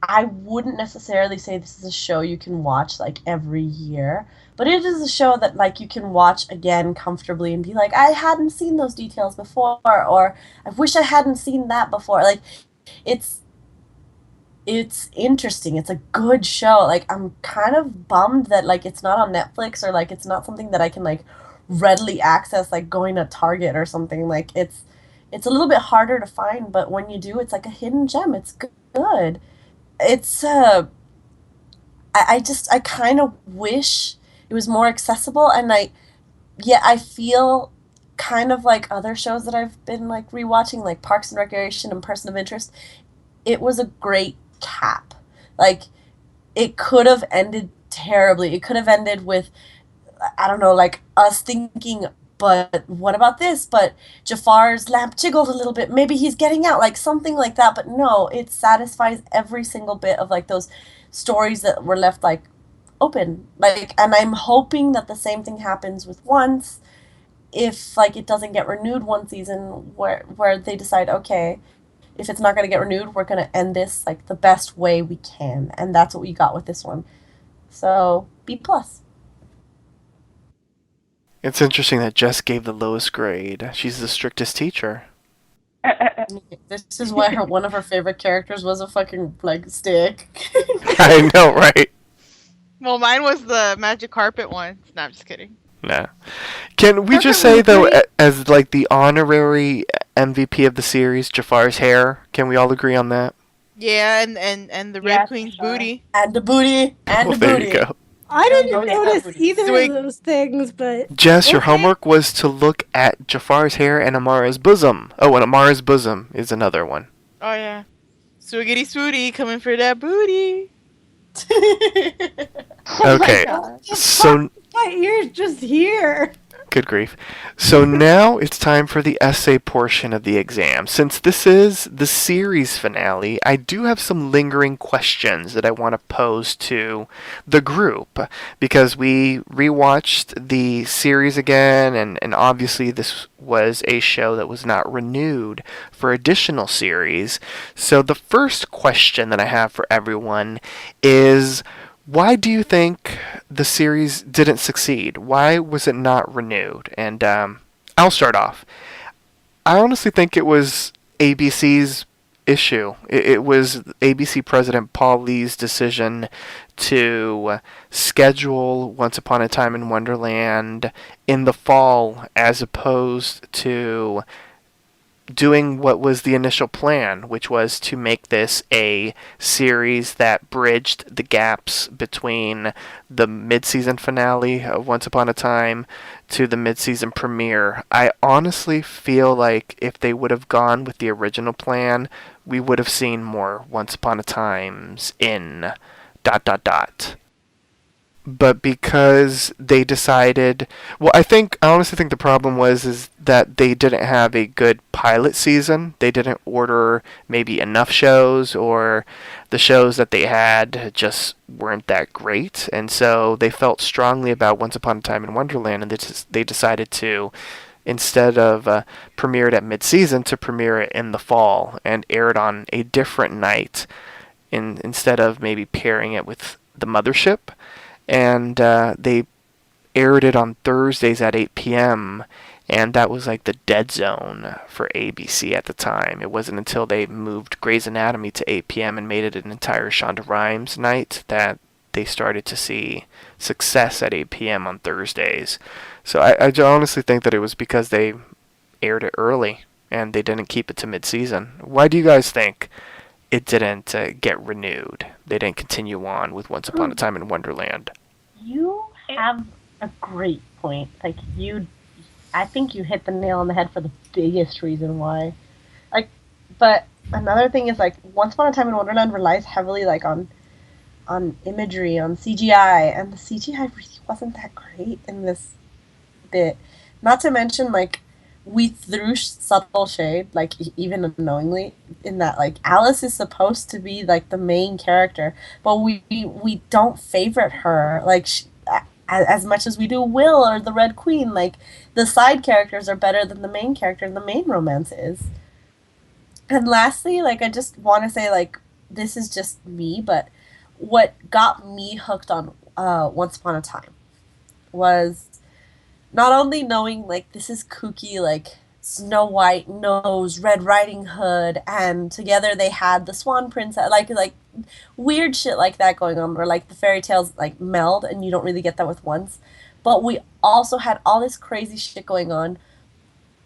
I wouldn't necessarily say this is a show you can watch like every year, but it is a show that like you can watch again comfortably and be like, I hadn't seen those details before, or I wish I hadn't seen that before. Like it's interesting. It's a good show. Like I'm kind of bummed that like it's not on Netflix, or like it's not something that I can like readily access like going to Target or something. Like it's a little bit harder to find, but when you do, it's like a hidden gem. It's good. It's I kind of wish it was more accessible, and I feel kind of like other shows that I've been like rewatching, like Parks and Recreation and Person of Interest. It was a great cap. Like it could have ended terribly. It could have ended with, I don't know, like us thinking, but what about this? But Jafar's lamp jiggled a little bit. Maybe he's getting out, like something like that. But no, it satisfies every single bit of like those stories that were left like open. Like, and I'm hoping that the same thing happens with Once, if like it doesn't get renewed one season, where they decide, okay, if it's not going to get renewed, we're going to end this like the best way we can, and that's what we got with this one. So B plus. It's interesting that Jess gave the lowest grade. She's the strictest teacher. This is why one of her favorite characters was a fucking like stick. I know, right? Well, mine was the magic carpet one. No, I'm just kidding. Nah. Can we just say though, as like the honorary MVP of the series, Jafar's hair? Can we all agree on that? Yeah, and the Red Yes, Queen's sure. booty. And the booty. And the There booty. you go. I didn't Oh, yeah, notice that either Swig. of those things, but Jess, your okay. homework was to look at Jafar's hair and Amara's bosom. Oh, and Amara's bosom is another one. Oh yeah, Swiggity Swooty coming for that booty. Okay, God. so My ears just here. good grief. So now it's time for the essay portion of the exam. Since this is the series finale, I do have some lingering questions that I want to pose to the group, because we rewatched the series again, and obviously this was a show that was not renewed for additional series. So the first question that I have for everyone is, why do you think the series didn't succeed? Why was it not renewed? And I'll start off. I honestly think it was ABC's issue. It was ABC President Paul Lee's decision to schedule Once Upon a Time in Wonderland in the fall, as opposed to doing what was the initial plan, which was to make this a series that bridged the gaps between the mid-season finale of Once Upon a Time to the mid-season premiere. I honestly feel like if they would have gone with the original plan, we would have seen more Once Upon a Times in ... But because they decided, well, I honestly think the problem was that they didn't have a good pilot season. They didn't order maybe enough shows, or the shows that they had just weren't that great, and so they felt strongly about Once Upon a Time in Wonderland, and they decided to, instead of premiere it at mid-season, to premiere it in the fall and air it on a different night, instead of maybe pairing it with the Mothership. And they aired it on Thursdays at 8 p.m., and that was like the dead zone for ABC at the time. It wasn't until they moved Grey's Anatomy to 8 p.m. and made it an entire Shonda Rhimes night that they started to see success at 8 p.m. on Thursdays. So I honestly think that it was because they aired it early and they didn't keep it to mid-season. Why do you guys think it didn't get renewed? They didn't continue on with Once Upon a Time in Wonderland. You have a great point. Like, I think you hit the nail on the head for the biggest reason why. Like, but another thing is, like, Once Upon a Time in Wonderland relies heavily, like, on imagery, on CGI, and the CGI really wasn't that great in this bit. Not to mention, like, we threw subtle shade, like, even unknowingly, in that, like, Alice is supposed to be, like, the main character, but we don't favorite her, like, as much as we do Will or the Red Queen. Like, the side characters are better than the main character, and the main romance is. And lastly, like, I just want to say, like, this is just me, but what got me hooked on Once Upon a Time was not only knowing, like, this is kooky, like, Snow White knows Red Riding Hood, and together they had the Swan Princess, like weird shit like that going on, where, like, the fairy tales, like, meld, and you don't really get that with Once. But we also had all this crazy shit going on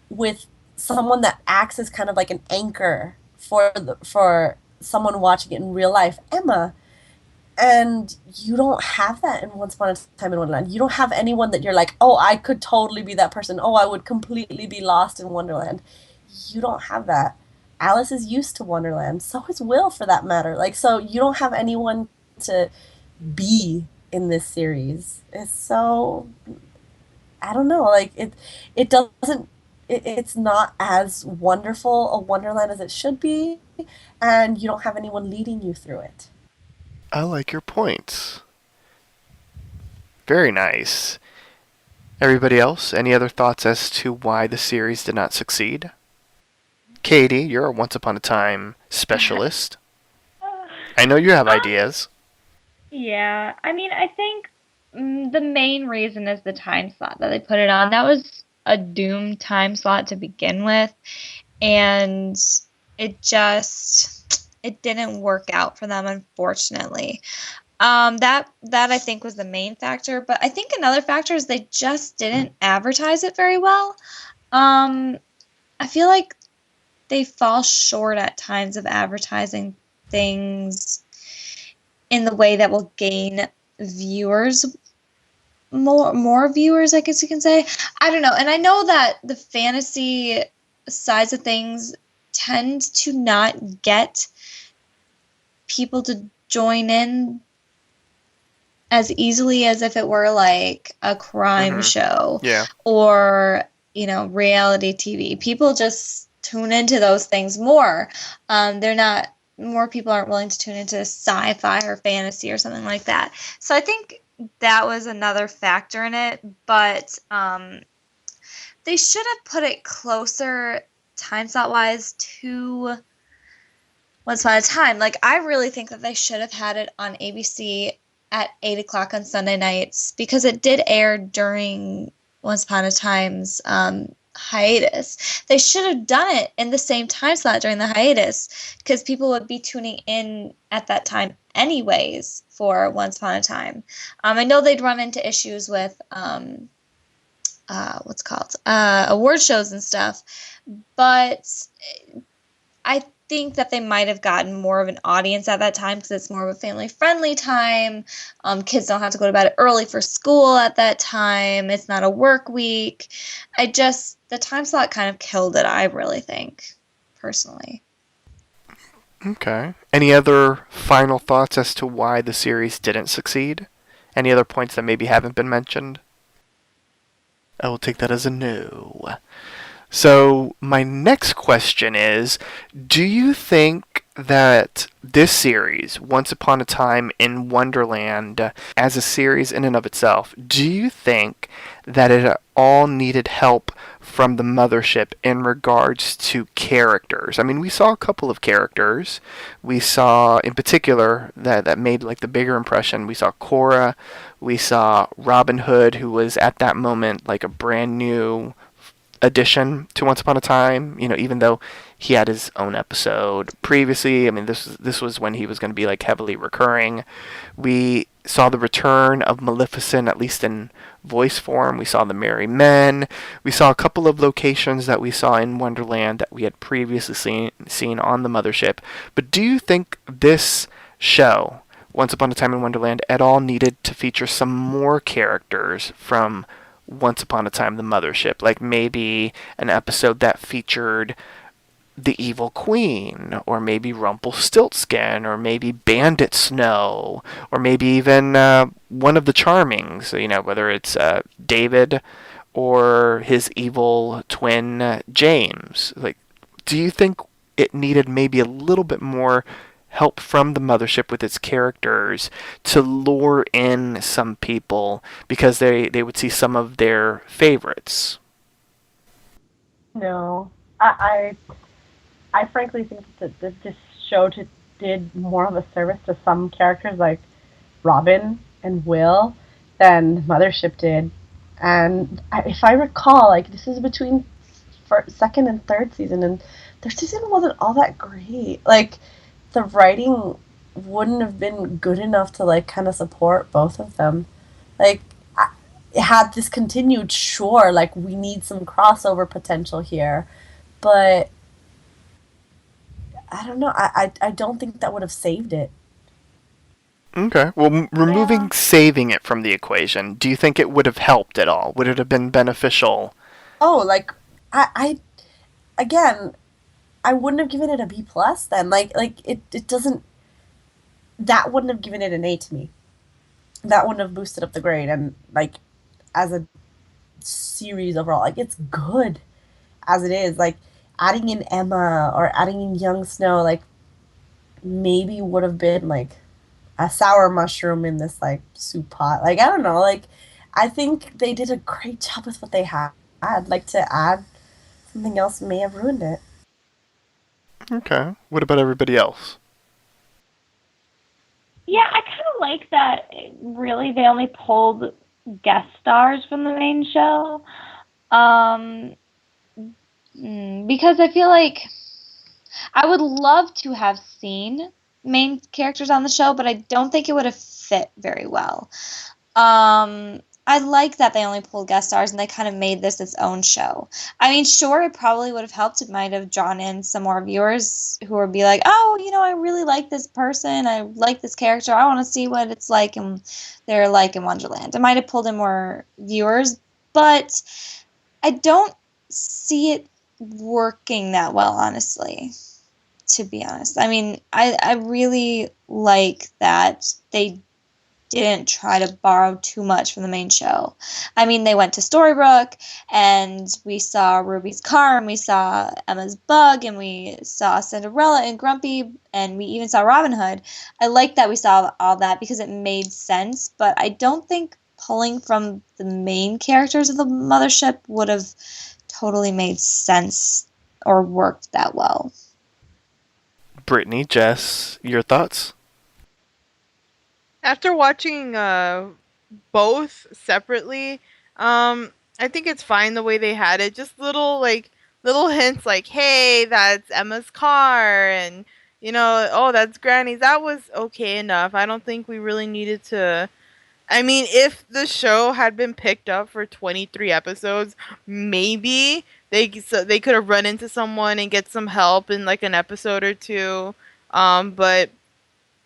with someone that acts as kind of like an anchor for someone watching it in real life, Emma. And you don't have that in Once Upon a Time in Wonderland. You don't have anyone that you're like, oh, I could totally be that person. Oh, I would completely be lost in Wonderland. You don't have that. Alice is used to Wonderland. So is Will, for that matter. Like, so you don't have anyone to be in this series. It's so, I don't know. Like, it doesn't. It's not as wonderful a Wonderland as it should be, and you don't have anyone leading you through it. I like your points. Very nice. Everybody else, any other thoughts as to why the series did not succeed? Katie, you're a Once Upon a Time specialist. I know you have ideas. Yeah, I mean, I think the main reason is the time slot that they put it on. That was a doomed time slot to begin with, and it didn't work out for them, unfortunately. That I think was the main factor, but I think another factor is they just didn't advertise it very well. I feel like they fall short at times of advertising things in the way that will gain viewers, more viewers, I guess you can say. I don't know. And I know that the fantasy sides of things tend to not get people to join in as easily as if it were like a crime show or, reality TV. People just tune into those things more. More people aren't willing to tune into sci-fi or fantasy or something like that. So I think that was another factor in it, but they should have put it closer time slot wise to Once Upon a Time. Like, I really think that they should have had it on ABC at 8 o'clock on Sunday nights, because it did air during Once Upon a Time's hiatus. They should have done it in the same time slot during the hiatus, because people would be tuning in at that time anyways for Once Upon a Time. I know they'd run into issues with award shows and stuff, but I think that they might have gotten more of an audience at that time, because it's more of a family-friendly time. Kids don't have to go to bed early for school at that time. It's not a work week. The time slot kind of killed it, I really think, personally. Okay. Any other final thoughts as to why the series didn't succeed? Any other points that maybe haven't been mentioned? I will take that as a no. So my next question is, do you think that this series, Once Upon a Time in Wonderland, as a series in and of itself, do you think that it all needed help from the mothership in regards to characters? I mean, we saw a couple of characters. We saw, in particular, that made like the bigger impression. We saw Cora. We saw Robin Hood, who was at that moment like a brand new addition to Once Upon a Time. You know, even though he had his own episode previously. I mean, this was when he was going to be like heavily recurring. We saw the return of Maleficent, at least in voice form. We saw the Merry Men. We saw a couple of locations that we saw in Wonderland that we had previously seen on the mothership. But do you think this show, Once Upon a Time in Wonderland, at all needed to feature some more characters from Once Upon a Time the Mothership? Like maybe an episode that featured the Evil Queen, or maybe Rumpelstiltskin, or maybe Bandit Snow, or maybe even one of the Charmings, you know, whether it's David or his evil twin James. Like, do you think it needed maybe a little bit more help from the mothership with its characters to lure in some people because they would see some of their favorites? No, I frankly think that this show did more of a service to some characters like Robin and Will than Mothership did. And if I recall, like this is between second and third season, and their season wasn't all that great. Like the writing wouldn't have been good enough to like kind of support both of them. Like had this continued, sure, like we need some crossover potential here, but I don't know. I don't think that would have saved it. Okay. Well, removing saving it from the equation, do you think it would have helped at all? Would it have been beneficial? Oh, like I again, I wouldn't have given it a B plus then. Like it doesn't. That wouldn't have given it an A to me. That wouldn't have boosted up the grade, and like as a series overall, like it's good as it is. Like adding in Emma or adding in Young Snow, like maybe would have been like a sour mushroom in this like soup pot. Like I don't know. Like I think they did a great job with what they had. Like to add something else may have ruined it. Okay. What about everybody else? Yeah, I kind of like that. Really, they only pulled guest stars from the main show, because I feel like I would love to have seen main characters on the show, but I don't think it would have fit very well. I like that they only pulled guest stars and they kind of made this its own show. I mean, sure, it probably would have helped. It might have drawn in some more viewers who would be like, oh, you know, I really like this person. I like this character. I want to see what it's like and they're like in Wonderland. It might have pulled in more viewers, but I don't see it working that well, honestly, to be honest. I mean, I really like that they didn't try to borrow too much from the main show. I mean, they went to Storybrooke, and we saw Ruby's car, and we saw Emma's bug, and we saw Cinderella and Grumpy, and we even saw Robin Hood. I like that we saw all that because it made sense, but I don't think pulling from the main characters of the mothership would have totally made sense or worked that well. Brittany, Jess, your thoughts? After watching both separately, I think it's fine the way they had it. Just little hints like, hey, that's Emma's car, and you know, oh, that's Granny's. That was okay enough. I don't think we really needed to. I mean, if the show had been picked up for 23 episodes, maybe they could have run into someone and get some help in like an episode or two. But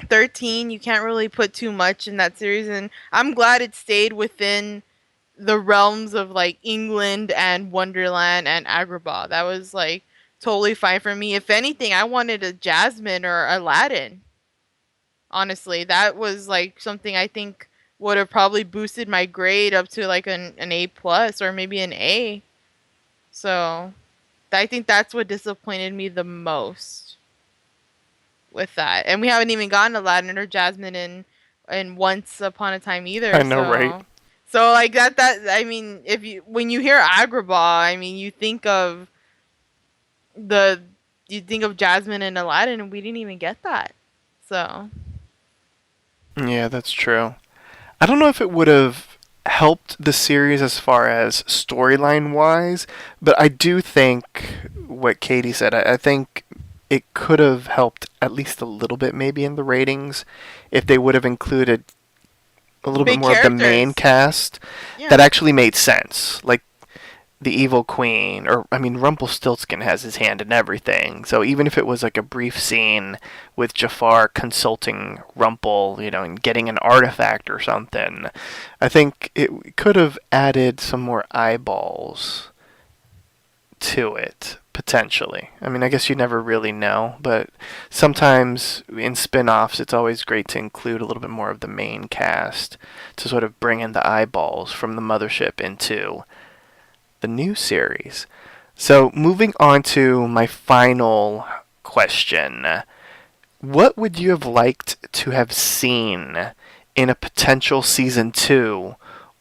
13, you can't really put too much in that series, and I'm glad it stayed within the realms of like England and Wonderland and Agrabah. That was like totally fine for me. If anything, I wanted a Jasmine or Aladdin. Honestly, that was like something I think would have probably boosted my grade up to like an A plus or maybe an A. So I think that's what disappointed me the most. with that. And we haven't even gotten Aladdin or Jasmine in Once Upon a Time either. I know, right? So like that I mean, if you when you hear Agrabah, I mean the you think of Jasmine and Aladdin, and we didn't even get that. So Yeah, that's true. I don't know if it would have helped the series as far as storyline wise, but I do think what Katie said, I think it could have helped at least a little bit maybe in the ratings if they would have included a little bit big more of the main characters. cast Yeah. that actually made sense. Like the evil queen, or I mean, Rumpelstiltskin has his hand in everything. So even if it was like a brief scene with Jafar consulting Rumpel, and getting an artifact or something, I think it could have added some more eyeballs to it potentially. I mean, I guess you never really know, but sometimes in spin-offs it's always great to include a little bit more of the main cast to sort of bring in the eyeballs from the mothership into the new series. So, moving on to my final question. What would you have liked to have seen in a potential season 2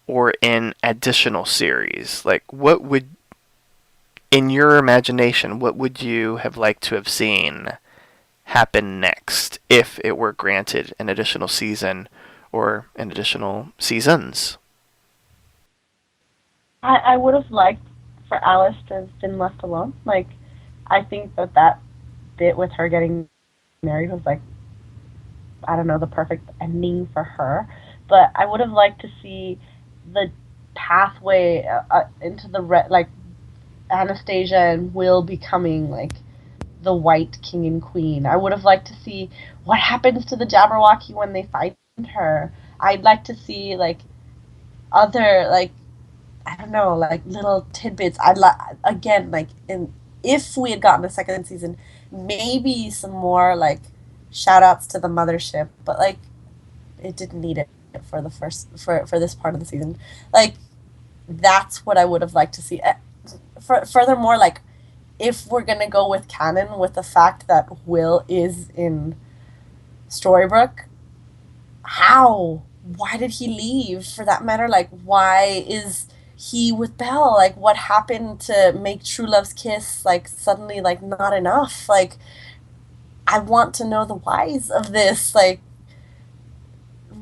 or in additional series? Like, in your imagination, what would you have liked to have seen happen next if it were granted an additional season or an additional seasons? I would have liked for Alice to have been left alone. Like, I think that bit with her getting married was like, I don't know, the perfect ending for her. But I would have liked to see the pathway into the like Anastasia and Will becoming like the White King and Queen. I would have liked to see what happens to the Jabberwocky when they find her. I'd like to see like other like I don't know, like little tidbits. I'd like again, like if we had gotten a second season, maybe some more like shout outs to the mothership, but like it didn't need it for the first for this part of the season. Like that's what I would have liked to see. Furthermore, like if we're gonna go with canon with the fact that Will is in Storybrooke, how? Why did he leave? For that matter, like why is he with Belle? Like what happened to make True Love's kiss like suddenly like not enough? Like I want to know the whys of this. Like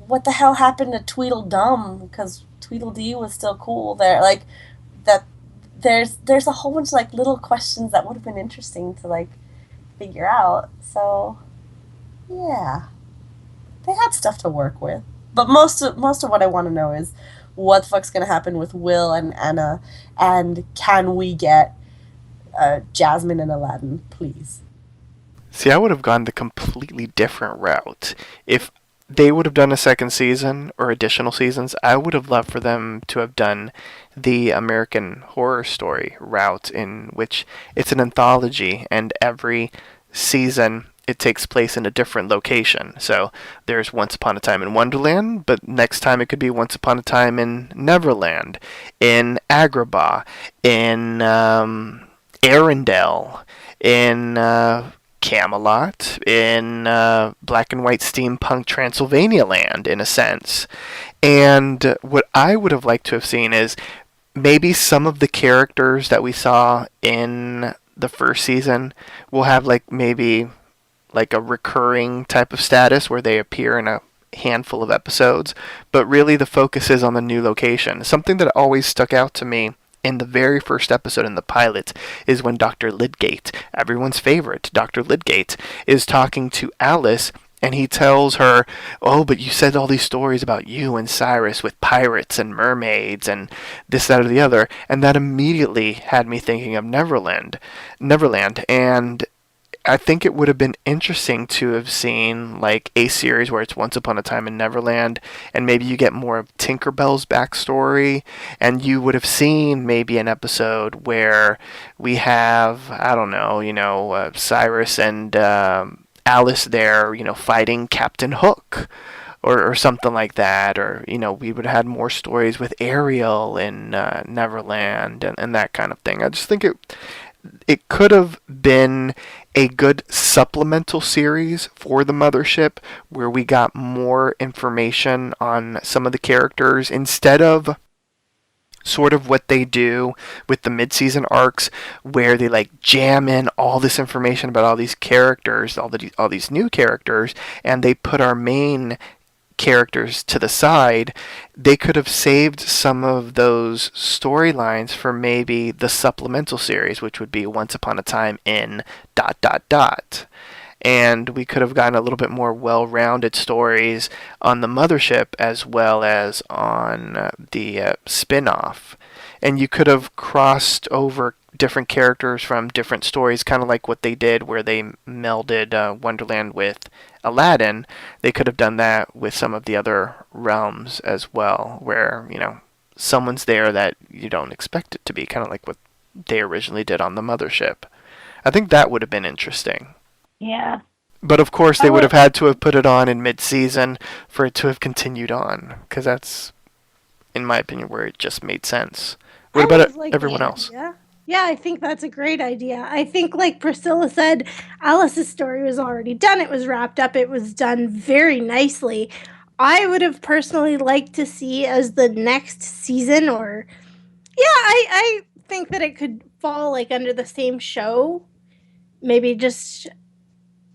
what the hell happened to Tweedledum? Because Tweedledee was still cool there. Like that. There's a whole bunch of like little questions that would have been interesting to like figure out. So yeah, they had stuff to work with. But most of what I want to know is what the fuck's gonna happen with Will and Anna, and can we get Jasmine and Aladdin, please? See, I would have gone the completely different route. If they would have done a second season or additional seasons, I would have loved for them to have done the American Horror Story route, in which it's an anthology and every season it takes place in a different location. So there's Once Upon a Time in Wonderland, but next time it could be Once Upon a Time in Neverland, in Agrabah, in Arendelle, in Camelot, in black and white steampunk Transylvania land, in a sense. And what I would have liked to have seen is maybe some of the characters that we saw in the first season will have like maybe like a recurring type of status where they appear in a handful of episodes, but really the focus is on the new location. Something that always stuck out to me in the very first episode in the pilot is when Dr. Lydgate, everyone's favorite, Dr. Lydgate, is talking to Alice, and he tells her, oh, but you said all these stories about you and Cyrus with pirates and mermaids and this, that, or the other, and that immediately had me thinking of Neverland, and I think it would have been interesting to have seen like a series where it's Once Upon a Time in Neverland, and maybe you get more of Tinkerbell's backstory, and you would have seen maybe an episode where we have, I don't know, Cyrus and Alice there, fighting Captain Hook. Or something like that, or we would have had more stories with Ariel in Neverland and that kind of thing. I just think it could have been a good supplemental series for the mothership where we got more information on some of the characters instead of sort of what they do with the mid-season arcs where they like jam in all this information about all these characters, all these new characters, and they put our main characters to the side. They could have saved some of those storylines for maybe the supplemental series, which would be Once Upon a Time in ... And we could have gotten a little bit more well-rounded stories on the mothership as well as on the spin-off. And you could have crossed over different characters from different stories, kind of like what they did where they melded Wonderland with Aladdin. They could have done that with some of the other realms as well, where, someone's there that you don't expect it to be, kind of like what they originally did on the mothership. I think that would have been interesting. Yeah. But of course, they would have had to have put it on in mid-season for it to have continued on, because that's, in my opinion, where it just made sense. What about everyone else? Yeah, I think that's a great idea. I think, like Priscilla said, Alice's story was already done. It was wrapped up. It was done very nicely. I would have personally liked to see as the next season, I think that it could fall like under the same show. Maybe just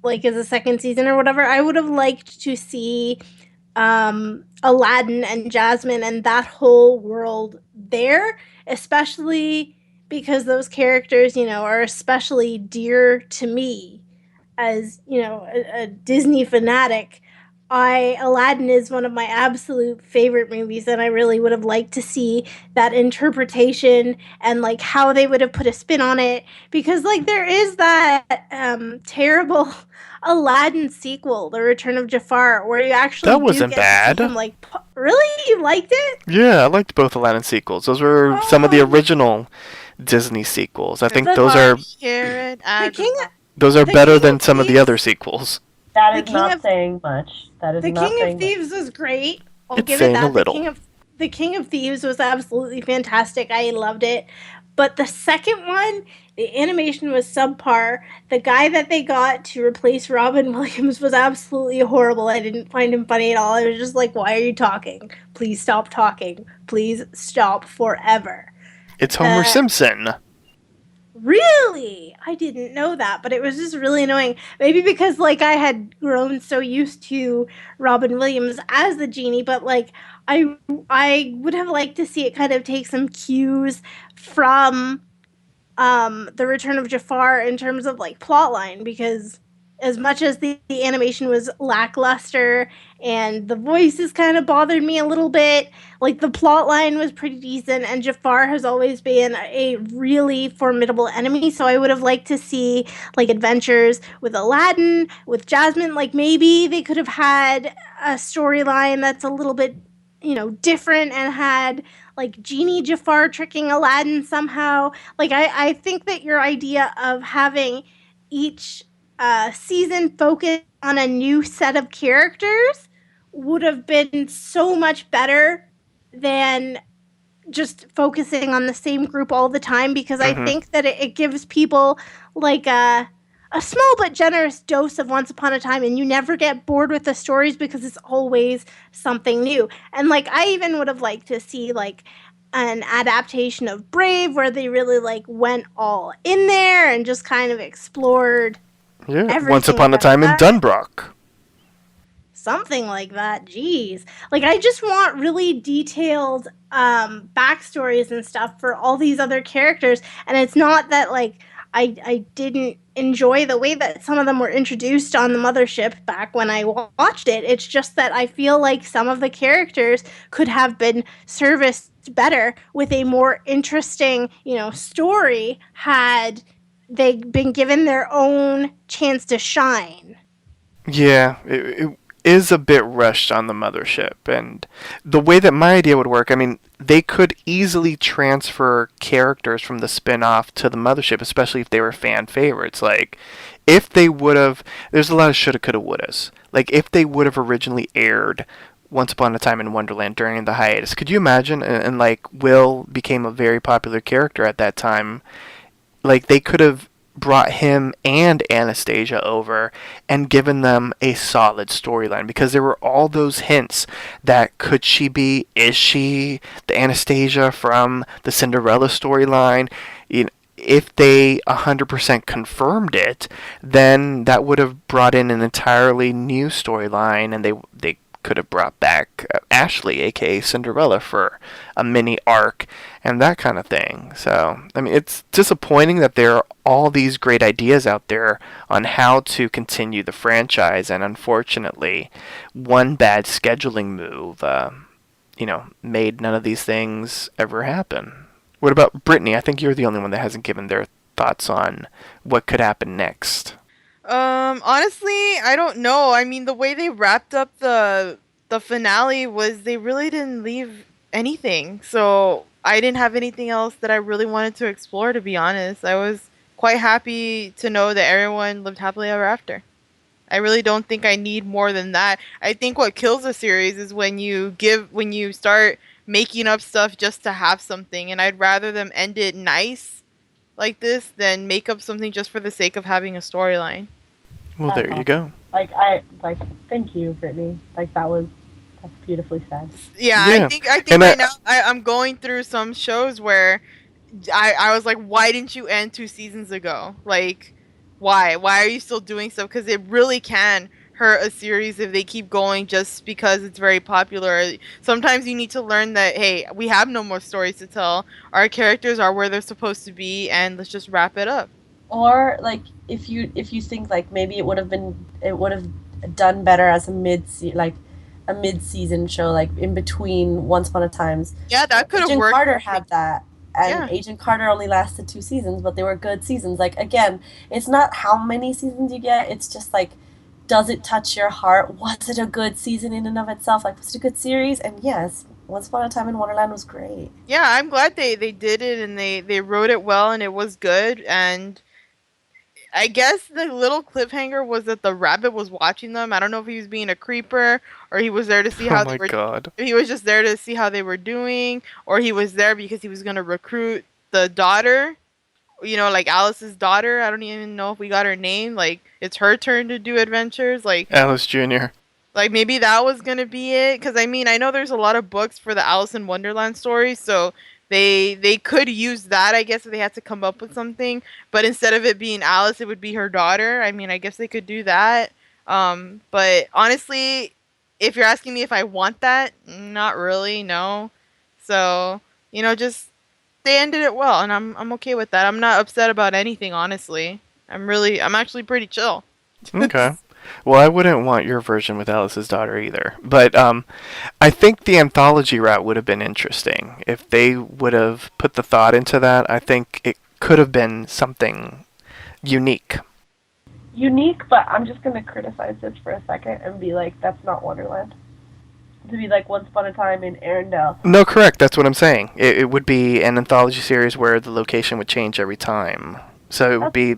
like as a second season or whatever. I would have liked to see Aladdin and Jasmine and that whole world there, especially because those characters, are especially dear to me as, a Disney fanatic. Aladdin is one of my absolute favorite movies, and I really would have liked to see that interpretation and like how they would have put a spin on it, because like there is that terrible Aladdin sequel, The Return of Jafar, where you actually that wasn't bad. Really, you liked it? Yeah, I liked both Aladdin sequels. Those were some of the original Disney sequels. I think those are better than some of the other sequels. That is not saying much. The King of Thieves was great. I'll give it that. The King of Thieves was absolutely fantastic. I loved it. But the second one, the animation was subpar. The guy that they got to replace Robin Williams was absolutely horrible. I didn't find him funny at all. I was just like, why are you talking? Please stop talking. Please stop forever. It's Homer Simpson. Really? I didn't know that, but it was just really annoying. Maybe because, like, I had grown so used to Robin Williams as the genie, but, like, I would have liked to see it kind of take some cues from The Return of Jafar in terms of, like, plotline, because as much as the animation was lackluster and the voices kind of bothered me a little bit, like the plot line was pretty decent, and Jafar has always been a really formidable enemy, so I would have liked to see like adventures with Aladdin, with Jasmine. Like maybe they could have had a storyline that's a little bit, different and had like Genie Jafar tricking Aladdin somehow. Like I think that your idea of having each season focus on a new set of characters would have been so much better than just focusing on the same group all the time, because I think that it gives people like a small but generous dose of Once Upon a Time, and you never get bored with the stories because it's always something new. And like I even would have liked to see like an adaptation of Brave where they really like went all in there and just kind of explored Once Upon a Time in Dunbrook. Something like that. Jeez. Like, I just want really detailed backstories and stuff for all these other characters. And it's not that, like, I didn't enjoy the way that some of them were introduced on the mothership back when I watched it. It's just that I feel like some of the characters could have been serviced better with a more interesting, story had they been given their own chance to shine. Yeah, it is a bit rushed on the mothership, and the way that my idea would work, I mean, they could easily transfer characters from the spin-off to the mothership, especially if they were fan favorites. Like, if they would have, there's a lot of shoulda, coulda, wouldas. Like, if they would have originally aired Once Upon a Time in Wonderland during the hiatus, could you imagine? And like, Will became a very popular character at that time. Like, they could have brought him and Anastasia over and given them a solid storyline, because there were all those hints that is she the Anastasia from the Cinderella storyline? If they 100% confirmed it, then that would have brought in an entirely new storyline, and they could have brought back Ashley, aka Cinderella, for a mini arc and that kind of thing. So, I mean, it's disappointing that there are all these great ideas out there on how to continue the franchise, and unfortunately, one bad scheduling move, made none of these things ever happen. What about Brittany? I think you're the only one that hasn't given their thoughts on what could happen next. Honestly, I don't know. I mean, the way they wrapped up the finale was they really didn't leave anything. So I didn't have anything else that I really wanted to explore, to be honest. I was quite happy to know that everyone lived happily ever after. I really don't think I need more than that. I think what kills a series is when you start making up stuff just to have something, and I'd rather them end it nice like this than make up something just for the sake of having a storyline. Well, there you go. Thank you, Brittany. That's beautifully said. Yeah. I think right now I'm going through some shows where I was like, why didn't you end 2 seasons ago? Like, why are you still doing stuff? Because it really can hurt a series if they keep going just because it's very popular. Sometimes you need to learn that, hey, we have no more stories to tell. Our characters are where they're supposed to be, and let's just wrap it up. Or like if you think like maybe it would have done better as a mid-season show, like in between Once Upon a Times. Yeah, that could have worked. Agent Carter had that. And yeah. Agent Carter only lasted 2 seasons, but they were good seasons. Like, again, it's not how many seasons you get, it's just like, does it touch your heart? Was it a good season in and of itself? Like, was it a good series? And yes, Once Upon a Time in Wonderland was great. Yeah, I'm glad they did it, and they wrote it well, and it was good. And I guess the little cliffhanger was that the rabbit was watching them. I don't know if he was being a creeper, or he was there to see how they were. God. He was just there to see how they were doing, or he was there because he was going to recruit the daughter. Like Alice's daughter. I don't even know if we got her name. Like, it's her turn to do adventures. Like Alice Jr. Like, maybe that was going to be it. Because, I mean, I know there's a lot of books for the Alice in Wonderland story. So they could use that, I guess, if they had to come up with something. But instead of it being Alice, it would be her daughter. I mean, I guess they could do that. But honestly, if you're asking me if I want that, not really, no. So, just they ended it well, and I'm okay with that. I'm not upset about anything, honestly. I'm actually pretty chill. Okay. Well, I wouldn't want your version with Alice's daughter either. But I think the anthology route would have been interesting. If they would have put the thought into that, I think it could have been something unique. Unique, but I'm just going to criticize this for a second and be like, that's not Wonderland. To be like Once Upon a Time in Arendelle. No, correct. That's what I'm saying. It would be an anthology series where the location would change every time. So it would be...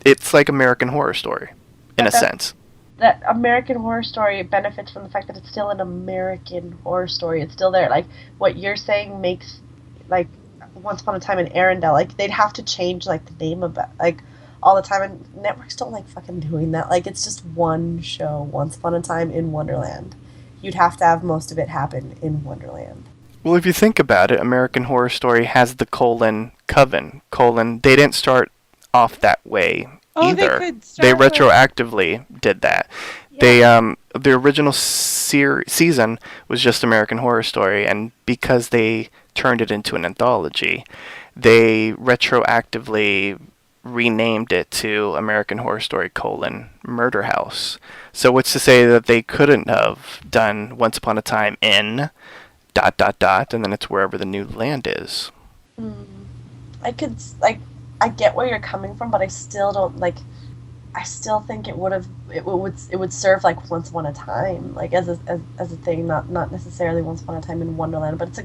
It's like American Horror Story, in a sense. That American Horror Story benefits from the fact that it's still an American Horror Story. It's still there. Like, what you're saying makes, like, Once Upon a Time in Arendelle, like, they'd have to change, like, the name of it, like, all the time. And networks don't like fucking doing that. Like, it's just one show, Once Upon a Time in Wonderland. You'd have to have most of it happen in Wonderland. Well, if you think about it, American Horror Story has the : Coven, : they didn't start off that way either. They retroactively did that. Yeah. The original season was just American Horror Story, and because they turned it into an anthology, they retroactively renamed it to American Horror Story : Murder House. So what's to say that they couldn't have done Once Upon a Time in ... and then it's wherever the new land is. I could, like, I get where you're coming from, but I still don't, like, I still think it would serve, like, Once Upon a Time, like, as a thing, not necessarily Once Upon a Time in Wonderland, but it's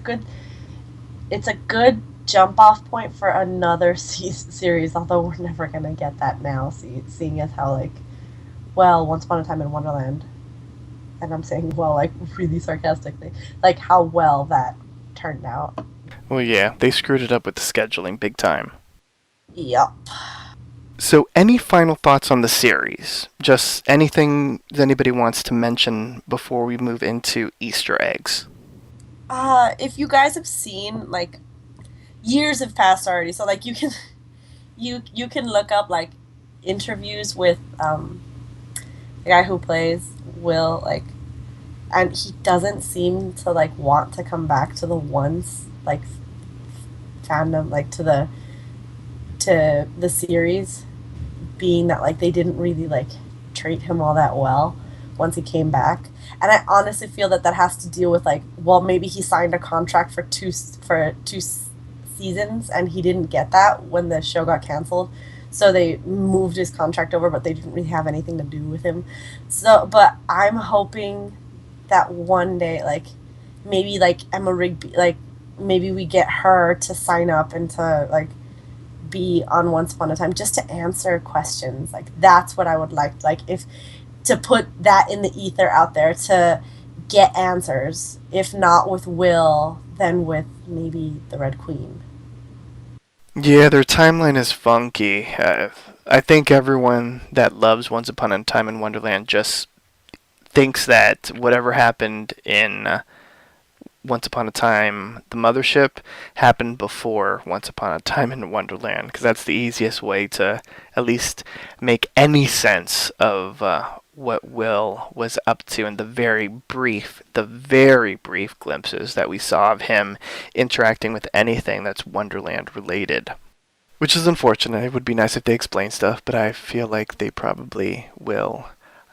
a good jump-off point for another series, although we're never going to get that now, seeing as how, like, well, Once Upon a Time in Wonderland, and I'm saying well, like, really sarcastically, like, how well that turned out. Well, yeah, they screwed it up with the scheduling big time. Yep. So, any final thoughts on the series? Just anything that anybody wants to mention before we move into Easter eggs? If you guys have seen, like, years have passed already, so like you can look up like interviews with the guy who plays Will, like, and he doesn't seem to like want to come back to the once like fandom, like to the series, being that like they didn't really like treat him all that well once he came back. And I honestly feel that that has to deal with like, well, maybe he signed a contract for two seasons and he didn't get that when the show got canceled, so they moved his contract over, but they didn't really have anything to do with him. So, but I'm hoping that one day, like, maybe like Emma Rigby, like maybe we get her to sign up and to like be on Once Upon a Time just to answer questions. Like, that's what I would like if to put that in the ether out there to get answers. If not with Will, then with maybe the Red Queen. Yeah, their timeline is funky. I think everyone that loves Once Upon a Time in Wonderland just thinks that whatever happened in Once Upon a Time, the Mothership, happened before Once Upon a Time in Wonderland, because that's the easiest way to at least make any sense of what Will was up to in the very brief glimpses that we saw of him interacting with anything that's Wonderland related. Which is unfortunate. It would be nice if they explain stuff, but I feel like they probably will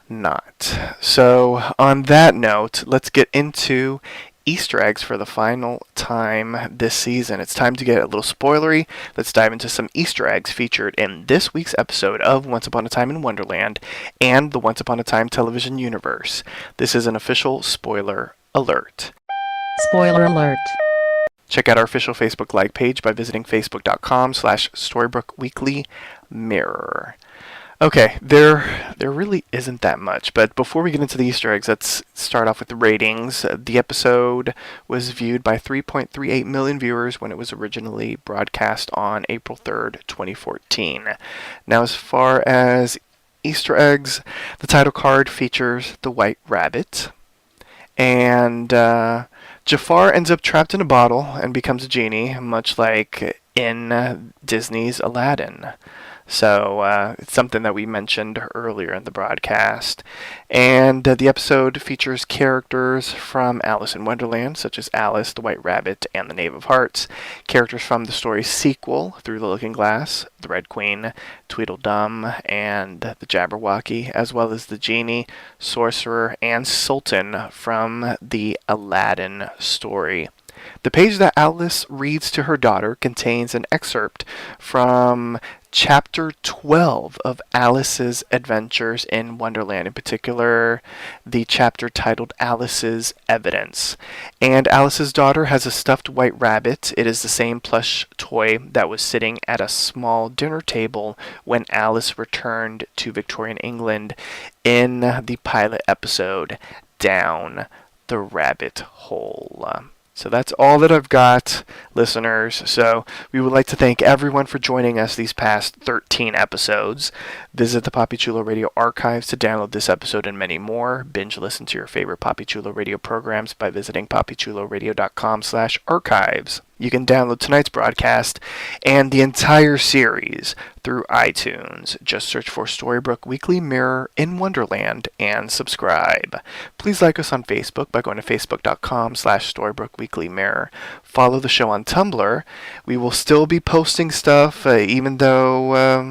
not. So, on that note, let's get into Easter eggs for the final time this season. It's time to get a little spoilery. Let's dive into some Easter eggs featured in this week's episode of Once Upon a Time in Wonderland and the Once Upon a Time television universe. This is an official spoiler alert. Spoiler alert. Check out our official Facebook like page by visiting facebook.com/StorybrookeWeeklyMirror. Okay, there really isn't that much, but before we get into the Easter eggs, let's start off with the ratings. The episode was viewed by 3.38 million viewers when it was originally broadcast on April 3rd, 2014. Now, as far as Easter eggs, the title card features the White Rabbit, and Jafar ends up trapped in a bottle and becomes a genie, much like in Disney's Aladdin. So it's something that we mentioned earlier in the broadcast. And the episode features characters from Alice in Wonderland, such as Alice, the White Rabbit, and the Knave of Hearts. Characters from the story's sequel, Through the Looking Glass, the Red Queen, Tweedledum, and the Jabberwocky, as well as the Genie, Sorcerer, and Sultan from the Aladdin story. The page that Alice reads to her daughter contains an excerpt from Chapter 12 of Alice's Adventures in Wonderland, in particular the chapter titled Alice's Evidence. And Alice's daughter has a stuffed white rabbit. It is the same plush toy that was sitting at a small dinner table when Alice returned to Victorian England in the pilot episode, Down the Rabbit Hole. So that's all that I've got, listeners. So we would like to thank everyone for joining us these past 13 episodes. Visit the Papi Chulo Radio archives to download this episode and many more. Binge listen to your favorite Papi Chulo Radio programs by visiting papichuloradio.com/archives. You can download tonight's broadcast and the entire series through iTunes. Just search for Storybrooke Weekly Mirror in Wonderland and subscribe. Please like us on Facebook by going to facebook.com/Storybrooke Weekly Mirror. Follow the show on Tumblr. We will still be posting stuff, even though,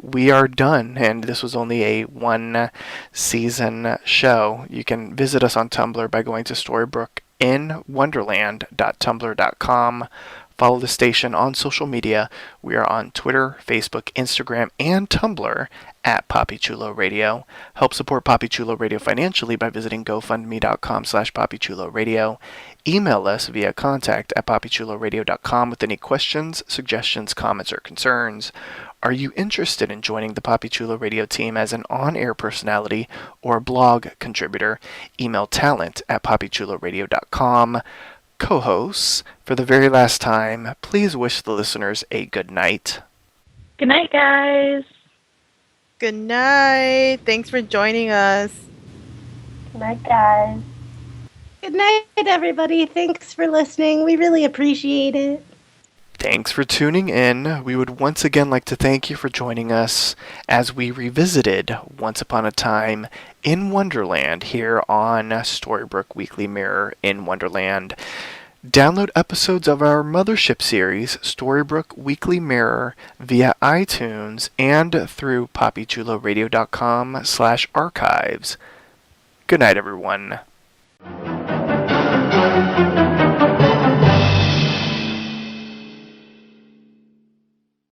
we are done, and this was only a one-season show. You can visit us on Tumblr by going to storybrookinwonderland.tumblr.com. Follow the station on social media. We are on Twitter, Facebook, Instagram, and Tumblr at Papi Chulo Radio. Help support Papi Chulo Radio financially by visiting gofundme.com/Papi Chulo Radio. Email us via contact@papichuloradio.com with any questions, suggestions, comments, or concerns. Are you interested in joining the Papi Chulo Radio team as an on-air personality or blog contributor? Email talent@papichuloradio.com. Co-hosts, for the very last time, please wish the listeners a good night. Good night, guys. Good night. Thanks for joining us. Good night, guys. Good night, everybody. Thanks for listening. We really appreciate it. Thanks for tuning in. We would once again like to thank you for joining us as we revisited Once Upon a Time in Wonderland here on Storybrooke Weekly Mirror in Wonderland. Download episodes of our mothership series, Storybrooke Weekly Mirror, via iTunes and through poppychuloradio.com/archives. Good night, everyone.